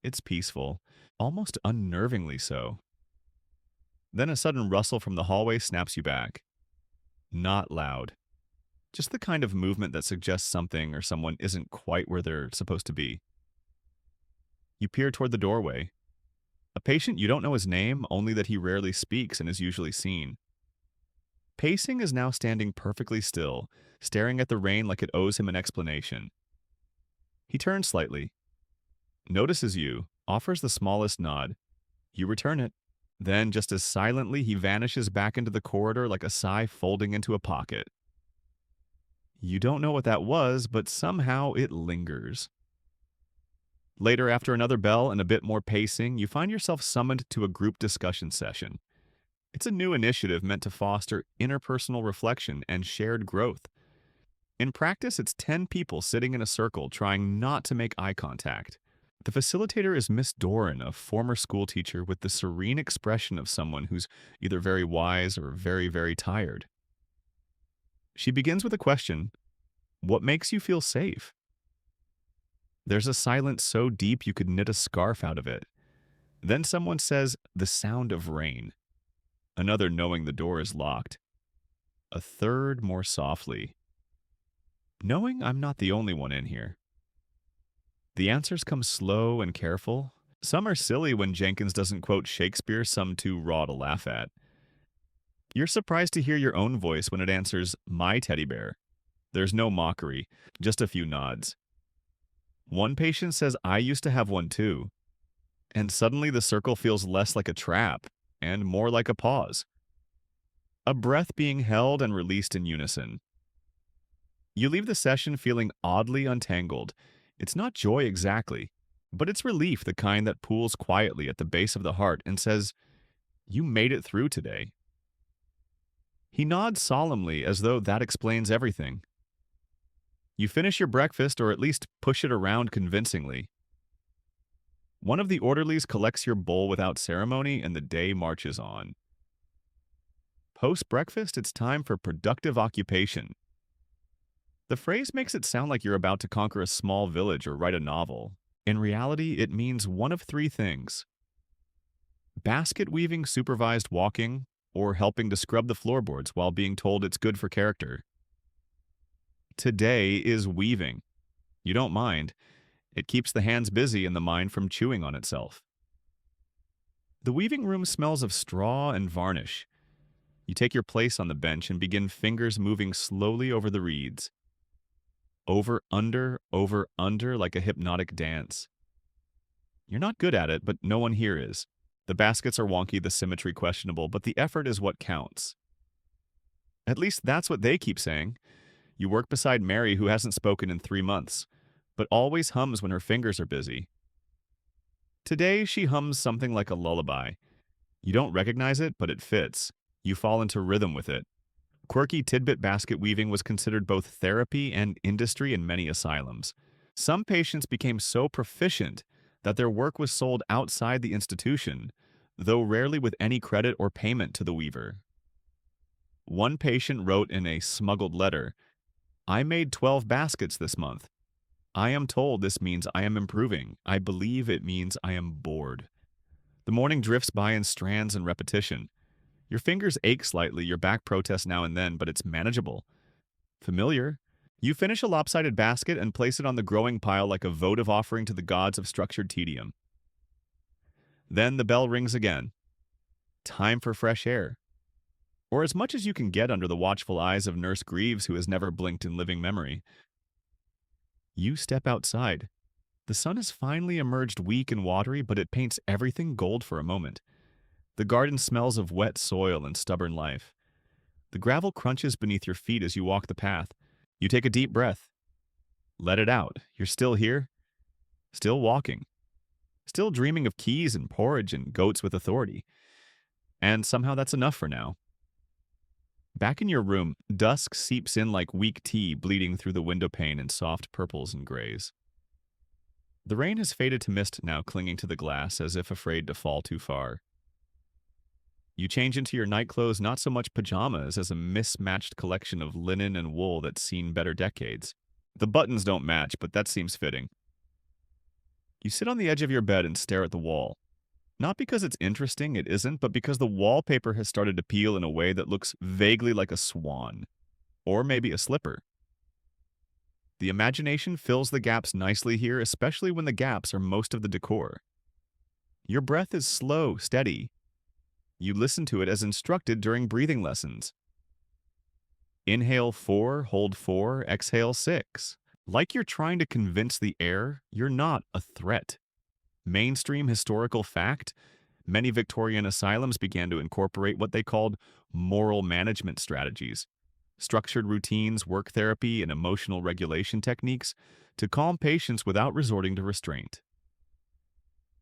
Speaker 1: It's peaceful, almost unnervingly so. Then a sudden rustle from the hallway snaps you back. Not loud. Just the kind of movement that suggests something or someone isn't quite where they're supposed to be. You peer toward the doorway. A patient, you don't know his name, only that he rarely speaks and is usually seen. Pacing is now standing perfectly still, staring at the rain like it owes him an explanation. He turns slightly, notices you, offers the smallest nod. You return it. Then, just as silently, he vanishes back into the corridor like a sigh folding into a pocket. You don't know what that was, but somehow it lingers. Later, after another bell and a bit more pacing, you find yourself summoned to a group discussion session. It's a new initiative meant to foster interpersonal reflection and shared growth. In practice, it's 10 people sitting in a circle trying not to make eye contact. The facilitator is Miss Doran, a former schoolteacher with the serene expression of someone who's either very wise or very, very tired. She begins with a question: what makes you feel safe? There's a silence so deep you could knit a scarf out of it. Then someone says, the sound of rain. Another, knowing the door is locked. A third, more softly, knowing I'm not the only one in here. The answers come slow and careful. Some are silly when Jenkins doesn't quote Shakespeare, some too raw to laugh at. You're surprised to hear your own voice when it answers, my teddy bear. There's no mockery, just a few nods. One patient says, I used to have one too. And suddenly the circle feels less like a trap and more like a pause. A breath being held and released in unison. You leave the session feeling oddly untangled. It's not joy exactly, but it's relief, the kind that pools quietly at the base of the heart and says, you made it through today. He nods solemnly as though that explains everything. You finish your breakfast, or at least push it around convincingly. One of the orderlies collects your bowl without ceremony, and the day marches on. Post-breakfast, it's time for productive occupation. The phrase makes it sound like you're about to conquer a small village or write a novel. In reality, it means one of three things: basket weaving, supervised walking, or helping to scrub the floorboards while being told it's good for character. Today is weaving. You don't mind. It keeps the hands busy and the mind from chewing on itself. The weaving room smells of straw and varnish. You take your place on the bench and begin fingers moving slowly over the reeds. Over, under, like a hypnotic dance. You're not good at it, but no one here is. The baskets are wonky, the symmetry questionable, but the effort is what counts. At least that's what they keep saying. You work beside Mary, who hasn't spoken in 3 months, but always hums when her fingers are busy. Today, she hums something like a lullaby. You don't recognize it, but it fits. You fall into rhythm with it. Quirky tidbit basket weaving was considered both therapy and industry in many asylums. Some patients became so proficient that their work was sold outside the institution, though rarely with any credit or payment to the weaver. One patient wrote in a smuggled letter, "I made 12 baskets this month. I am told this means I am improving. I believe it means I am bored." The morning drifts by in strands and repetition. Your fingers ache slightly, your back protests now and then, but it's manageable. Familiar. You finish a lopsided basket and place it on the growing pile like a votive offering to the gods of structured tedium. Then the bell rings again. Time for fresh air. Or as much as you can get under the watchful eyes of Nurse Greaves, who has never blinked in living memory. You step outside. The sun has finally emerged weak and watery, but it paints everything gold for a moment. The garden smells of wet soil and stubborn life. The gravel crunches beneath your feet as you walk the path. You take a deep breath. Let it out. You're still here. Still walking. Still dreaming of keys and porridge and goats with authority. And somehow that's enough for now. Back in your room, dusk seeps in like weak tea bleeding through the window pane in soft purples and grays. The rain has faded to mist now, clinging to the glass as if afraid to fall too far. You change into your nightclothes, not so much pajamas as a mismatched collection of linen and wool that's seen better decades. The buttons don't match, but that seems fitting. You sit on the edge of your bed and stare at the wall. Not because it's interesting, it isn't, but because the wallpaper has started to peel in a way that looks vaguely like a swan. Or maybe a slipper. The imagination fills the gaps nicely here, especially when the gaps are most of the decor. Your breath is slow, steady. You listen to it as instructed during breathing lessons. Inhale 4, hold 4, exhale 6. Like you're trying to convince the air you're not a threat. Mainstream historical fact, many Victorian asylums began to incorporate what they called moral management strategies, structured routines, work therapy, and emotional regulation techniques to calm patients without resorting to restraint.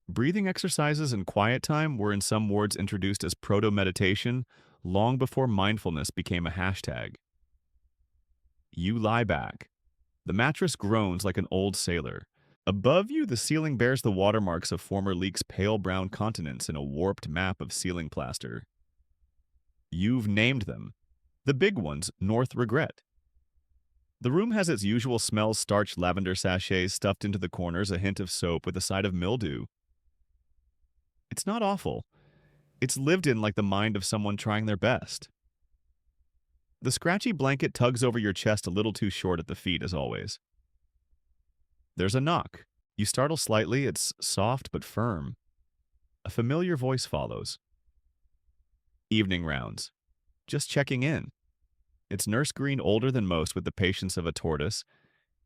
Speaker 1: Breathing exercises and quiet time were in some wards introduced as proto-meditation long before mindfulness became a hashtag. You lie back. The mattress groans like an old sailor. Above you, the ceiling bears the watermarks of former leaks' pale brown continents in a warped map of ceiling plaster. You've named them. The big ones, North Regret. The room has its usual smells, starched lavender sachets stuffed into the corners, a hint of soap with a side of mildew. It's not awful. It's lived in like the mind of someone trying their best. The scratchy blanket tugs over your chest a little too short at the feet, as always. There's a knock. You startle slightly, it's soft but firm. A familiar voice follows. Evening rounds. Just checking in. It's Nurse Green, older than most, with the patience of a tortoise,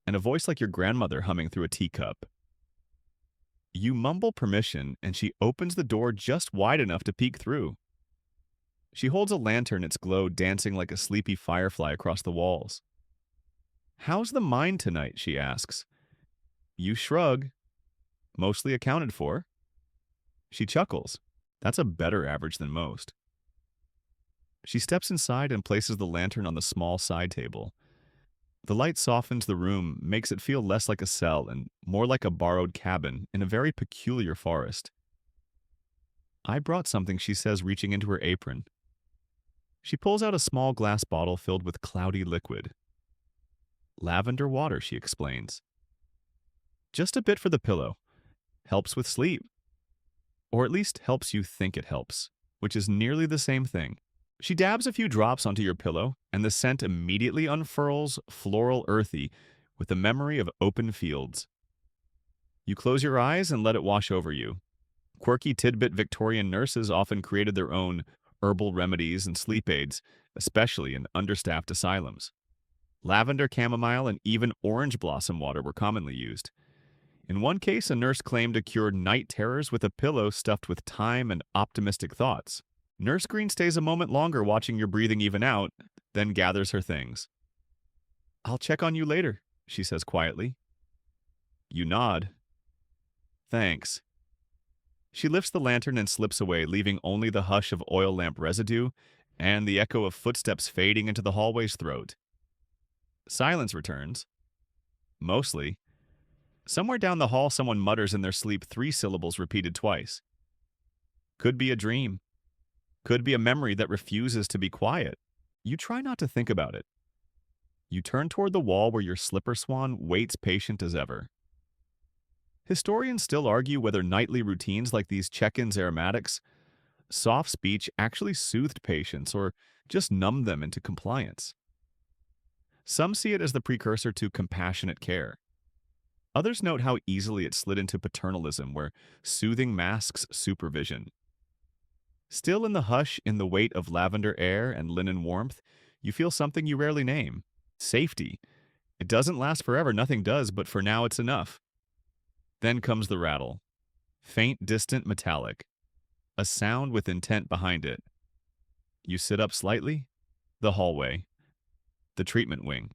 Speaker 1: and a voice like your grandmother humming through a teacup. You mumble permission, and she opens the door just wide enough to peek through. She holds a lantern, its glow dancing like a sleepy firefly across the walls. "How's the mind tonight?" she asks. You shrug. Mostly accounted for. She chuckles. That's a better average than most. She steps inside and places the lantern on the small side table. The light softens the room, makes it feel less like a cell and more like a borrowed cabin in a very peculiar forest. "I brought something," she says, reaching into her apron. She pulls out a small glass bottle filled with cloudy liquid. "Lavender water," she explains. "Just a bit for the pillow. Helps with sleep. Or at least helps you think it helps, which is nearly the same thing." She dabs a few drops onto your pillow, and the scent immediately unfurls, floral earthy, with the memory of open fields. You close your eyes and let it wash over you. Quirky tidbit Victorian nurses often created their own herbal remedies, and sleep aids, especially in understaffed asylums. Lavender, chamomile, and even orange blossom water were commonly used. In one case, a nurse claimed to cure night terrors with a pillow stuffed with thyme and optimistic thoughts. Nurse Green stays a moment longer watching your breathing even out, then gathers her things. "I'll check on you later," she says quietly. You nod. "Thanks." She lifts the lantern and slips away, leaving only the hush of oil lamp residue and the echo of footsteps fading into the hallway's throat. Silence returns. Mostly. Somewhere down the hall, someone mutters in their sleep 3 syllables repeated twice. Could be a dream. Could be a memory that refuses to be quiet. You try not to think about it. You turn toward the wall where your slipper swan waits patient as ever. Historians still argue whether nightly routines like these check-ins aromatics, soft speech actually soothed patients or just numbed them into compliance. Some see it as the precursor to compassionate care. Others note how easily it slid into paternalism, where soothing masks supervision. Still in the hush, in the weight of lavender air and linen warmth, you feel something you rarely name: safety. It doesn't last forever, nothing does, but for now it's enough. Then comes the rattle. Faint, distant, metallic. A sound with intent behind it. You sit up slightly. The hallway. The treatment wing.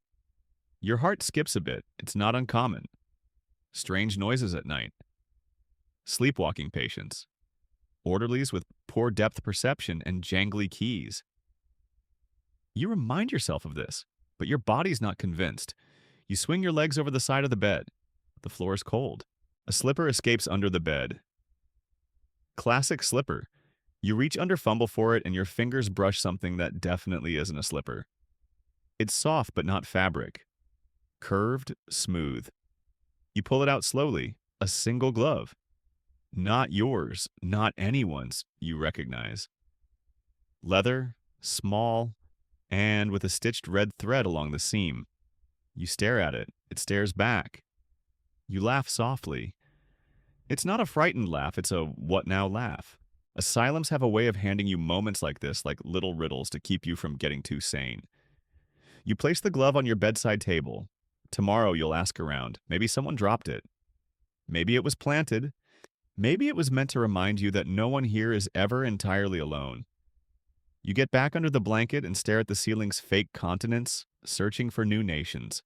Speaker 1: Your heart skips a bit. It's not uncommon. Strange noises at night. Sleepwalking patients. Orderlies with poor depth perception and jangly keys. You remind yourself of this, but your body's not convinced. You swing your legs over the side of the bed. The floor is cold. A slipper escapes under the bed. Classic slipper. You reach under, fumble for it, and your fingers brush something that definitely isn't a slipper. It's soft but not fabric. Curved, smooth. You pull it out slowly. A single glove. Not yours, not anyone's, you recognize. Leather, small, and with a stitched red thread along the seam. You stare at it. It stares back. You laugh softly. It's not a frightened laugh, it's a what now laugh. Asylums have a way of handing you moments like this, like little riddles to keep you from getting too sane. You place the glove on your bedside table. Tomorrow you'll ask around. Maybe someone dropped it. Maybe it was planted. Maybe it was meant to remind you that no one here is ever entirely alone. You get back under the blanket and stare at the ceiling's fake continents, searching for new nations.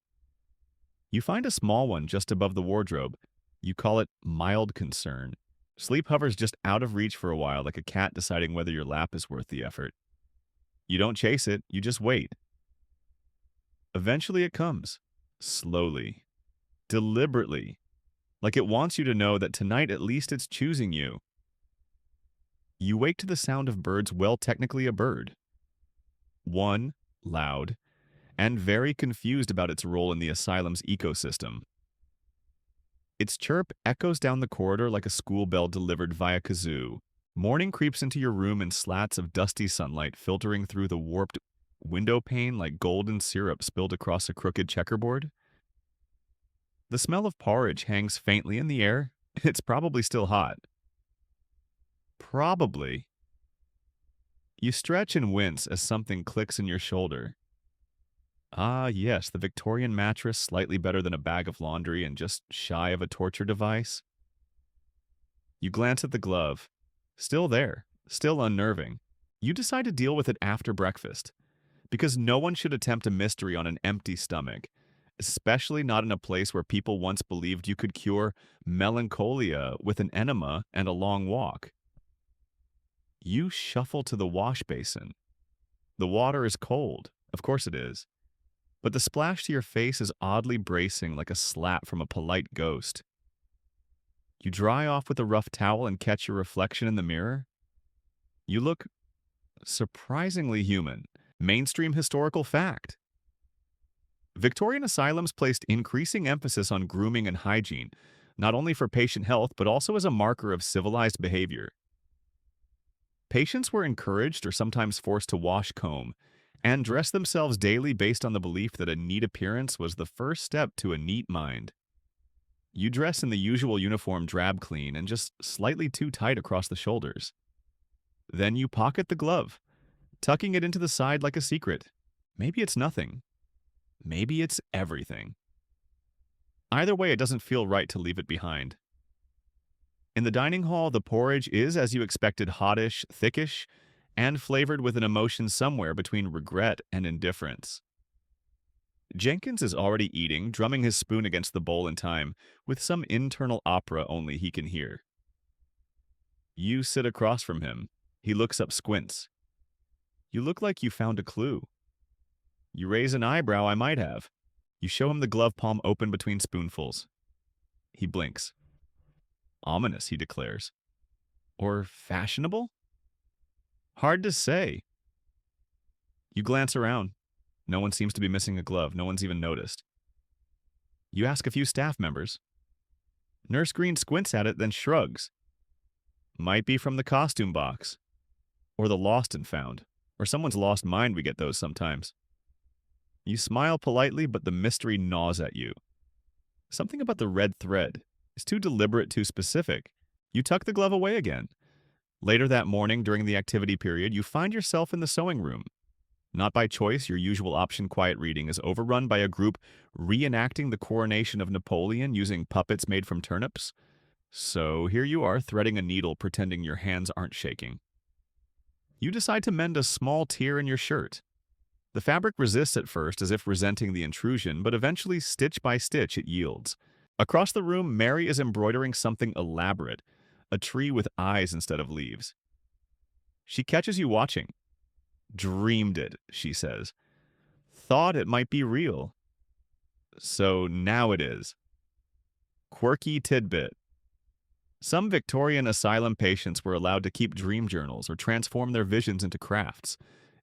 Speaker 1: You find a small one just above the wardrobe. You call it mild concern. Sleep hovers just out of reach for a while, like a cat deciding whether your lap is worth the effort. You don't chase it, you just wait. Eventually it comes. Slowly. Deliberately. Like it wants you to know that tonight at least it's choosing you. You wake to the sound of birds, well, technically a bird. One, loud, and very confused about its role in the asylum's ecosystem. Its chirp echoes down the corridor like a school bell delivered via kazoo. Morning creeps into your room in slats of dusty sunlight filtering through the warped window pane like golden syrup spilled across a crooked checkerboard. The smell of porridge hangs faintly in the air. It's probably still hot. Probably. You stretch and wince as something clicks in your shoulder. Ah, yes, the Victorian mattress, slightly better than a bag of laundry and just shy of a torture device. You glance at the glove. Still there, still unnerving. You decide to deal with it after breakfast, because no one should attempt a mystery on an empty stomach, especially not in a place where people once believed you could cure melancholia with an enema and a long walk. You shuffle to the wash basin. The water is cold, of course it is, but the splash to your face is oddly bracing, like a slap from a polite ghost. You dry off with a rough towel and catch your reflection in the mirror. You look surprisingly human. Mainstream historical fact. Victorian asylums placed increasing emphasis on grooming and hygiene, not only for patient health but also as a marker of civilized behavior. Patients were encouraged or sometimes forced to wash, comb, and dress themselves daily based on the belief that a neat appearance was the first step to a neat mind. You dress in the usual uniform drab clean and just slightly too tight across the shoulders. Then you pocket the glove, tucking it into the side like a secret. Maybe it's nothing. Maybe it's everything. Either way, it doesn't feel right to leave it behind. In the dining hall, the porridge is, as you expected, hottish, thickish, and flavored with an emotion somewhere between regret and indifference. Jenkins is already eating, drumming his spoon against the bowl in time, with some internal opera only he can hear. You sit across from him. He looks up, squints. You look like you found a clue. You raise an eyebrow, I might have. You show him the glove palm open between spoonfuls. He blinks. Ominous, he declares. Or fashionable? Hard to say. You glance around. No one seems to be missing a glove. No one's even noticed. You ask a few staff members. Nurse Green squints at it, then shrugs. Might be from the costume box. Or the lost and found. Or someone's lost mind, we get those sometimes. You smile politely, but the mystery gnaws at you. Something about the red thread is too deliberate, too specific. You tuck the glove away again. Later that morning, during the activity period, you find yourself in the sewing room. Not by choice, your usual option quiet reading is overrun by a group reenacting the coronation of Napoleon using puppets made from turnips. So here you are, threading a needle, pretending your hands aren't shaking. You decide to mend a small tear in your shirt. The fabric resists at first, as if resenting the intrusion, but eventually, stitch by stitch, it yields. Across the room, Mary is embroidering something elaborate, a tree with eyes instead of leaves. She catches you watching. Dreamed it, she says. Thought it might be real. So now it is. Quirky tidbit. Some Victorian asylum patients were allowed to keep dream journals or transform their visions into crafts.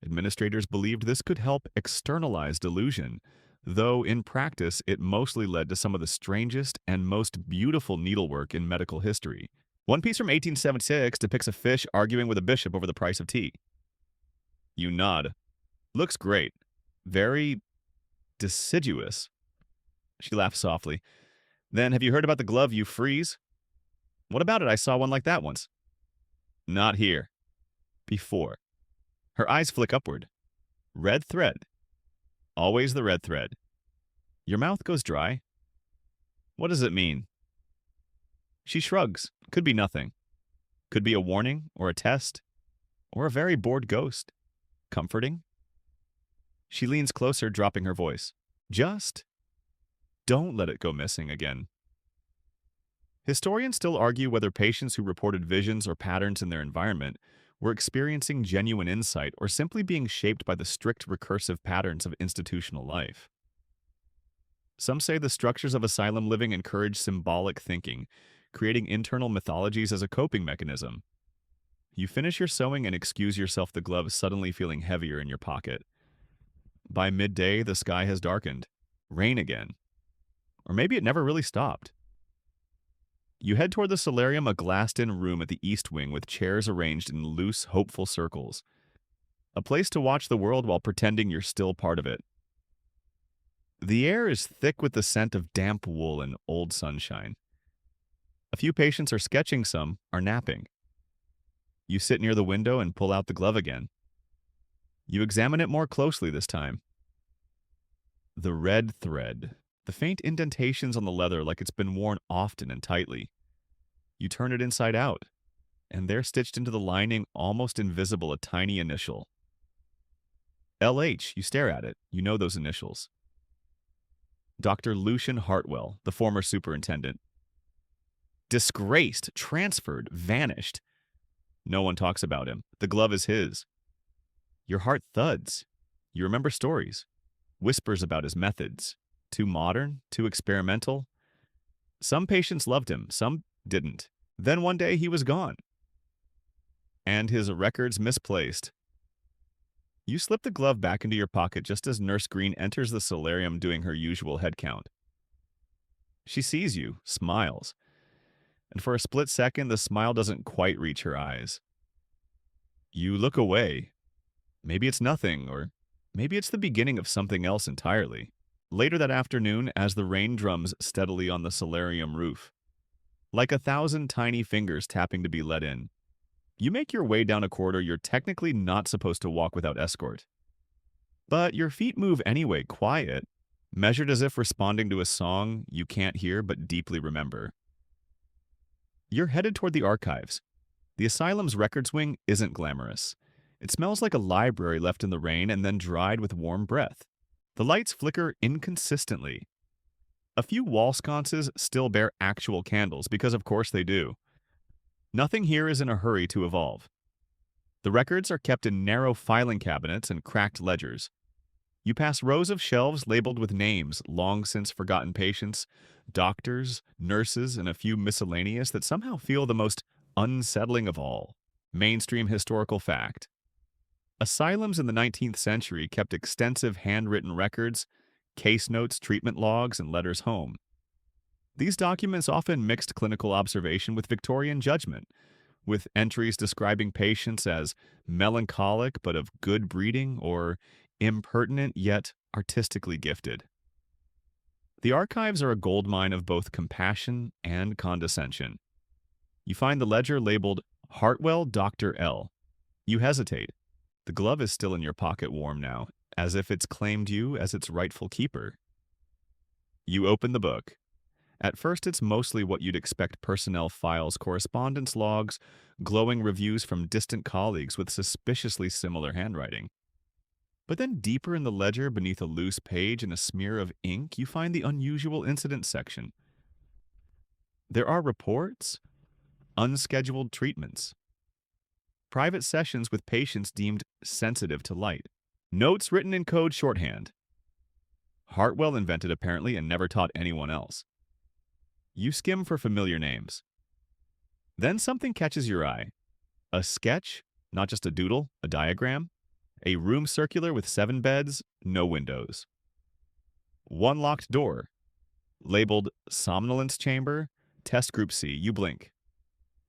Speaker 1: Administrators believed this could help externalize delusion, though in practice it mostly led to some of the strangest and most beautiful needlework in medical history. One piece from 1876 depicts a fish arguing with a bishop over the price of tea. You nod. Looks great. Very deciduous. She laughs softly. Then, have you heard about the glove you freeze? What about it? I saw one like that once. Not here. Before. Her eyes flick upward. Red thread. Always the red thread. Your mouth goes dry. What does it mean? She shrugs. Could be nothing. Could be a warning, or a test, or a very bored ghost. Comforting. She leans closer, dropping her voice. Just don't let it go missing again. Historians still argue whether patients who reported visions or patterns in their environment were experiencing genuine insight or simply being shaped by the strict recursive patterns of institutional life. Some say the structures of asylum living encourage symbolic thinking, creating internal mythologies as a coping mechanism. You finish your sewing and excuse yourself, the glove suddenly feeling heavier in your pocket. By midday, the sky has darkened. Rain again. Or maybe it never really stopped. You head toward the solarium, a glassed-in room at the east wing with chairs arranged in loose, hopeful circles. A place to watch the world while pretending you're still part of it. The air is thick with the scent of damp wool and old sunshine. A few patients are sketching, some are napping. You sit near the window and pull out the glove again. You examine it more closely this time. The red thread. The faint indentations on the leather like it's been worn often and tightly. You turn it inside out, and there stitched into the lining, almost invisible, a tiny initial. LH, you stare at it. You know those initials. Dr. Lucian Hartwell, the former superintendent. Disgraced, transferred, vanished. No one talks about him. The glove is his. Your heart thuds. You remember stories. Whispers about his methods. Too modern, too experimental. Some patients loved him, some didn't. Then one day he was gone. And his records misplaced. You slip the glove back into your pocket just as Nurse Green enters the solarium doing her usual head count. She sees you, smiles. And for a split second, the smile doesn't quite reach her eyes. You look away. Maybe it's nothing, or maybe it's the beginning of something else entirely. Later that afternoon, as the rain drums steadily on the solarium roof, like 1,000 tiny fingers tapping to be let in, You make your way down a corridor you're technically not supposed to walk without escort. But your feet move anyway, quiet, measured as if responding to a song you can't hear but deeply remember. You're headed toward the archives. The asylum's records wing isn't glamorous. It smells like a library left in the rain and then dried with warm breath. The lights flicker inconsistently. A few wall sconces still bear actual candles, because of course they do. Nothing here is in a hurry to evolve. The records are kept in narrow filing cabinets and cracked ledgers. You pass rows of shelves labeled with names, long since forgotten patients, doctors, nurses, and a few miscellaneous that somehow feel the most unsettling of all. Mainstream historical fact. Asylums in the 19th century kept extensive handwritten records, case notes, treatment logs, and letters home. These documents often mixed clinical observation with Victorian judgment, with entries describing patients as melancholic but of good breeding or impertinent yet artistically gifted. The archives are a goldmine of both compassion and condescension. You find the ledger labeled Hartwell Dr. L. You hesitate. The glove is still in your pocket, warm now, as if it's claimed you as its rightful keeper. You open the book. At first, it's mostly what you'd expect: personnel files, correspondence logs, glowing reviews from distant colleagues with suspiciously similar handwriting. But then deeper in the ledger, beneath a loose page and a smear of ink, you find the unusual incidents section. There are reports, unscheduled treatments, private sessions with patients deemed sensitive to light, notes written in code shorthand. Hartwell invented apparently and never taught anyone else. You skim for familiar names. Then something catches your eye. A sketch, not just a doodle, a diagram. A room circular with 7 beds, no windows. One locked door, labeled somnolence chamber, test group C. You blink.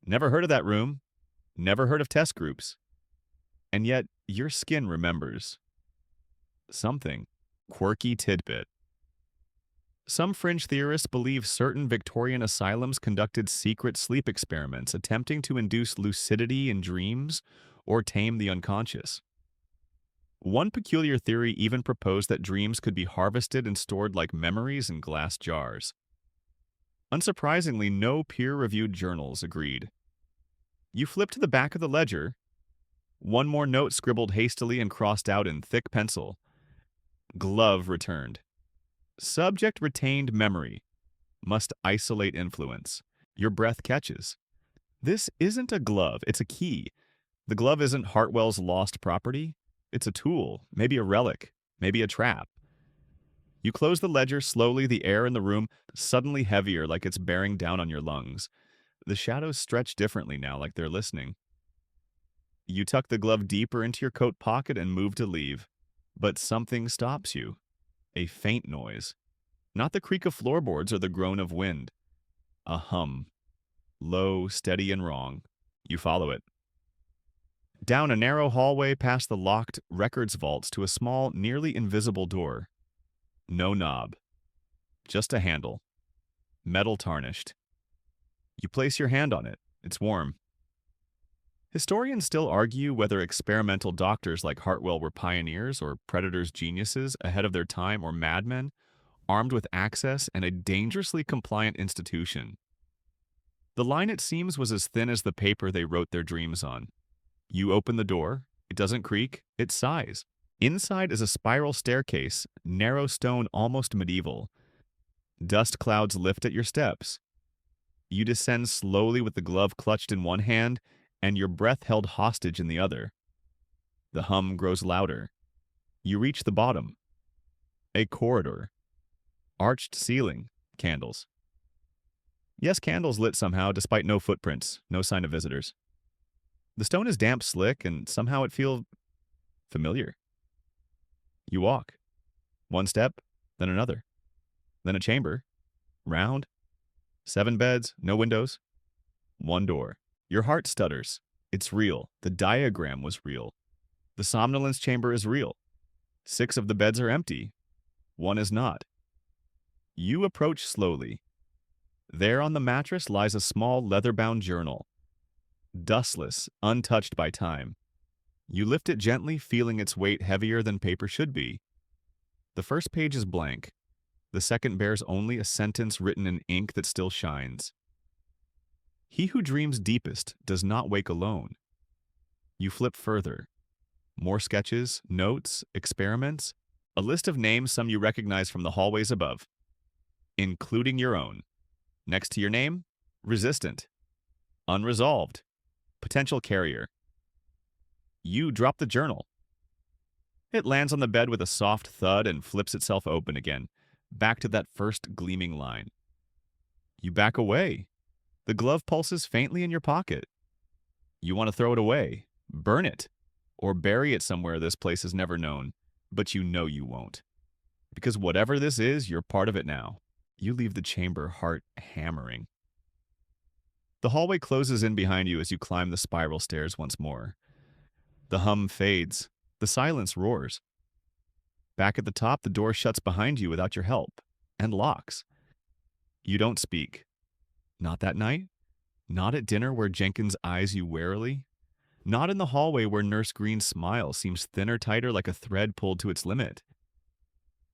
Speaker 1: Never heard of that room. Never heard of test groups. And yet, your skin remembers. Something. Quirky tidbit. Some fringe theorists believe certain Victorian asylums conducted secret sleep experiments attempting to induce lucidity in dreams or tame the unconscious. One peculiar theory even proposed that dreams could be harvested and stored like memories in glass jars. Unsurprisingly, no peer-reviewed journals agreed. You flip to the back of the ledger. One more note scribbled hastily and crossed out in thick pencil. Glove returned. Subject retained memory. Must isolate influence. Your breath catches. This isn't a glove, it's a key. The glove isn't Hartwell's lost property. It's a tool, maybe a relic, maybe a trap. You close the ledger slowly, the air in the room suddenly heavier, like it's bearing down on your lungs. The shadows stretch differently now, like they're listening. You tuck the glove deeper into your coat pocket and move to leave. But something stops you. A faint noise. Not the creak of floorboards or the groan of wind. A hum. Low, steady, and wrong. You follow it. Down a narrow hallway past the locked records vaults to a small, nearly invisible door. No knob. Just a handle. Metal tarnished. You place your hand on it. It's warm. Historians still argue whether experimental doctors like Hartwell were pioneers or predators geniuses ahead of their time, or madmen, armed with access and a dangerously compliant institution. The line, it seems, was as thin as the paper they wrote their dreams on. You open the door. It doesn't creak. It sighs. Inside is a spiral staircase, narrow stone, almost medieval. Dust clouds lift at your steps. You descend slowly with the glove clutched in one hand and your breath held hostage in the other. The hum grows louder. You reach the bottom. A corridor. Arched ceiling. Candles. Yes, candles lit somehow, despite no footprints, no sign of visitors. The stone is damp, slick, and somehow it feels familiar. You walk. One step, then another. Then a chamber. Round. 7 beds, no windows. One door. Your heart stutters. It's real. The diagram was real. The somnolence chamber is real. 6 of the beds are empty. 1 is not. You approach slowly. There on the mattress lies a small leather-bound journal. dustless, untouched by time. You lift it gently, feeling its weight heavier than paper should be. The first page is blank. The second bears only a sentence written in ink that still shines. He who dreams deepest does not wake alone. You flip further. More sketches, notes, experiments, a list of names some you recognize from the hallways above, including your own. Next to your name, resistant, unresolved, potential carrier. You drop the journal. It lands on the bed with a soft thud and flips itself open again, back to that first gleaming line. You back away. The glove pulses faintly in your pocket. You want to throw it away, burn it, or bury it somewhere this place has never known, but you know you won't. Because whatever this is, you're part of it now. You leave the chamber, heart hammering. The hallway closes in behind you as you climb the spiral stairs once more. The hum fades. The silence roars. Back at the top, the door shuts behind you without your help, and locks. You don't speak. Not that night. Not at dinner where Jenkins eyes you warily. Not in the hallway where Nurse Green's smile seems thinner, tighter, like a thread pulled to its limit.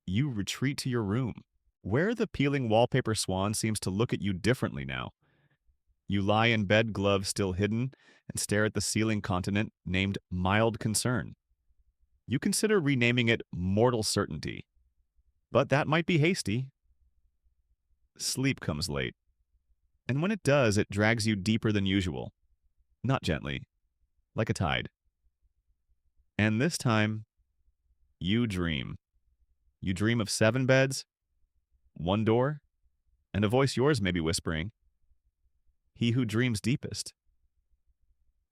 Speaker 1: You retreat to your room, where the peeling wallpaper swan seems to look at you differently now. You lie in bed, gloves still hidden, and stare at the ceiling continent named Mild Concern. You consider renaming it Mortal Certainty, but that might be hasty. Sleep comes late, and when it does, it drags you deeper than usual. Not gently, like a tide. And this time, you dream. You dream of 7 beds, 1 door, and a voice yours may be whispering, "He who dreams deepest."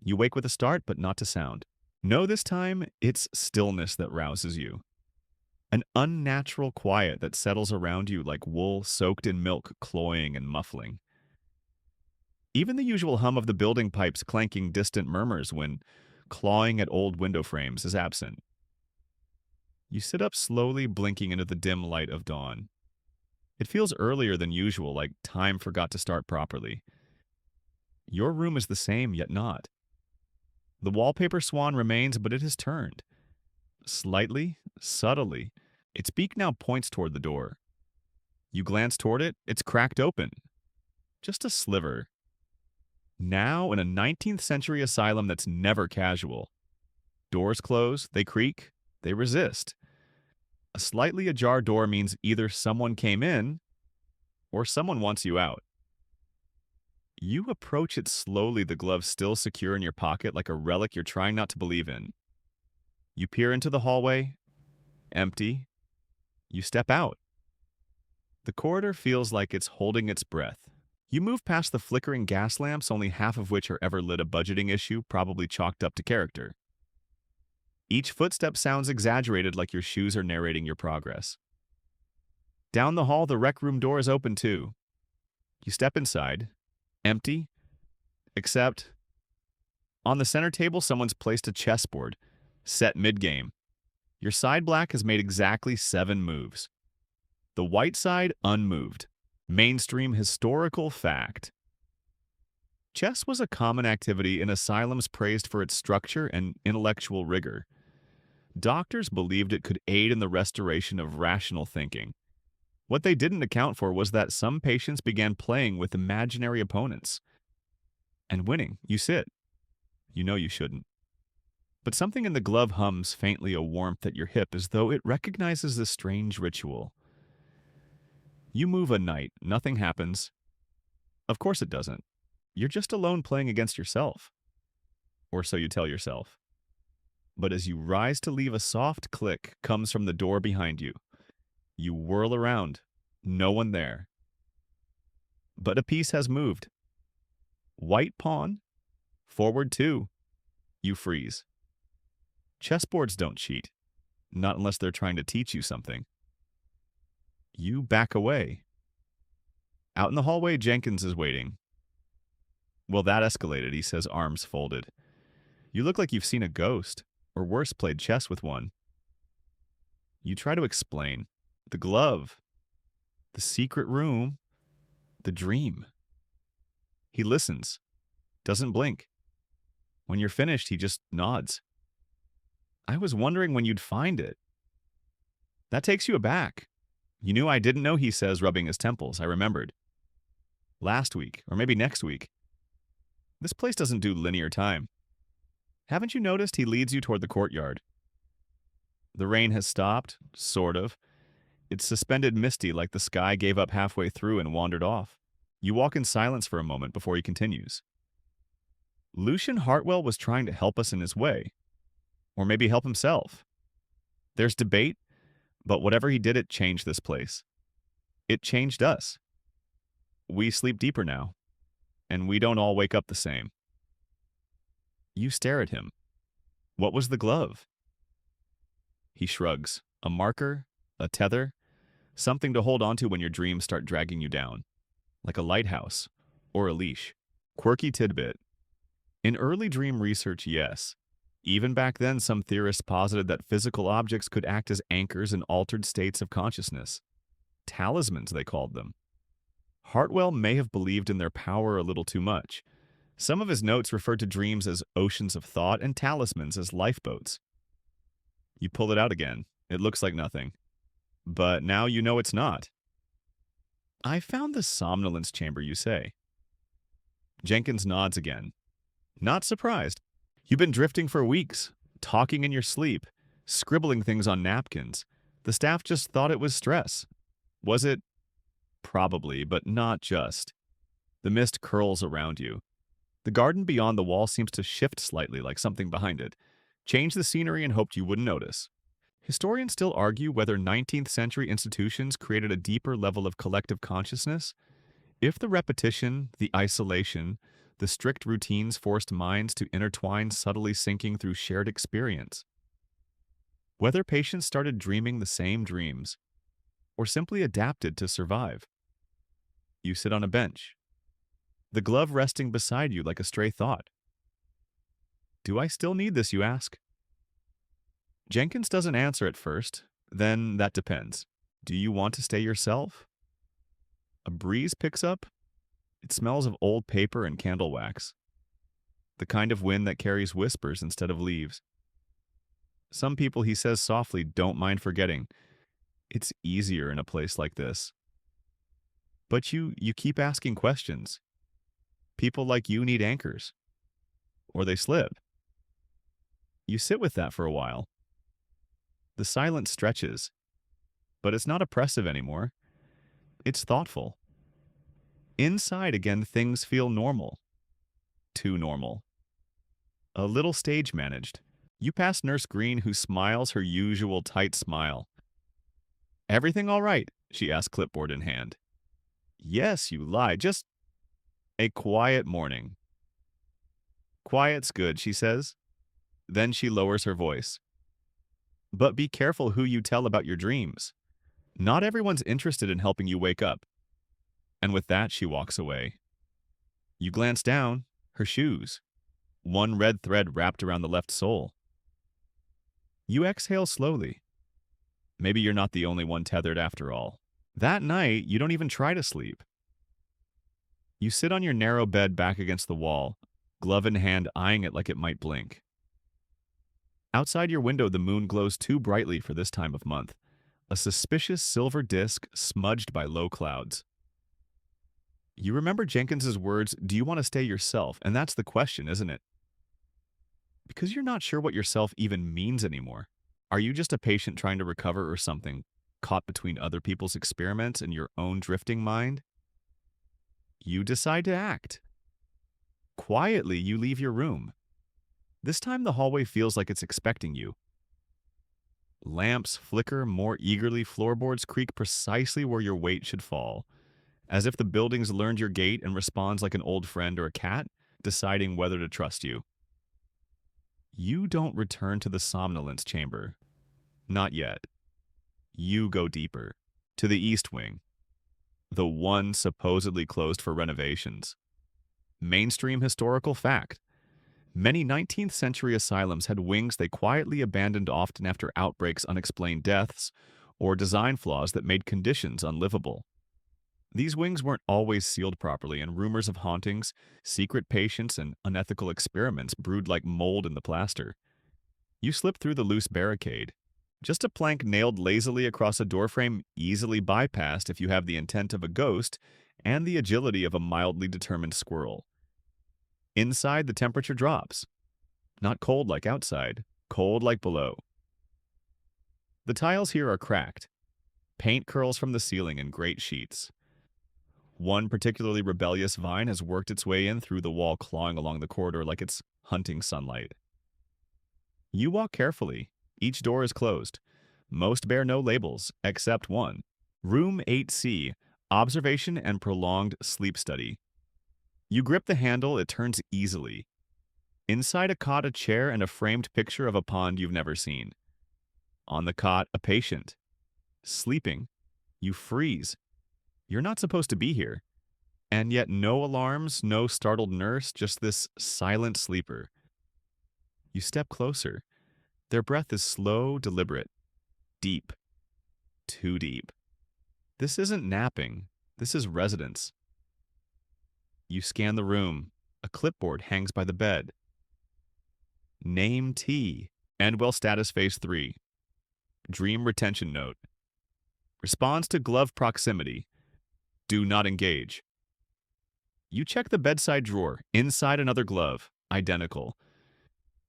Speaker 1: You wake with a start, but not to sound. No, this time, it's stillness that rouses you. An unnatural quiet that settles around you like wool soaked in milk, cloying and muffling. Even the usual hum of the building pipes clanking distant murmurs when clawing at old window frames is absent. You sit up slowly, blinking into the dim light of dawn. It feels earlier than usual, like time forgot to start properly. Your room is the same, yet not. The wallpaper swan remains, but it has turned. Slightly, subtly, its beak now points toward the door. You glance toward it, it's cracked open. Just a sliver. Now in a 19th century asylum that's never casual. Doors close, they creak, they resist. A slightly ajar door means either someone came in or someone wants you out. You approach it slowly, the glove still secure in your pocket like a relic you're trying not to believe in. You peer into the hallway, empty. You step out. The corridor feels like it's holding its breath. You move past the flickering gas lamps, only half of which are ever lit, a budgeting issue probably chalked up to character. Each footstep sounds exaggerated, like your shoes are narrating your progress. Down the hall, the rec room door is open too. You step inside. Empty, except on the center table, someone's placed a chessboard, set mid-game. Your side black has made exactly 7 moves. The white side unmoved. Mainstream historical fact. Chess was a common activity in asylums praised for its structure and intellectual rigor. Doctors believed it could aid in the restoration of rational thinking. What they didn't account for was that some patients began playing with imaginary opponents. And winning, you sit. You know you shouldn't. But something in the glove hums faintly a warmth at your hip, as though it recognizes the strange ritual. You move a knight, nothing happens. Of course it doesn't. You're just alone playing against yourself. Or so you tell yourself. But as you rise to leave, a soft click comes from the door behind you. You whirl around. No one there. But a piece has moved. White pawn. Forward 2. You freeze. Chessboards don't cheat. Not unless they're trying to teach you something. You back away. Out in the hallway, Jenkins is waiting. Well, that escalated, he says, arms folded. You look like you've seen a ghost, or worse, played chess with one. You try to explain. The glove. The secret room. The dream. He listens. Doesn't blink. When you're finished, he just nods. I was wondering when you'd find it. That takes you aback. You knew I didn't know, he says, rubbing his temples. I remembered. Last week, or maybe next week. This place doesn't do linear time. Haven't you noticed he leads you toward the courtyard? The rain has stopped, sort of. It's suspended misty like the sky gave up halfway through and wandered off. You walk in silence for a moment before he continues. Lucian Hartwell was trying to help us in his way. Or maybe help himself. There's debate, but whatever he did, it changed this place. It changed us. We sleep deeper now, and we don't all wake up the same. You stare at him. What was the glove? He shrugs. A marker? A tether? Something to hold onto when your dreams start dragging you down. Like a lighthouse. Or a leash. Quirky tidbit. In early dream research, yes. Even back then, some theorists posited that physical objects could act as anchors in altered states of consciousness. Talismans, they called them. Hartwell may have believed in their power a little too much. Some of his notes referred to dreams as oceans of thought and talismans as lifeboats. You pull it out again. It looks like nothing. But now you know it's not. I found the somnolence chamber, you say. Jenkins nods again. Not surprised. You've been drifting for weeks, talking in your sleep, scribbling things on napkins. The staff just thought it was stress. Was it? Probably, but not just. The mist curls around you. The garden beyond the wall seems to shift slightly, like something behind it. Change the scenery and hoped you wouldn't notice. Historians still argue whether 19th century institutions created a deeper level of collective consciousness. If the repetition, the isolation, the strict routines forced minds to intertwine, subtly sinking through shared experience. Whether patients started dreaming the same dreams, or simply adapted to survive. You sit on a bench, the glove resting beside you like a stray thought. Do I still need this, you ask? Jenkins doesn't answer at first, then that depends. Do you want to stay yourself? A breeze picks up. It smells of old paper and candle wax. The kind of wind that carries whispers instead of leaves. Some people, he says softly, don't mind forgetting. It's easier in a place like this. But you keep asking questions. People like you need anchors. Or they slip. You sit with that for a while. The silence stretches. But it's not oppressive anymore. It's thoughtful. Inside again, things feel normal. Too normal. A little stage managed. You pass Nurse Green, who smiles her usual tight smile. Everything all right? She asks, clipboard in hand. Yes, you lie. Just a quiet morning. Quiet's good, she says. Then she lowers her voice. But be careful who you tell about your dreams. Not everyone's interested in helping you wake up. And with that, she walks away. You glance down, her shoes. One red thread wrapped around the left sole. You exhale slowly. Maybe you're not the only one tethered after all. That night, you don't even try to sleep. You sit on your narrow bed back against the wall, glove in hand, eyeing it like it might blink. Outside your window, the moon glows too brightly for this time of month, a suspicious silver disk smudged by low clouds. You remember Jenkins's words, do you want to stay yourself? And that's the question, isn't it? Because you're not sure what yourself even means anymore. Are you just a patient trying to recover or something, caught between other people's experiments and your own drifting mind? You decide to act. Quietly, you leave your room. This time the hallway feels like it's expecting you. Lamps flicker more eagerly, floorboards creak precisely where your weight should fall, as if the building's learned your gait and responds like an old friend or a cat, deciding whether to trust you. You don't return to the somnolence chamber. Not yet. You go deeper, to the East Wing, the one supposedly closed for renovations. Mainstream historical fact. Many 19th century asylums had wings they quietly abandoned, often after outbreaks, unexplained deaths, or design flaws that made conditions unlivable. These wings weren't always sealed properly, and rumors of hauntings, secret patients, and unethical experiments brewed like mold in the plaster. You slip through the loose barricade. Just a plank nailed lazily across a doorframe, easily bypassed if you have the intent of a ghost and the agility of a mildly determined squirrel. Inside, the temperature drops. Not cold like outside, cold like below. The tiles here are cracked. Paint curls from the ceiling in great sheets. One particularly rebellious vine has worked its way in through the wall, clawing along the corridor like it's hunting sunlight. You walk carefully. Each door is closed. Most bear no labels, except one. Room 8C, Observation and Prolonged Sleep Study. You grip the handle, it turns easily. Inside a cot, a chair, and a framed picture of a pond you've never seen. On the cot, a patient. Sleeping. You freeze. You're not supposed to be here. And yet no alarms, no startled nurse, just this silent sleeper. You step closer. Their breath is slow, deliberate. Deep. Too deep. This isn't napping. This is residence. You scan the room. A clipboard hangs by the bed. Name T. Endwell status phase 3. Dream retention note. Responds to glove proximity. Do not engage. You check the bedside drawer. Inside another glove. Identical.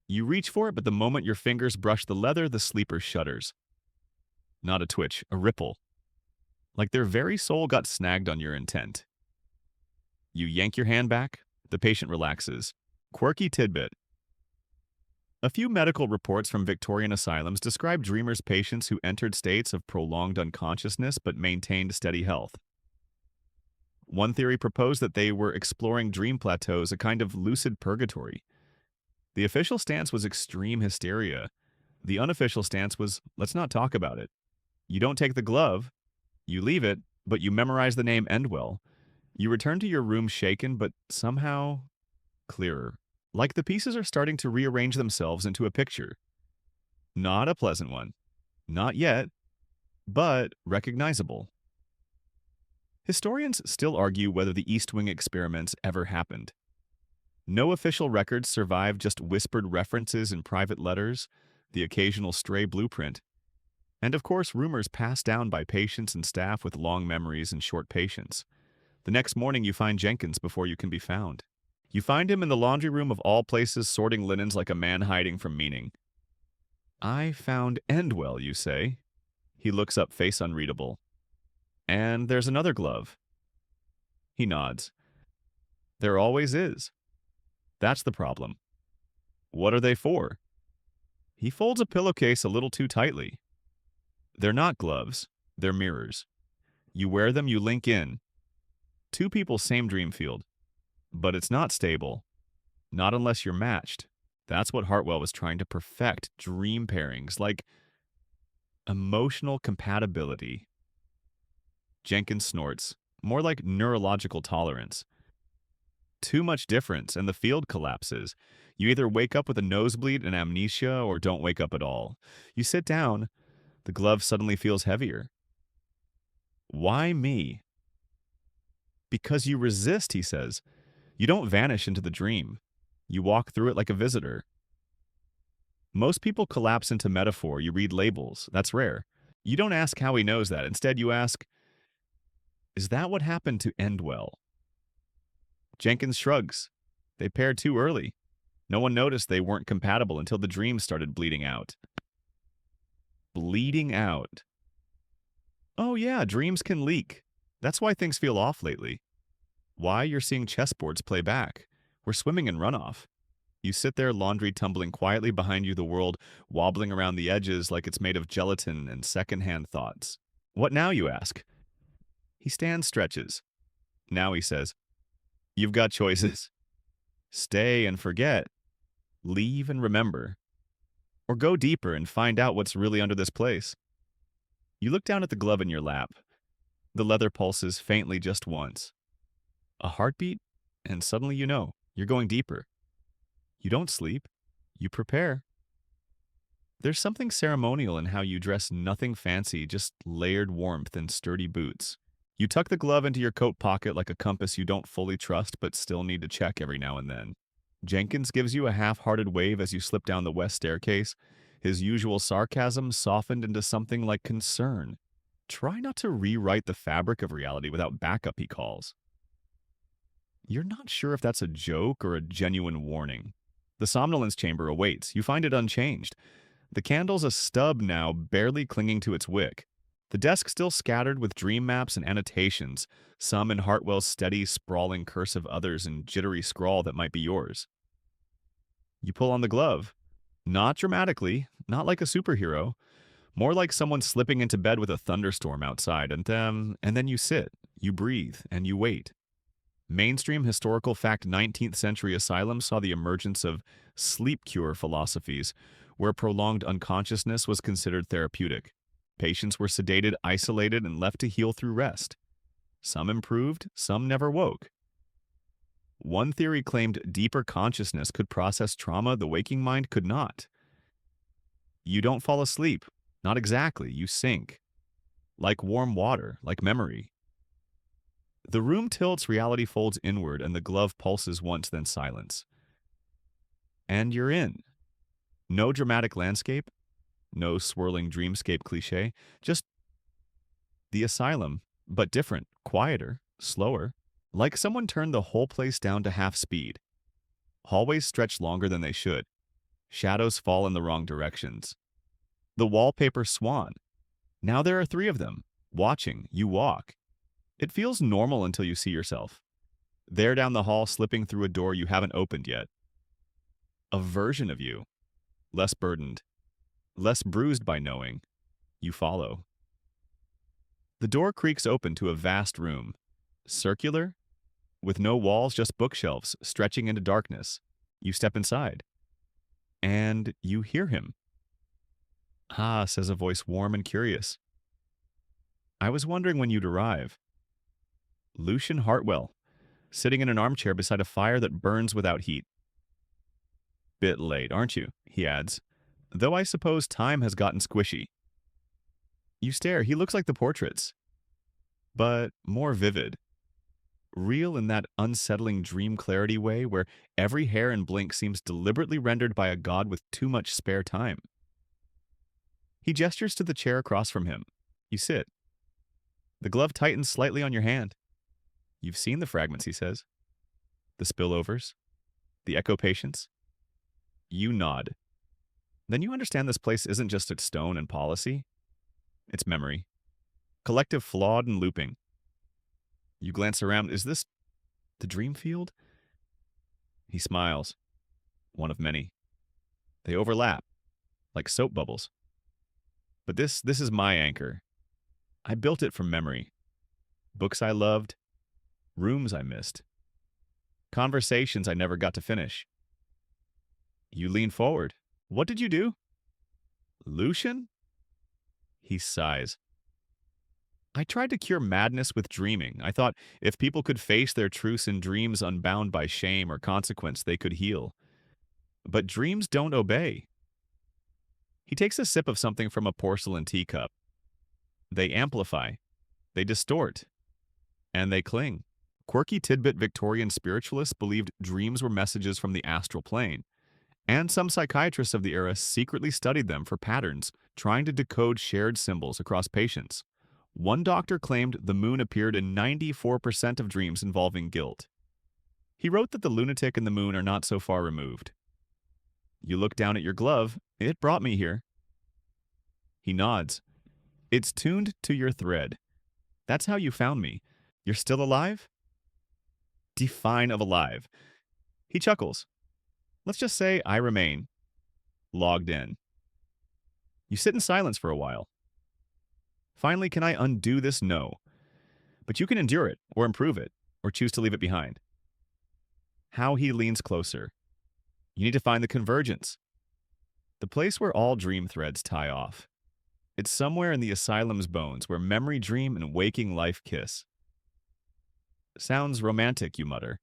Speaker 1: You reach for it, but the moment your fingers brush the leather, the sleeper shudders. Not a twitch, a ripple. Like their very soul got snagged on your intent. You yank your hand back. The patient relaxes. Quirky tidbit. A few medical reports from Victorian asylums describe dreamers' patients who entered states of prolonged unconsciousness but maintained steady health. One theory proposed that they were exploring dream plateaus, a kind of lucid purgatory. The official stance was extreme hysteria. The unofficial stance was, let's not talk about it. You don't take the glove, you leave it, but you memorize the name Endwell. You return to your room shaken, but somehow clearer. Like the pieces are starting to rearrange themselves into a picture. Not a pleasant one. Not yet, but recognizable. Historians still argue whether the East Wing experiments ever happened. No official records survive, just whispered references in private letters, the occasional stray blueprint, and of course rumors passed down by patients and staff with long memories and short patience. The next morning you find Jenkins before you can be found. You find him in the laundry room of all places, sorting linens like a man hiding from meaning. I found Endwell, you say. He looks up, face unreadable. And there's another glove. He nods. There always is. That's the problem. What are they for? He folds a pillowcase a little too tightly. They're not gloves. They're mirrors. You wear them, you link in. Two people, same dream field. But it's not stable. Not unless you're matched. That's what Hartwell was trying to perfect. Dream pairings, like emotional compatibility. Jenkins snorts. More like neurological tolerance. Too much difference, and the field collapses. You either wake up with a nosebleed and amnesia, or don't wake up at all. You sit down. The glove suddenly feels heavier. Why me? Because you resist, he says. You don't vanish into the dream. You walk through it like a visitor. Most people collapse into metaphor. You read labels. That's rare. You don't ask how he knows that. Instead, you ask, is that what happened to Endwell? Jenkins shrugs. They paired too early. No one noticed they weren't compatible until the dream started bleeding out. Bleeding out. Oh yeah, dreams can leak. That's why things feel off lately. Why you're seeing chessboards play back. We're swimming in runoff. You sit there, laundry tumbling quietly behind you, the world wobbling around the edges like it's made of gelatin and secondhand thoughts. What now, you ask? He stands, stretches. Now he says, you've got choices. Stay and forget. Leave and remember. Or go deeper and find out what's really under this place. You look down at the glove in your lap. The leather pulses faintly just once. A heartbeat, and suddenly you know, you're going deeper. You don't sleep. You prepare. There's something ceremonial in how you dress, nothing fancy, just layered warmth and sturdy boots. You tuck the glove into your coat pocket like a compass you don't fully trust but still need to check every now and then. Jenkins gives you a half-hearted wave as you slip down the west staircase, his usual sarcasm softened into something like concern. Try not to rewrite the fabric of reality without backup, he calls. You're not sure if that's a joke or a genuine warning. The somnolence chamber awaits. You find it unchanged. The candle's a stub now, barely clinging to its wick. The desk still scattered with dream maps and annotations, some in Hartwell's steady, sprawling cursive, others in jittery scrawl that might be yours. You pull on the glove. Not dramatically, not like a superhero, more like someone slipping into bed with a thunderstorm outside, and then you sit, you breathe, and you wait. Mainstream historical fact 19th century asylum saw the emergence of sleep cure philosophies, where prolonged unconsciousness was considered therapeutic. Patients were sedated, isolated, and left to heal through rest. Some improved, some never woke. One theory claimed deeper consciousness could process trauma the waking mind could not. You don't fall asleep. Not exactly. You sink. Like warm water, like memory. The room tilts, reality folds inward, and the glove pulses once, then silence. And you're in. No dramatic landscape, no swirling dreamscape cliche, just the asylum, but different, quieter, slower. Like someone turned the whole place down to half speed. Hallways stretch longer than they should. Shadows fall in the wrong directions. The wallpaper swan. Now there are three of them. Watching, you walk. It feels normal until you see yourself. There down the hall, slipping through a door you haven't opened yet. A version of you. Less burdened. Less bruised by knowing. You follow. The door creaks open to a vast room. Circular, with no walls, just bookshelves stretching into darkness. You step inside. And you hear him. Ah, says a voice warm and curious. I was wondering when you'd arrive. Lucian Hartwell, sitting in an armchair beside a fire that burns without heat. Bit late, aren't you? He adds. Though I suppose time has gotten squishy. You stare. He looks like the portraits, but more vivid. Real in that unsettling dream clarity way where every hair and blink seems deliberately rendered by a god with too much spare time. He gestures to the chair across from him. You sit. The glove tightens slightly on your hand. You've seen the fragments, he says. The spillovers. The echo patients. You nod. Then you understand this place isn't just its stone and policy. It's memory. Collective, flawed, and looping. You glance around. Is this the dream field? He smiles. One of many. They overlap, like soap bubbles. But this is my anchor. I built it from memory. Books I loved, rooms I missed, conversations I never got to finish. You lean forward. What did you do? Lucian? He sighs. I tried to cure madness with dreaming. I thought if people could face their truths in dreams unbound by shame or consequence, they could heal. But dreams don't obey. He takes a sip of something from a porcelain teacup. They amplify. They distort. And they cling. Quirky tidbit Victorian spiritualists believed dreams were messages from the astral plane. And some psychiatrists of the era secretly studied them for patterns, trying to decode shared symbols across patients. One doctor claimed the moon appeared in 94% of dreams involving guilt. He wrote that the lunatic and the moon are not so far removed. You look down at your glove. It brought me here. He nods. It's tuned to your thread. That's how you found me. You're still alive? Define of alive. He chuckles. Let's just say I remain. Logged in. You sit in silence for a while. Finally, can I undo this? No. But you can endure it, or improve it, or choose to leave it behind. How he leans closer. You need to find the convergence. The place where all dream threads tie off. It's somewhere in the asylum's bones where memory, dream, and waking life kiss. Sounds romantic, you mutter.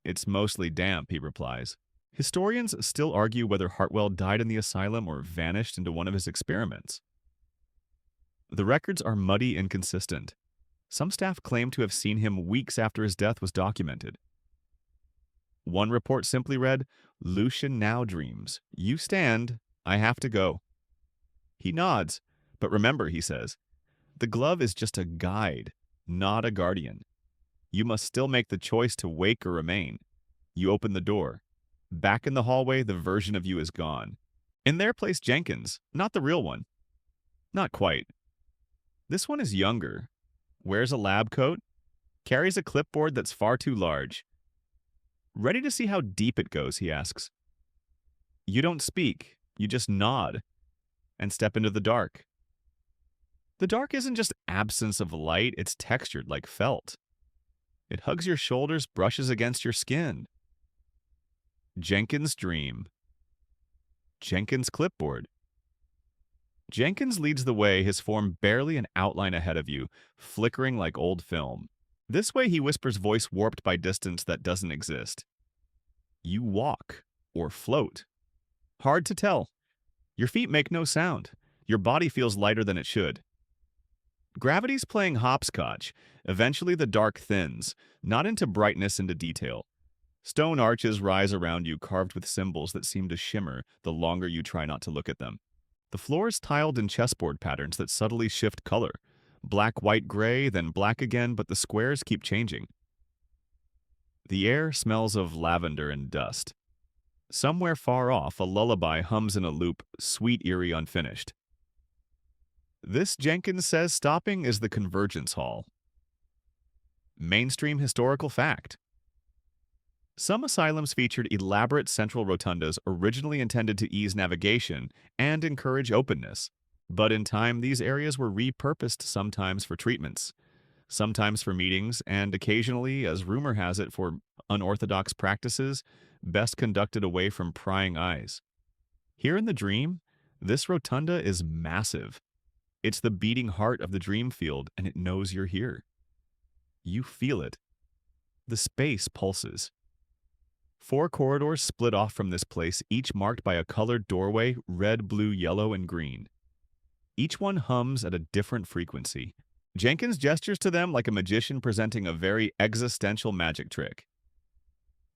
Speaker 1: It's mostly damp, he replies. Historians still argue whether Hartwell died in the asylum or vanished into one of his experiments. The records are muddy, inconsistent. Some staff claim to have seen him weeks after his death was documented. One report simply read, "Lucian now dreams. You stand. I have to go." He nods, but remember, he says, the glove is just a guide, not a guardian. You must still make the choice to wake or remain. You open the door. Back in the hallway, the version of you is gone. In their place, Jenkins, not the real one. Not quite. This one is younger, wears a lab coat, carries a clipboard that's far too large. Ready to see how deep it goes, he asks. You don't speak, you just nod and step into the dark. The dark isn't just absence of light, it's textured like felt. It hugs your shoulders, brushes against your skin. Jenkins' dream. Jenkins' clipboard. Jenkins leads the way, his form barely an outline ahead of you, flickering like old film. This way he whispers, voice warped by distance that doesn't exist. You walk, or float. Hard to tell. Your feet make no sound. Your body feels lighter than it should. Gravity's playing hopscotch. Eventually the dark thins, not into brightness, into detail. Stone arches rise around you, carved with symbols that seem to shimmer the longer you try not to look at them. The floor is tiled in chessboard patterns that subtly shift color. Black, white, gray, then black again, but the squares keep changing. The air smells of lavender and dust. Somewhere far off, a lullaby hums in a loop, sweet, eerie, unfinished. This, Jenkins says, stopping is the Convergence Hall. Mainstream historical fact. Some asylums featured elaborate central rotundas originally intended to ease navigation and encourage openness. But in time, these areas were repurposed, sometimes for treatments, sometimes for meetings, and occasionally, as rumor has it, for unorthodox practices best conducted away from prying eyes. Here in the dream, this rotunda is massive. It's the beating heart of the dream field, and it knows you're here. You feel it. The space pulses. 4 corridors split off from this place, each marked by a colored doorway, red, blue, yellow, and green. Each one hums at a different frequency. Jenkins gestures to them like a magician presenting a very existential magic trick.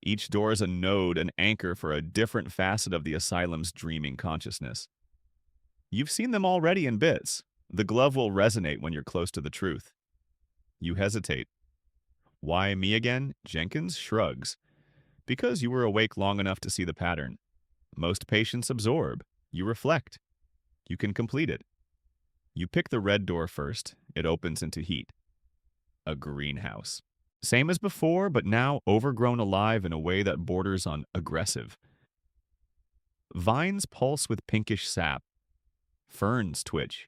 Speaker 1: Each door is a node, an anchor for a different facet of the asylum's dreaming consciousness. You've seen them already in bits. The glove will resonate when you're close to the truth. You hesitate. Why me again? Jenkins shrugs. Because you were awake long enough to see the pattern. Most patients absorb. You reflect. You can complete it. You pick the red door first. It opens into heat. A greenhouse. Same as before, but now overgrown alive in a way that borders on aggressive. Vines pulse with pinkish sap. Ferns twitch.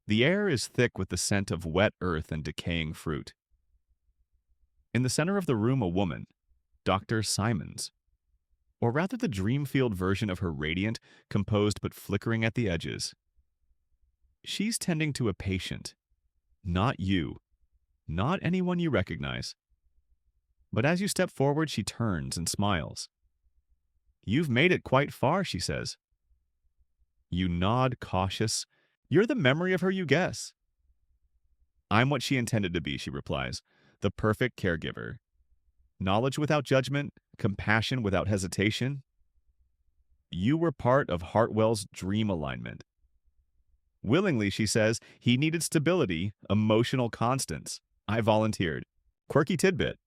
Speaker 1: The air is thick with the scent of wet earth and decaying fruit. In the center of the room, a woman, Dr. Simons. Or rather the dream-field version of her, radiant, composed but flickering at the edges. She's tending to a patient. Not you. Not anyone you recognize. But as you step forward, she turns and smiles. You've made it quite far, she says. You nod, cautious. You're the memory of her you guess. I'm what she intended to be, she replies. The perfect caregiver. Knowledge without judgment, compassion without hesitation. You were part of Hartwell's dream alignment. Willingly, she says, he needed stability, emotional constants. I volunteered. Quirky tidbit.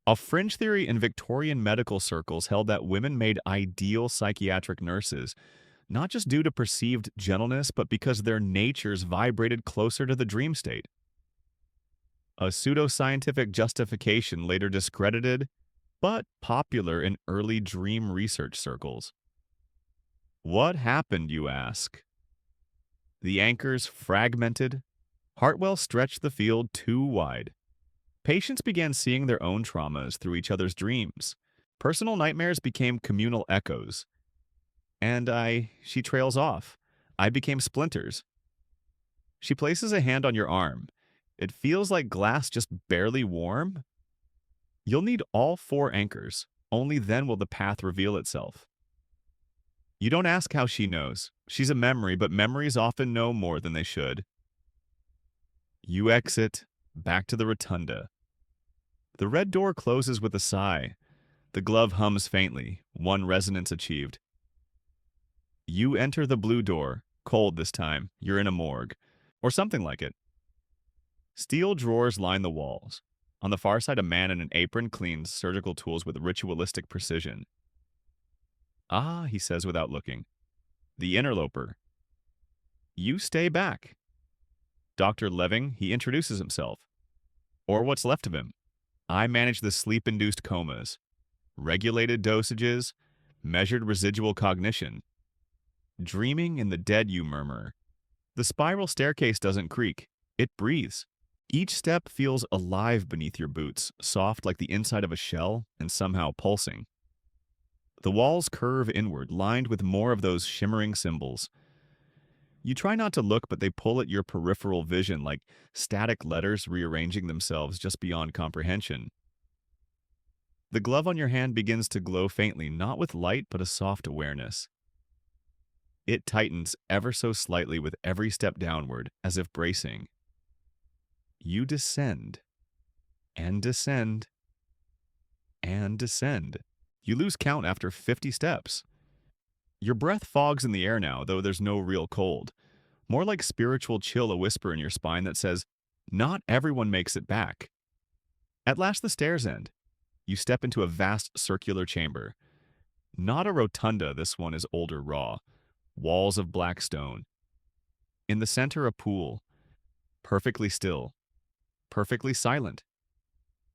Speaker 1: A fringe theory in Victorian medical circles held that women made ideal psychiatric nurses, not just due to perceived gentleness, but because their natures vibrated closer to the dream state. A pseudoscientific justification later discredited, but popular in early dream research circles. What happened, you ask? The anchors fragmented. Hartwell stretched the field too wide. Patients began seeing their own traumas through each other's dreams. Personal nightmares became communal echoes. And she trails off. I became splinters. She places a hand on your arm. It feels like glass, just barely warm. You'll need all 4 anchors. Only then will the path reveal itself. You don't ask how she knows. She's a memory, but memories often know more than they should. You exit, back to the rotunda. The red door closes with a sigh. The glove hums faintly, one resonance achieved. You enter the blue door, cold this time, you're in a morgue. Or something like it. Steel drawers line the walls. On the far side, a man in an apron cleans surgical tools with ritualistic precision. Ah, he says without looking. The interloper. You stay back. Dr. Leving, he introduces himself. Or what's left of him. I manage the sleep-induced comas. Regulated dosages, measured residual cognition. Dreaming in the dead, you murmur. The spiral staircase doesn't creak. It breathes. Each step feels alive beneath your boots, soft like the inside of a shell and somehow pulsing. The walls curve inward, lined with more of those shimmering symbols. You try not to look, but they pull at your peripheral vision like static letters rearranging themselves just beyond comprehension. The glove on your hand begins to glow faintly, not with light, but a soft awareness. It tightens ever so slightly with every step downward, as if bracing. You descend, and descend, and descend. You lose count after 50 steps. Your breath fogs in the air now, though there's no real cold. More like spiritual chill, a whisper in your spine that says, not everyone makes it back. At last the stairs end. You step into a vast circular chamber. Not a rotunda, this one is older raw. Walls of black stone. In the center, a pool. Perfectly still. Perfectly silent.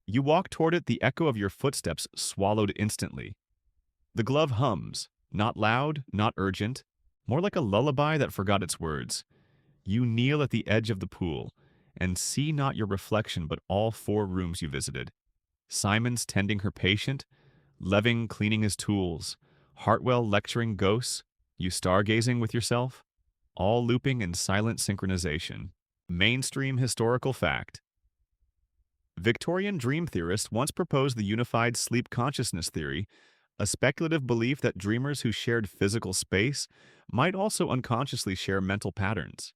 Speaker 1: You walk toward it, the echo of your footsteps swallowed instantly. The glove hums, not loud, not urgent, more like a lullaby that forgot its words. You kneel at the edge of the pool and see not your reflection but all 4 rooms you visited. Simon's tending her patient, Leving cleaning his tools, Hartwell lecturing ghosts, you stargazing with yourself, all looping in silent synchronization. Mainstream historical fact. Victorian dream theorists once proposed the unified sleep consciousness theory, a speculative belief that dreamers who shared physical space might also unconsciously share mental patterns.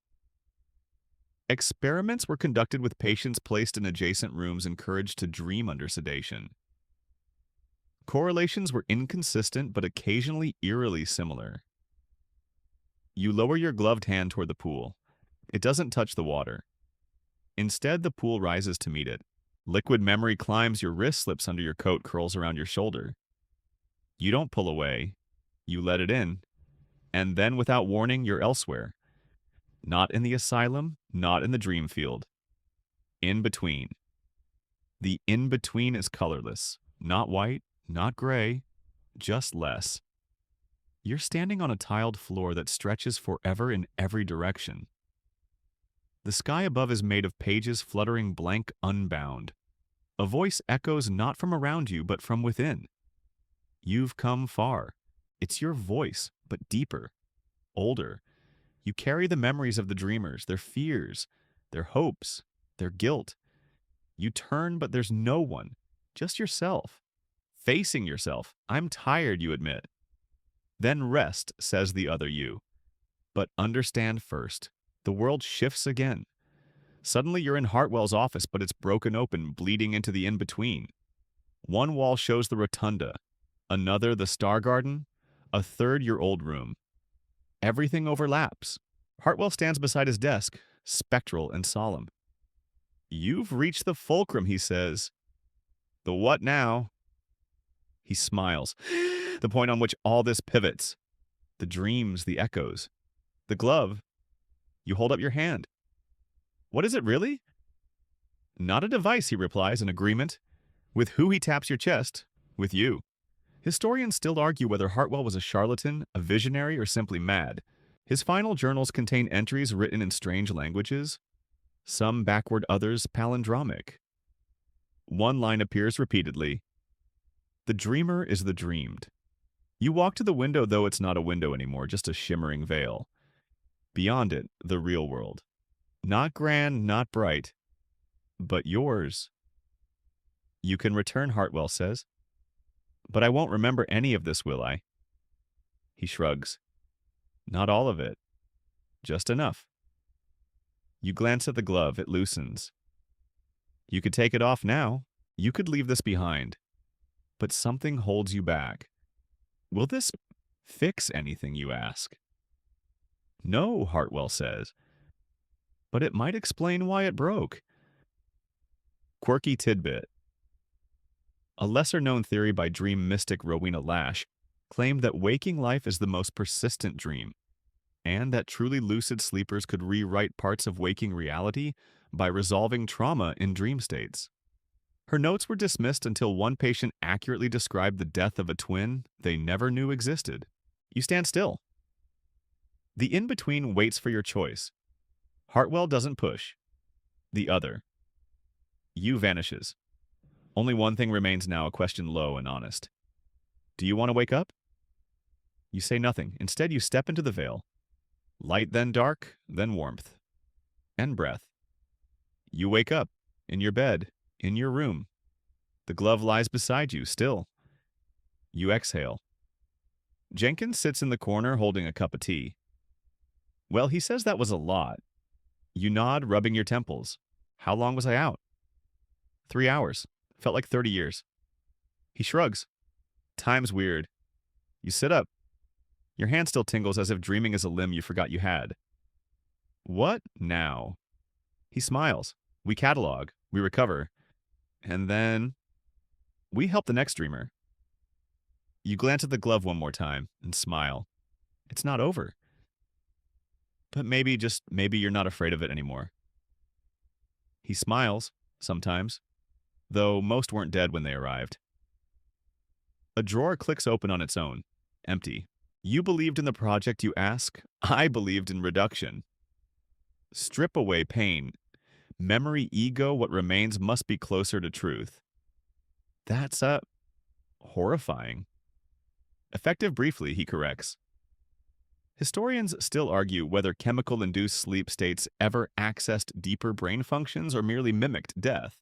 Speaker 1: Experiments were conducted with patients placed in adjacent rooms encouraged to dream under sedation. Correlations were inconsistent but occasionally eerily similar. You lower your gloved hand toward the pool. It doesn't touch the water. Instead, the pool rises to meet it. Liquid memory climbs your wrist, slips under your coat, curls around your shoulder. You don't pull away. You let it in. And then, without warning, you're elsewhere. Not in the asylum, not in the dream field. In between. The in-between is colorless. Not white, not gray, just less. You're standing on a tiled floor that stretches forever in every direction. The sky above is made of pages fluttering blank, unbound. A voice echoes not from around you, but from within. You've come far. It's your voice, but deeper, older. You carry the memories of the dreamers, their fears, their hopes, their guilt. You turn, but there's no one, just yourself. Facing yourself. I'm tired, you admit. Then rest, says the other you. But understand first. The world shifts again. Suddenly you're in Hartwell's office, but it's broken open, bleeding into the in-between. One wall shows the rotunda, another the star garden, a third your old room. Everything overlaps. Hartwell stands beside his desk, spectral and solemn. You've reached the fulcrum, he says. The what now? He smiles. The point on which all this pivots. The dreams, the echoes. The glove. You hold up your hand. What is it really? Not a device, he replies in agreement. With who he taps your chest? With you. Historians still argue whether Hartwell was a charlatan, a visionary, or simply mad. His final journals contain entries written in strange languages, some backward, others palindromic. One line appears repeatedly. The dreamer is the dreamed. You walk to the window, though it's not a window anymore, just a shimmering veil. Beyond it, the real world. Not grand, not bright, but yours. You can return, Hartwell says. But I won't remember any of this, will I? He shrugs. Not all of it. Just enough. You glance at the glove, it loosens. You could take it off now. You could leave this behind. But something holds you back. Will this fix anything, you ask? No, Hartwell says. But it might explain why it broke. Quirky tidbit. A lesser-known theory by dream mystic Rowena Lash claimed that waking life is the most persistent dream, and that truly lucid sleepers could rewrite parts of waking reality by resolving trauma in dream states. Her notes were dismissed until one patient accurately described the death of a twin they never knew existed. You stand still. The in-between waits for your choice. Hartwell doesn't push. The other. You vanishes. Only one thing remains now, a question low and honest. Do you want to wake up? You say nothing. Instead, you step into the veil. Light, then dark, then warmth. And breath. You wake up. In your bed. In your room. The glove lies beside you, still. You exhale. Jenkins sits in the corner holding a cup of tea. Well, he says that was a lot. You nod, rubbing your temples. How long was I out? 3 hours. Felt like 30 years. He shrugs. Time's weird. You sit up. Your hand still tingles as if dreaming is a limb you forgot you had. What now? He smiles. We catalog. We recover. And then we help the next dreamer. You glance at the glove one more time and smile. It's not over. But maybe, just maybe, you're not afraid of it anymore. He smiles, sometimes, though most weren't dead when they arrived. A drawer clicks open on its own, empty. You believed in the project, you ask. I believed in reduction. Strip away pain. Memory, ego, what remains must be closer to truth. That's horrifying. Effective briefly, he corrects. Historians still argue whether chemical-induced sleep states ever accessed deeper brain functions or merely mimicked death.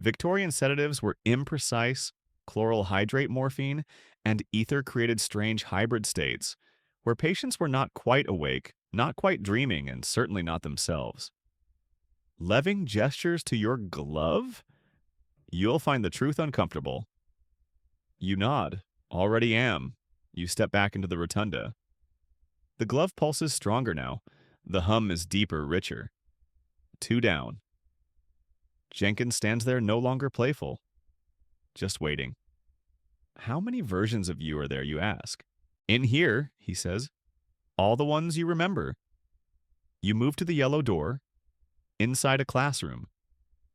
Speaker 1: Victorian sedatives were imprecise chloral hydrate morphine, and ether created strange hybrid states, where patients were not quite awake, not quite dreaming, and certainly not themselves. Leving gestures to your glove? You'll find the truth uncomfortable. You nod. Already am. You step back into the rotunda. The glove pulses stronger now. The hum is deeper, richer. 2 down. Jenkins stands there no longer playful. Just waiting. How many versions of you are there, you ask? In here, he says. All the ones you remember. You move to the yellow door. Inside a classroom.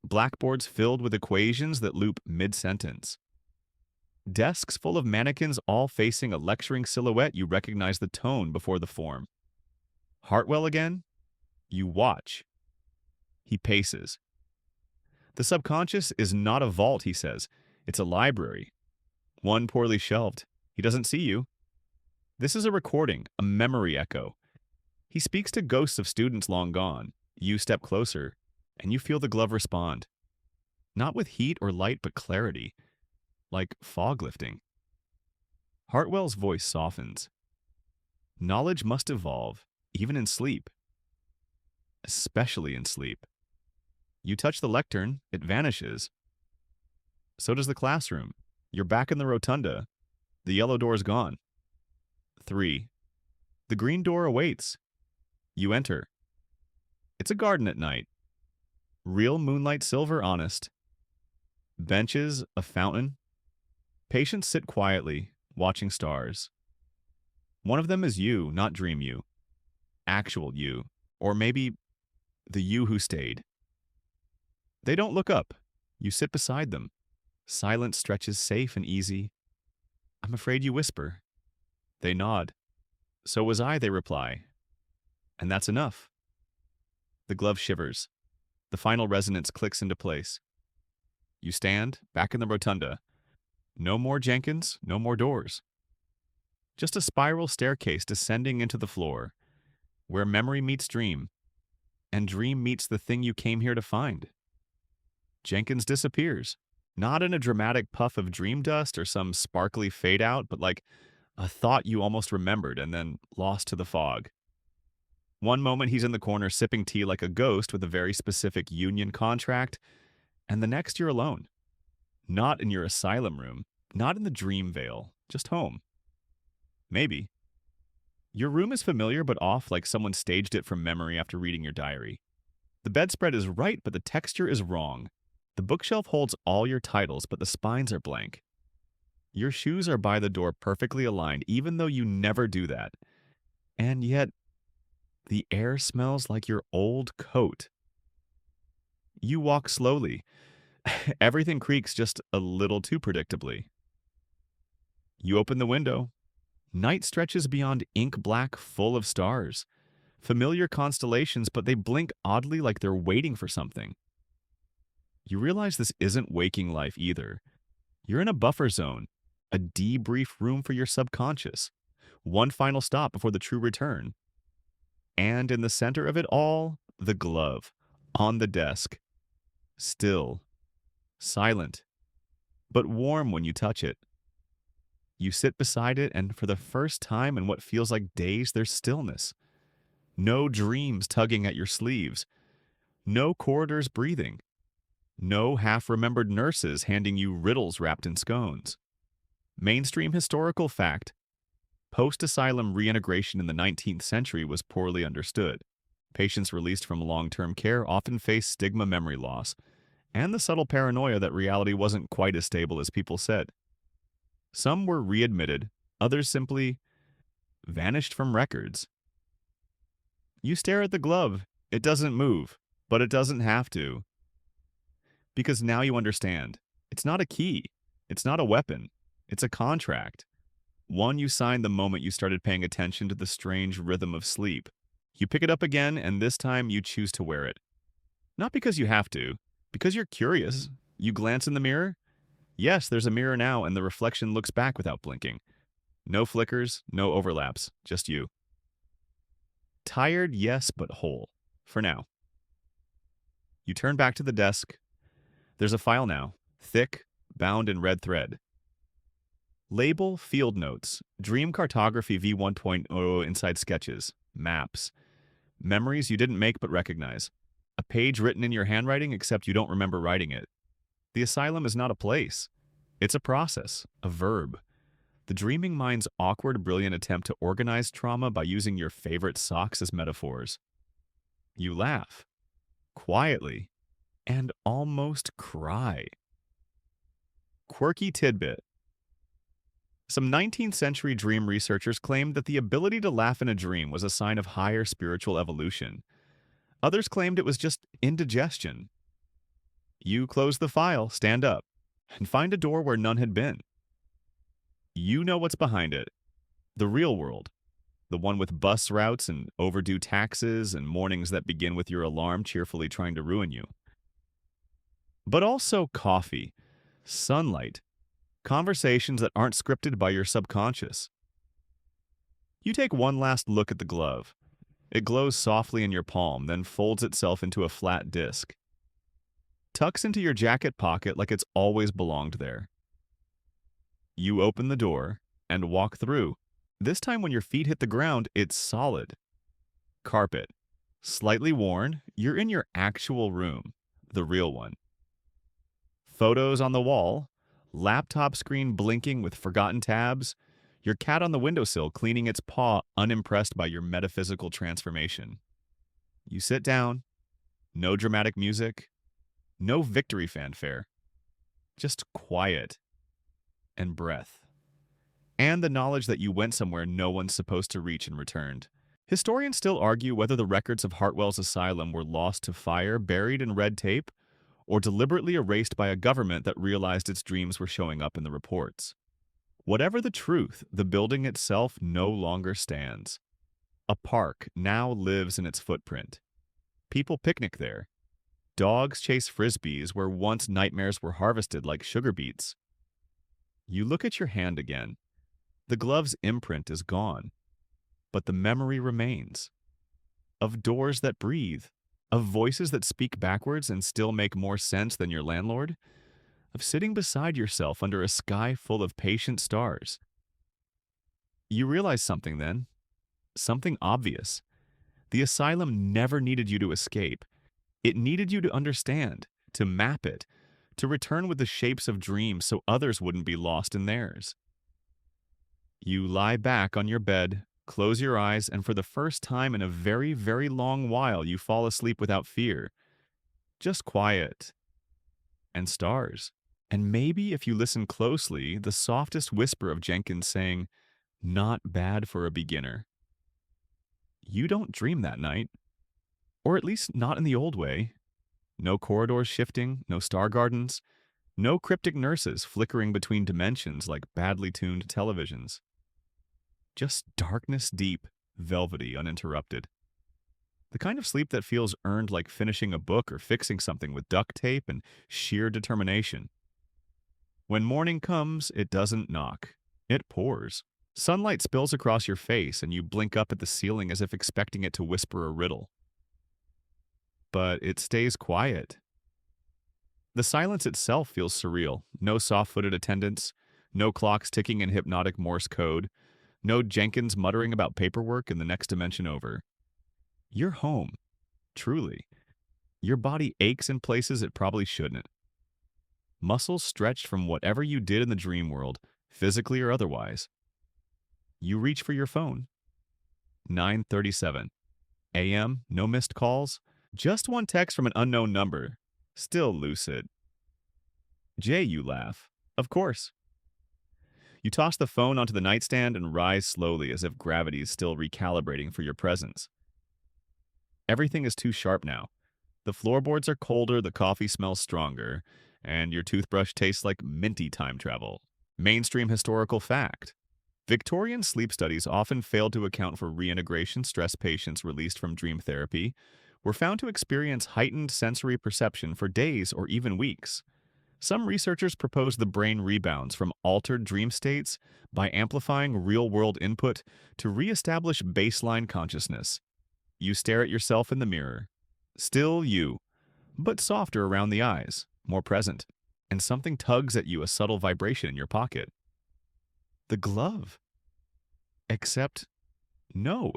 Speaker 1: Blackboards filled with equations that loop mid-sentence. Desks full of mannequins all facing a lecturing silhouette. You recognize the tone before the form. Hartwell again? You watch. He paces. The subconscious is not a vault, he says. It's a library. One poorly shelved. He doesn't see you. This is a recording, a memory echo. He speaks to ghosts of students long gone. You step closer, and you feel the glove respond. Not with heat or light, but clarity. Like fog lifting. Hartwell's voice softens. Knowledge must evolve, even in sleep. Especially in sleep. You touch the lectern, it vanishes. So does the classroom. You're back in the rotunda. The yellow door's gone. 3. The green door awaits. You enter. It's a garden at night. Real moonlight silver, honest. Benches, a fountain. Patients sit quietly, watching stars. One of them is you, not dream you. Actual you. Or maybe the you who stayed. They don't look up. You sit beside them. Silence stretches safe and easy. I'm afraid, you whisper. They nod. So was I, they reply. And that's enough. The glove shivers. The final resonance clicks into place. You stand, back in the rotunda. No more Jenkins, no more doors. Just a spiral staircase descending into the floor, where memory meets dream, and dream meets the thing you came here to find. Jenkins disappears, not in a dramatic puff of dream dust or some sparkly fade out, but like a thought you almost remembered and then lost to the fog. One moment he's in the corner sipping tea like a ghost with a very specific union contract, and the next you're alone. Not in your asylum room, not in the dream veil, just home. Maybe. Your room is familiar but off, like someone staged it from memory after reading your diary. The bedspread is right, but the texture is wrong. The bookshelf holds all your titles, but the spines are blank. Your shoes are by the door perfectly aligned, even though you never do that. And yet, the air smells like your old coat. You walk slowly. Everything creaks just a little too predictably. You open the window. Night stretches beyond ink black, full of stars. Familiar constellations, but they blink oddly like they're waiting for something. You realize this isn't waking life either. You're in a buffer zone, a debrief room for your subconscious. One final stop before the true return. And in the center of it all, the glove. On the desk. Still. Silent. But warm when you touch it. You sit beside it, and for the first time in what feels like days, there's stillness. No dreams tugging at your sleeves. No corridors breathing. No half-remembered nurses handing you riddles wrapped in scones. Mainstream historical fact. Post-asylum reintegration in the 19th century was poorly understood. Patients released from long-term care often faced stigma memory loss, and the subtle paranoia that reality wasn't quite as stable as people said. Some were readmitted, others simply vanished from records. You stare at the glove. It doesn't move, but it doesn't have to. Because now you understand. It's not a key. It's not a weapon. It's a contract. One you signed the moment you started paying attention to the strange rhythm of sleep. You pick it up again, and this time you choose to wear it. Not because you have to, because you're curious. You glance in the mirror. Yes, there's a mirror now, and the reflection looks back without blinking. No flickers, no overlaps, just you. Tired, yes, but whole. For now. You turn back to the desk. There's a file now, thick, bound in red thread. Label Field Notes, Dream Cartography V1.0 Inside Sketches, Maps. Memories you didn't make but recognize. A page written in your handwriting except you don't remember writing it. The asylum is not a place. It's a process, a verb. The dreaming mind's awkward, brilliant attempt to organize trauma by using your favorite socks as metaphors. You laugh. Quietly. And almost cry. Quirky tidbit. Some 19th century dream researchers claimed that the ability to laugh in a dream was a sign of higher spiritual evolution. Others claimed it was just indigestion. You close the file, stand up, and find a door where none had been. You know what's behind it. The real world. The one with bus routes and overdue taxes and mornings that begin with your alarm cheerfully trying to ruin you. But also coffee, sunlight, conversations that aren't scripted by your subconscious. You take one last look at the glove. It glows softly in your palm, then folds itself into a flat disc. Tucks into your jacket pocket like it's always belonged there. You open the door and walk through. This time when your feet hit the ground, it's solid. Carpet. Slightly worn, you're in your actual room, the real one. Photos on the wall, laptop screen blinking with forgotten tabs, your cat on the windowsill cleaning its paw unimpressed by your metaphysical transformation. You sit down, no dramatic music, no victory fanfare, just quiet and breath. And the knowledge that you went somewhere no one's supposed to reach and returned. Historians still argue whether the records of Hartwell's asylum were lost to fire, buried in red tape, or deliberately erased by a government that realized its dreams were showing up in the reports. Whatever the truth, the building itself no longer stands. A park now lives in its footprint. People picnic there. Dogs chase frisbees where once nightmares were harvested like sugar beets. You look at your hand again. The glove's imprint is gone, but the memory remains. Of doors that breathe, of voices that speak backwards and still make more sense than your landlord, of sitting beside yourself under a sky full of patient stars. You realize something then, something obvious. The asylum never needed you to escape. It needed you to understand, to map it, to return with the shapes of dreams so others wouldn't be lost in theirs. You lie back on your bed, close your eyes, and for the first time in a very, very long while, you fall asleep without fear. Just quiet and stars. And maybe if you listen closely, the softest whisper of Jenkins saying, "Not bad for a beginner." You don't dream that night, or at least not in the old way. No corridors shifting, no star gardens, no cryptic nurses flickering between dimensions like badly tuned televisions. Just darkness deep, velvety, uninterrupted. The kind of sleep that feels earned like finishing a book or fixing something with duct tape and sheer determination. When morning comes, it doesn't knock. It pours. Sunlight spills across your face and you blink up at the ceiling as if expecting it to whisper a riddle. But it stays quiet. The silence itself feels surreal. No soft-footed attendants, no clocks ticking in hypnotic Morse code, no Jenkins muttering about paperwork in the next dimension over. You're home. Truly. Your body aches in places it probably shouldn't. Muscles stretched from whatever you did in the dream world, physically or otherwise. You reach for your phone. 9:37 a.m., no missed calls, just one text from an unknown number. Still lucid. Jay, you laugh. Of course. You toss the phone onto the nightstand and rise slowly as if gravity is still recalibrating for your presence. Everything is too sharp now. The floorboards are colder, the coffee smells stronger, and your toothbrush tastes like minty time travel. Mainstream historical fact. Victorian sleep studies often failed to account for reintegration stress patients released from dream therapy were found to experience heightened sensory perception for days or even weeks. Some researchers propose the brain rebounds from altered dream states by amplifying real-world input to reestablish baseline consciousness. You stare at yourself in the mirror. Still you, but softer around the eyes, more present, and something tugs at you, a subtle vibration in your pocket. The glove. Except, no,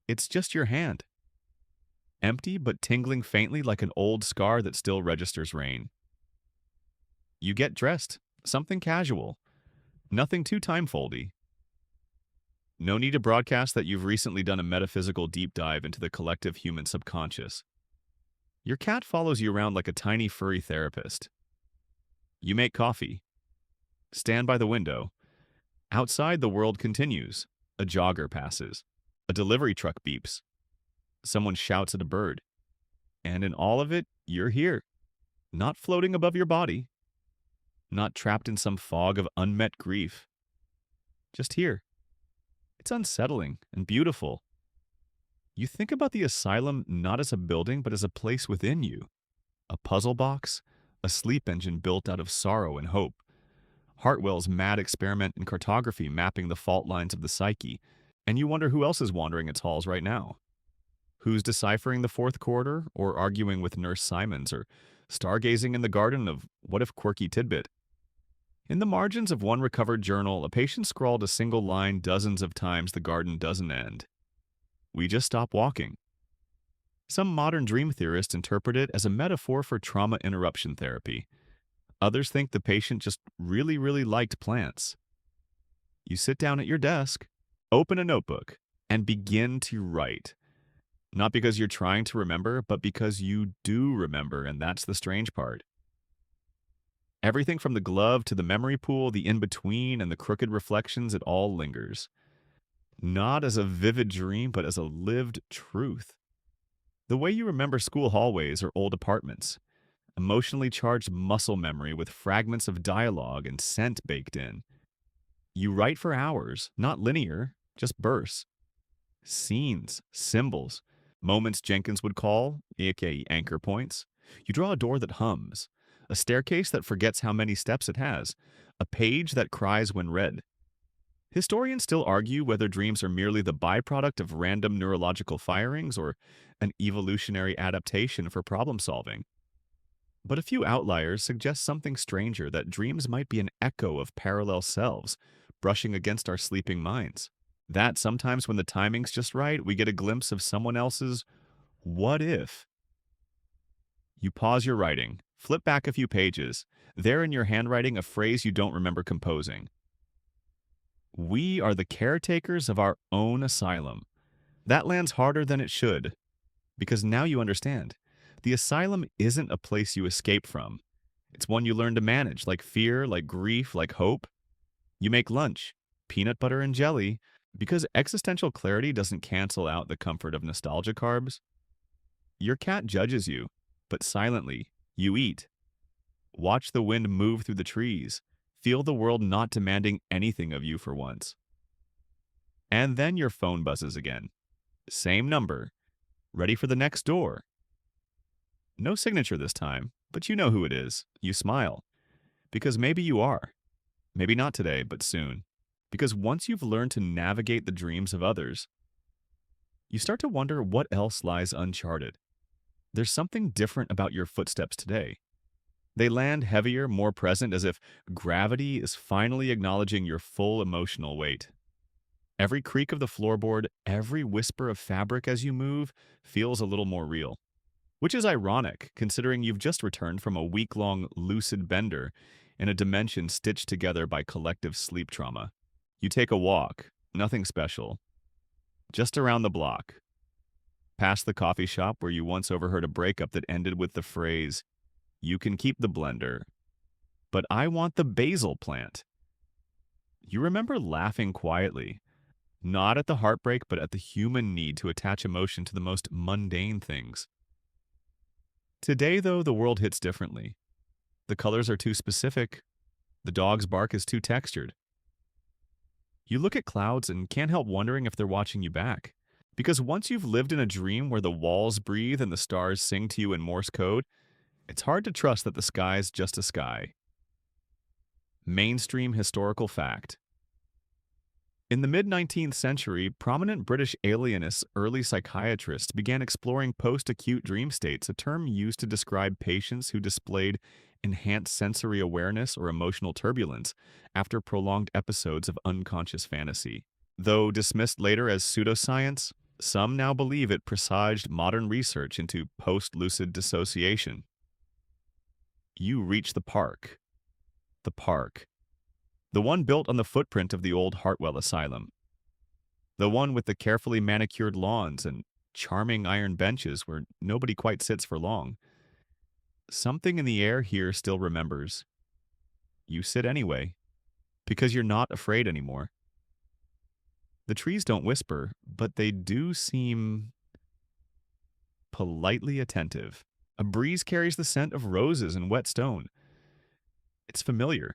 Speaker 1: it's just your hand. Empty but tingling faintly like an old scar that still registers rain. You get dressed, something casual, nothing too time-foldy. No need to broadcast that you've recently done a metaphysical deep dive into the collective human subconscious. Your cat follows you around like a tiny furry therapist. You make coffee. Stand by the window. Outside, the world continues. A jogger passes. A delivery truck beeps. Someone shouts at a bird. And in all of it, you're here. Not floating above your body. Not trapped in some fog of unmet grief. Just here. It's unsettling and beautiful. You think about the asylum not as a building, but as a place within you. A puzzle box, a sleep engine built out of sorrow and hope. Hartwell's mad experiment in cartography mapping the fault lines of the psyche, and you wonder who else is wandering its halls right now. Who's deciphering the fourth quarter, or arguing with Nurse Simons, or stargazing in the garden of what if quirky tidbit? In the margins of one recovered journal, a patient scrawled a single line dozens of times the garden doesn't end. We just stop walking. Some modern dream theorists interpret it as a metaphor for trauma interruption therapy. Others think the patient just really, really liked plants. You sit down at your desk, open a notebook, and begin to write. Not because you're trying to remember, but because you do remember, and that's the strange part. Everything from the glove to the memory pool, the in-between, and the crooked reflections, it all lingers. Not as a vivid dream, but as a lived truth. The way you remember school hallways or old apartments. Emotionally charged muscle memory with fragments of dialogue and scent baked in. You write for hours, not linear, just bursts. Scenes, symbols, moments Jenkins would call, aka anchor points. You draw a door that hums, a staircase that forgets how many steps it has, a page that cries when read. Historians still argue whether dreams are merely the byproduct of random neurological firings or an evolutionary adaptation for problem solving. But a few outliers suggest something stranger, that dreams might be an echo of parallel selves brushing against our sleeping minds. That sometimes when the timing's just right, we get a glimpse of someone else's what if. You pause your writing, flip back a few pages. There in your handwriting, a phrase you don't remember composing. We are the caretakers of our own asylum. That lands harder than it should, because now you understand. The asylum isn't a place you escape from. It's one you learn to manage, like fear, like grief, like hope. You make lunch, peanut butter and jelly, because existential clarity doesn't cancel out the comfort of nostalgia carbs. Your cat judges you, but silently, you eat. Watch the wind move through the trees. Feel the world not demanding anything of you for once. And then your phone buzzes again. Same number. Ready for the next door. No signature this time, but you know who it is. You smile. Because maybe you are. Maybe not today, but soon. Because once you've learned to navigate the dreams of others, you start to wonder what else lies uncharted. There's something different about your footsteps today. They land heavier, more present, as if gravity is finally acknowledging your full emotional weight. Every creak of the floorboard, every whisper of fabric as you move, feels a little more real. Which is ironic, considering you've just returned from a week-long lucid bender in a dimension stitched together by collective sleep trauma. You take a walk, nothing special, just around the block, past the coffee shop where you once overheard a breakup that ended with the phrase, "You can keep the blender, but I want the basil plant." You remember laughing quietly, not at the heartbreak, but at the human need to attach emotion to the most mundane things. Today, though, the world hits differently. The colors are too specific. The dog's bark is too textured. You look at clouds and can't help wondering if they're watching you back. Because once you've lived in a dream where the walls breathe and the stars sing to you in Morse code, it's hard to trust that the sky's just a sky. Mainstream historical fact. In the mid-19th century, prominent British alienists, early psychiatrists, began exploring post-acute dream states, a term used to describe patients who displayed enhanced sensory awareness or emotional turbulence after prolonged episodes of unconscious fantasy. Though dismissed later as pseudoscience, some now believe it presaged modern research into post-lucid dissociation. You reach the park. The park. The one built on the footprint of the old Hartwell Asylum. The one with the carefully manicured lawns and charming iron benches where nobody quite sits for long. Something in the air here still remembers. You sit anyway, because you're not afraid anymore. The trees don't whisper, but they do seem politely attentive. A breeze carries the scent of roses and wet stone. It's familiar.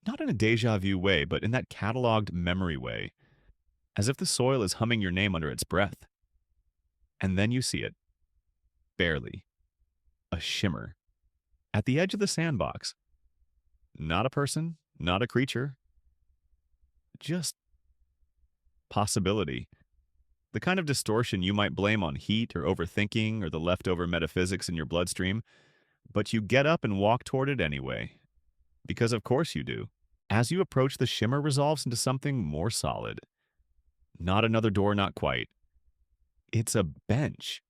Speaker 1: Not in a déjà vu way, but in that cataloged memory way, as if the soil is humming your name under its breath. And then you see it. Barely. A shimmer. At the edge of the sandbox. Not a person, not a creature. Just possibility. The kind of distortion you might blame on heat or overthinking or the leftover metaphysics in your bloodstream, but you get up and walk toward it anyway. Because of course you do. As you approach, the shimmer resolves into something more solid. Not another door, not quite. It's a bench.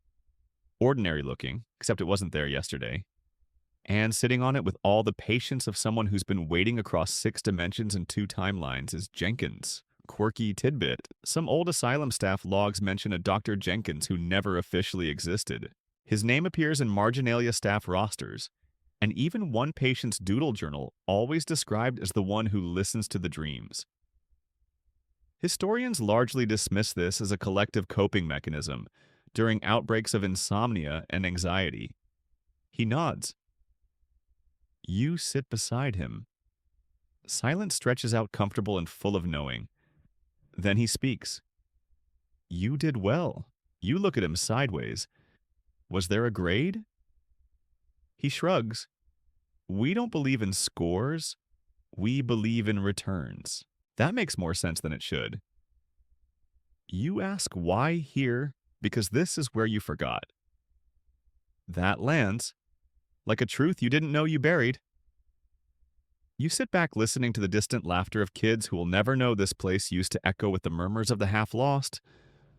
Speaker 1: Ordinary looking, except it wasn't there yesterday. And sitting on it with all the patience of someone who's been waiting across 6 dimensions and 2 timelines is Jenkins. Quirky tidbit. Some old asylum staff logs mention a Dr. Jenkins who never officially existed. His name appears in marginalia staff rosters, and even one patient's doodle journal always described as the one who listens to the dreams. Historians largely dismiss this as a collective coping mechanism during outbreaks of insomnia and anxiety. He nods. You sit beside him. Silence stretches out comfortable and full of knowing. Then he speaks. You did well. You look at him sideways. Was there a grade? He shrugs. We don't believe in scores. We believe in returns. That makes more sense than it should. You ask why here, because this is where you forgot. That lands, like a truth you didn't know you buried. You sit back listening to the distant laughter of kids who will never know this place used to echo with the murmurs of the half-lost,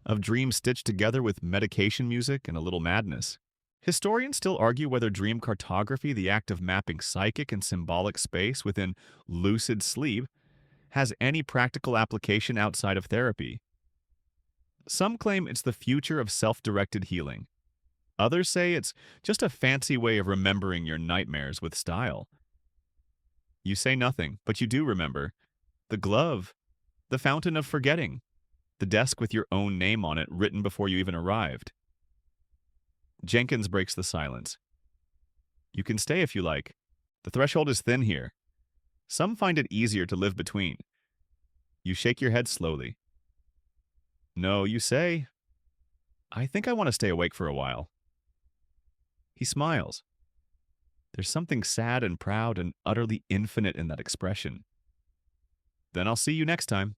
Speaker 1: of dreams stitched together with medication music and a little madness. Historians still argue whether dream cartography, the act of mapping psychic and symbolic space within lucid sleep, has any practical application outside of therapy. Some claim it's the future of self-directed healing. Others say it's just a fancy way of remembering your nightmares with style. You say nothing, but you do remember. The glove, the fountain of forgetting, the desk with your own name on it written before you even arrived. Jenkins breaks the silence. You can stay if you like. The threshold is thin here. Some find it easier to live between. You shake your head slowly. No, you say, I think I want to stay awake for a while. He smiles. There's something sad and proud and utterly infinite in that expression. Then I'll see you next time.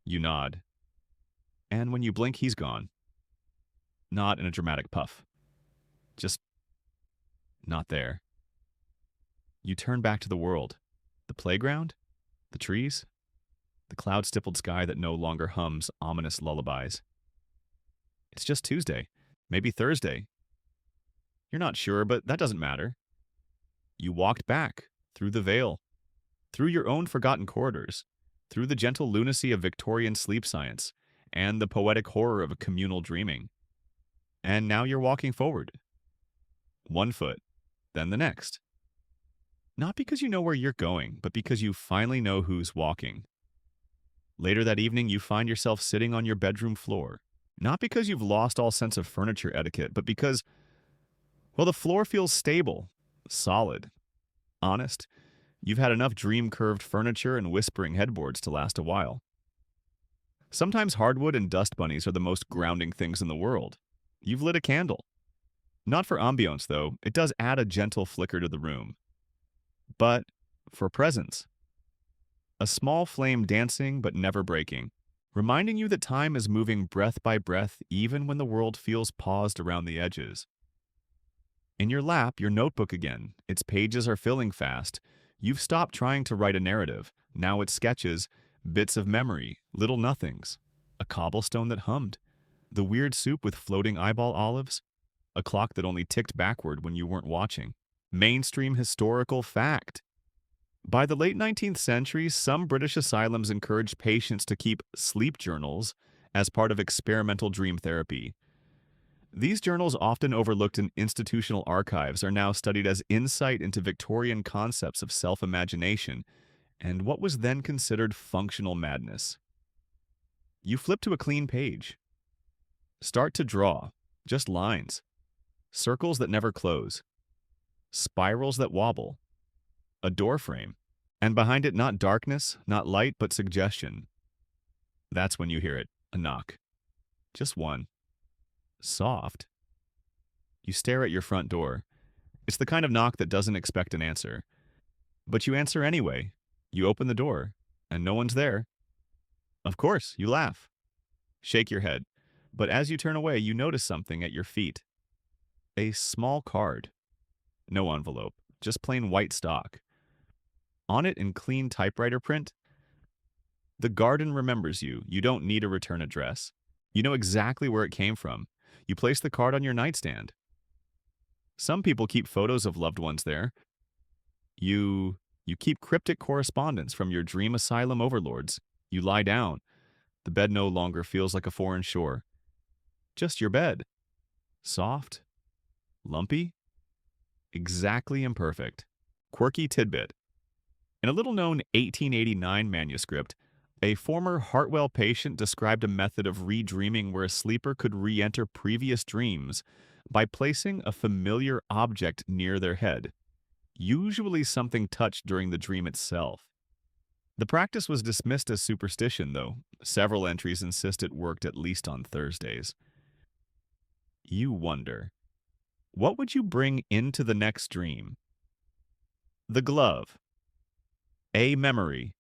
Speaker 1: You nod. And when you blink, he's gone. Not in a dramatic puff. Just not there. You turn back to the world. The playground? The trees? The cloud-stippled sky that no longer hums ominous lullabies. It's just Tuesday. Maybe Thursday. You're not sure, but that doesn't matter. You walked back, through the veil, through your own forgotten corridors, through the gentle lunacy of Victorian sleep science, and the poetic horror of communal dreaming. And now you're walking forward. One foot, then the next. Not because you know where you're going, but because you finally know who's walking. Later that evening, you find yourself sitting on your bedroom floor. Not because you've lost all sense of furniture etiquette, but because, well, the floor feels stable, solid, honest. You've had enough dream-curved furniture and whispering headboards to last a while. Sometimes hardwood and dust bunnies are the most grounding things in the world. You've lit a candle. Not for ambiance, though. It does add a gentle flicker to the room. But for presence. A small flame dancing but never breaking, reminding you that time is moving breath by breath even when the world feels paused around the edges. In your lap, your notebook again. Its pages are filling fast. You've stopped trying to write a narrative. Now it's sketches, bits of memory, little nothings. A cobblestone that hummed. The weird soup with floating eyeball olives. A clock that only ticked backward when you weren't watching. Mainstream historical fact. By the late 19th century, some British asylums encouraged patients to keep sleep journals as part of experimental dream therapy. These journals, often overlooked in institutional archives, are now studied as insight into Victorian concepts of self-imagination and what was then considered functional madness. You flip to a clean page. Start to draw. Just lines. Circles that never close. Spirals that wobble. A door frame. And behind it, not darkness, not light, but suggestion. That's when you hear it. A knock. Just one. Soft. You stare at your front door. It's the kind of knock that doesn't expect an answer. But you answer anyway. You open the door, and no one's there. Of course, you laugh. Shake your head. But as you turn away, you notice something at your feet. A small card. No envelope, just plain white stock. On it in clean typewriter print, the garden remembers you. You don't need a return address. You know exactly where it came from. You place the card on your nightstand. Some people keep photos of loved ones there. You keep cryptic correspondence from your dream asylum overlords. You lie down. The bed no longer feels like a foreign shore. Just your bed. Soft. Lumpy. Exactly imperfect. Quirky tidbit. In a little-known 1889 manuscript, a former Hartwell patient described a method of redreaming where a sleeper could re-enter previous dreams by placing a familiar object near their head, usually something touched during the dream itself. The practice was dismissed as superstition, though. Several entries insist it worked at least on Thursdays. You wonder, what would you bring into the next dream? The glove. A memory.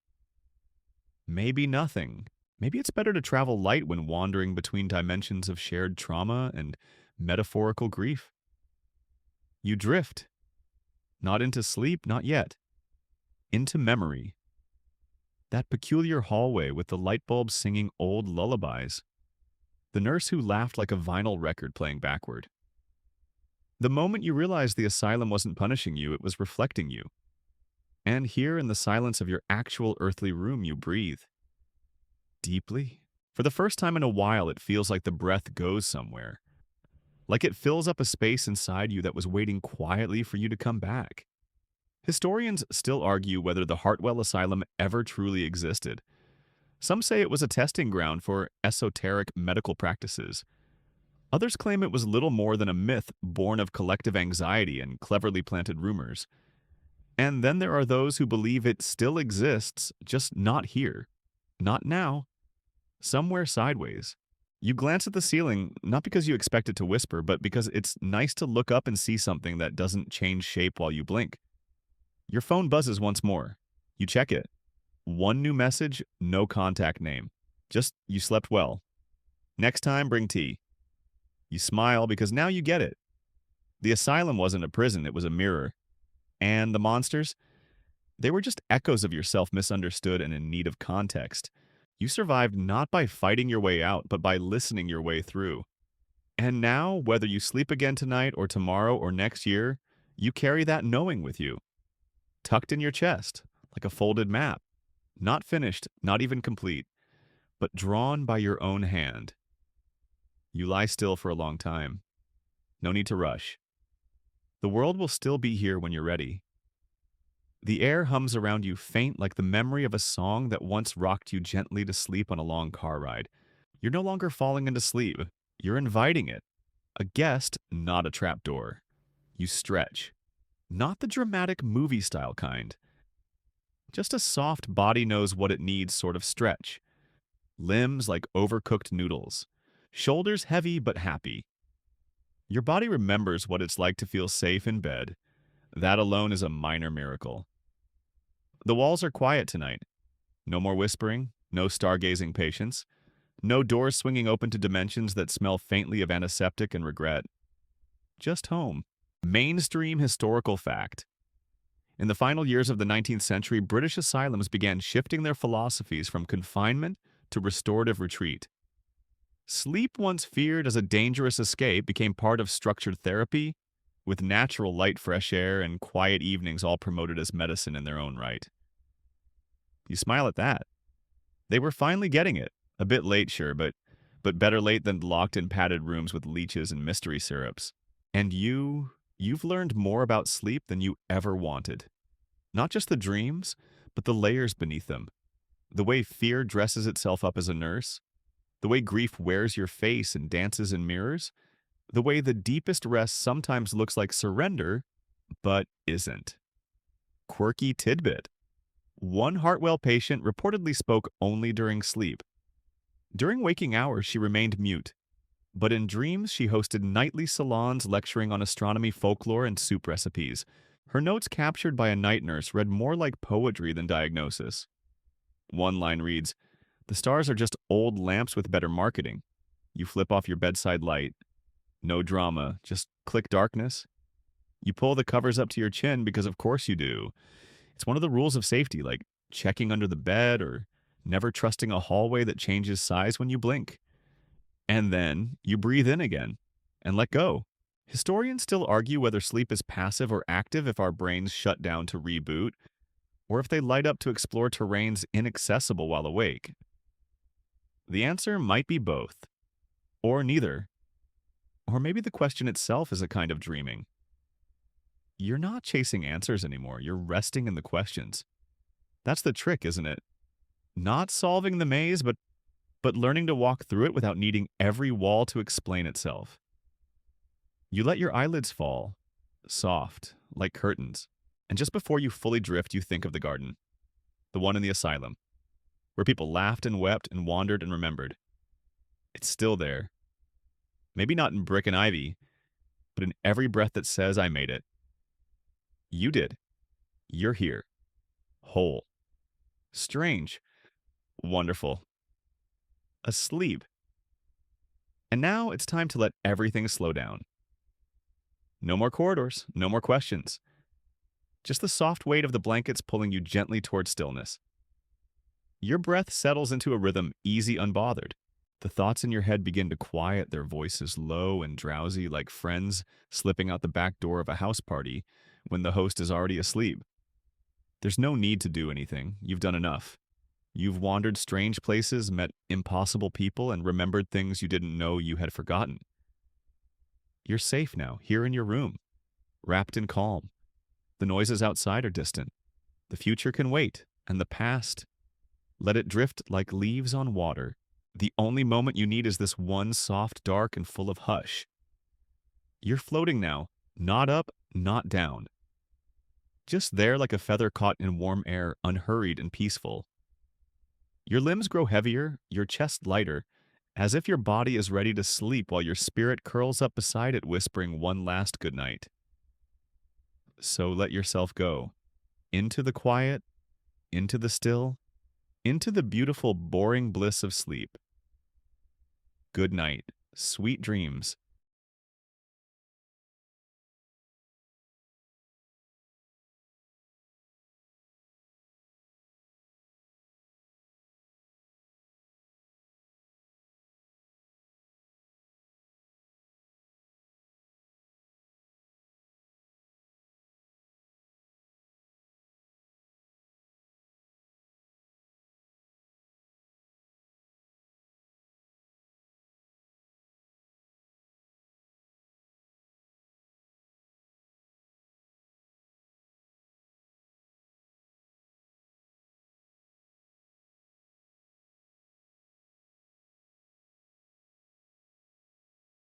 Speaker 1: Maybe nothing. Maybe it's better to travel light when wandering between dimensions of shared trauma and metaphorical grief. You drift. Not into sleep, not yet. into memory. That peculiar hallway with the light bulbs singing old lullabies. The nurse who laughed like a vinyl record playing backward. The moment you realized the asylum wasn't punishing you, it was reflecting you. And here in the silence of your actual earthly room, you breathe. Deeply. For the first time in a while, it feels like the breath goes somewhere. Like it fills up a space inside you that was waiting quietly for you to come back. Historians still argue whether the Hartwell Asylum ever truly existed. Some say it was a testing ground for esoteric medical practices. Others claim it was little more than a myth born of collective anxiety and cleverly planted rumors. And then there are those who believe it still exists, just not here. Not now. Somewhere sideways. You glance at the ceiling, not because you expect it to whisper, but because it's nice to look up and see something that doesn't change shape while you blink. Your phone buzzes once more. You check it. One new message, no contact name. Just, you slept well. Next time, bring tea. You smile because now you get it. The asylum wasn't a prison, it was a mirror. And the monsters? They were just echoes of yourself misunderstood and in need of context. You survived not by fighting your way out, but by listening your way through. And now, whether you sleep again tonight or tomorrow or next year, you carry that knowing with you, tucked in your chest, like a folded map. Not finished, not even complete, but drawn by your own hand. You lie still for a long time. No need to rush. The world will still be here when you're ready. The air hums around you faint like the memory of a song that once rocked you gently to sleep on a long car ride. You're no longer falling into sleep. You're inviting it. A guest, not a trapdoor. You stretch. Not the dramatic movie-style kind. Just a soft body knows what it needs sort of stretch. Limbs like overcooked noodles. Shoulders heavy but happy. Your body remembers what it's like to feel safe in bed. That alone is a minor miracle. The walls are quiet tonight. No more whispering, no stargazing patience, no doors swinging open to dimensions that smell faintly of antiseptic and regret. Just home. Mainstream historical fact. In the final years of the 19th century, British asylums began shifting their philosophies from confinement to restorative retreat. Sleep, once feared as a dangerous escape, became part of structured therapy, with natural light, fresh air, and quiet evenings all promoted as medicine in their own right. You smile at that. They were finally getting it. A bit late, sure, but better late than locked in padded rooms with leeches and mystery syrups. And you've learned more about sleep than you ever wanted. Not just the dreams, but the layers beneath them. The way fear dresses itself up as a nurse. The way grief wears your face and dances in mirrors. The way the deepest rest sometimes looks like surrender, but isn't. Quirky tidbit. One Hartwell patient reportedly spoke only during sleep. During waking hours, she remained mute. But in dreams, she hosted nightly salons lecturing on astronomy, folklore, and soup recipes. Her notes captured by a night nurse read more like poetry than diagnosis. One line reads, "The stars are just old lamps with better marketing. You flip off your bedside light. No drama, just click darkness. You pull the covers up to your chin because of course you do. It's one of the rules of safety, like checking under the bed or never trusting a hallway that changes size when you blink. And then you breathe in again and let go." Historians still argue whether sleep is passive or active if our brains shut down to reboot, or if they light up to explore terrains inaccessible while awake. The answer might be both, or neither. Or maybe the question itself is a kind of dreaming. You're not chasing answers anymore, you're resting in the questions. That's the trick, isn't it? Not solving the maze, but learning to walk through it without needing every wall to explain itself. You let your eyelids fall, soft, like curtains, and just before you fully drift, you think of the garden, the one in the asylum, where people laughed and wept and wandered and remembered. It's still there. Maybe not in brick and ivy, but in every breath that says, "I made it." You did. You're here. Whole. Strange. Wonderful. Asleep. And now it's time to let everything slow down. No more corridors, no more questions. just the soft weight of the blankets pulling you gently toward stillness. Your breath settles into a rhythm easy unbothered. The thoughts in your head begin to quiet, their voices low and drowsy like friends slipping out the back door of a house party when the host is already asleep. There's no need to do anything. You've done enough. You've wandered strange places, met impossible people, and remembered things you didn't know you had forgotten. You're safe now, here in your room, wrapped in calm. The noises outside are distant. The future can wait, and the past, let it drift like leaves on water. The only moment you need is this one soft, dark, and full of hush. You're floating now, not up, not down. Just there like a feather caught in warm air, unhurried and peaceful. Your limbs grow heavier, your chest lighter, as if your body is ready to sleep while your spirit curls up beside it whispering one last goodnight. So let yourself go. Into the quiet, into the still, into the beautiful, boring bliss of sleep. Good night. Sweet dreams.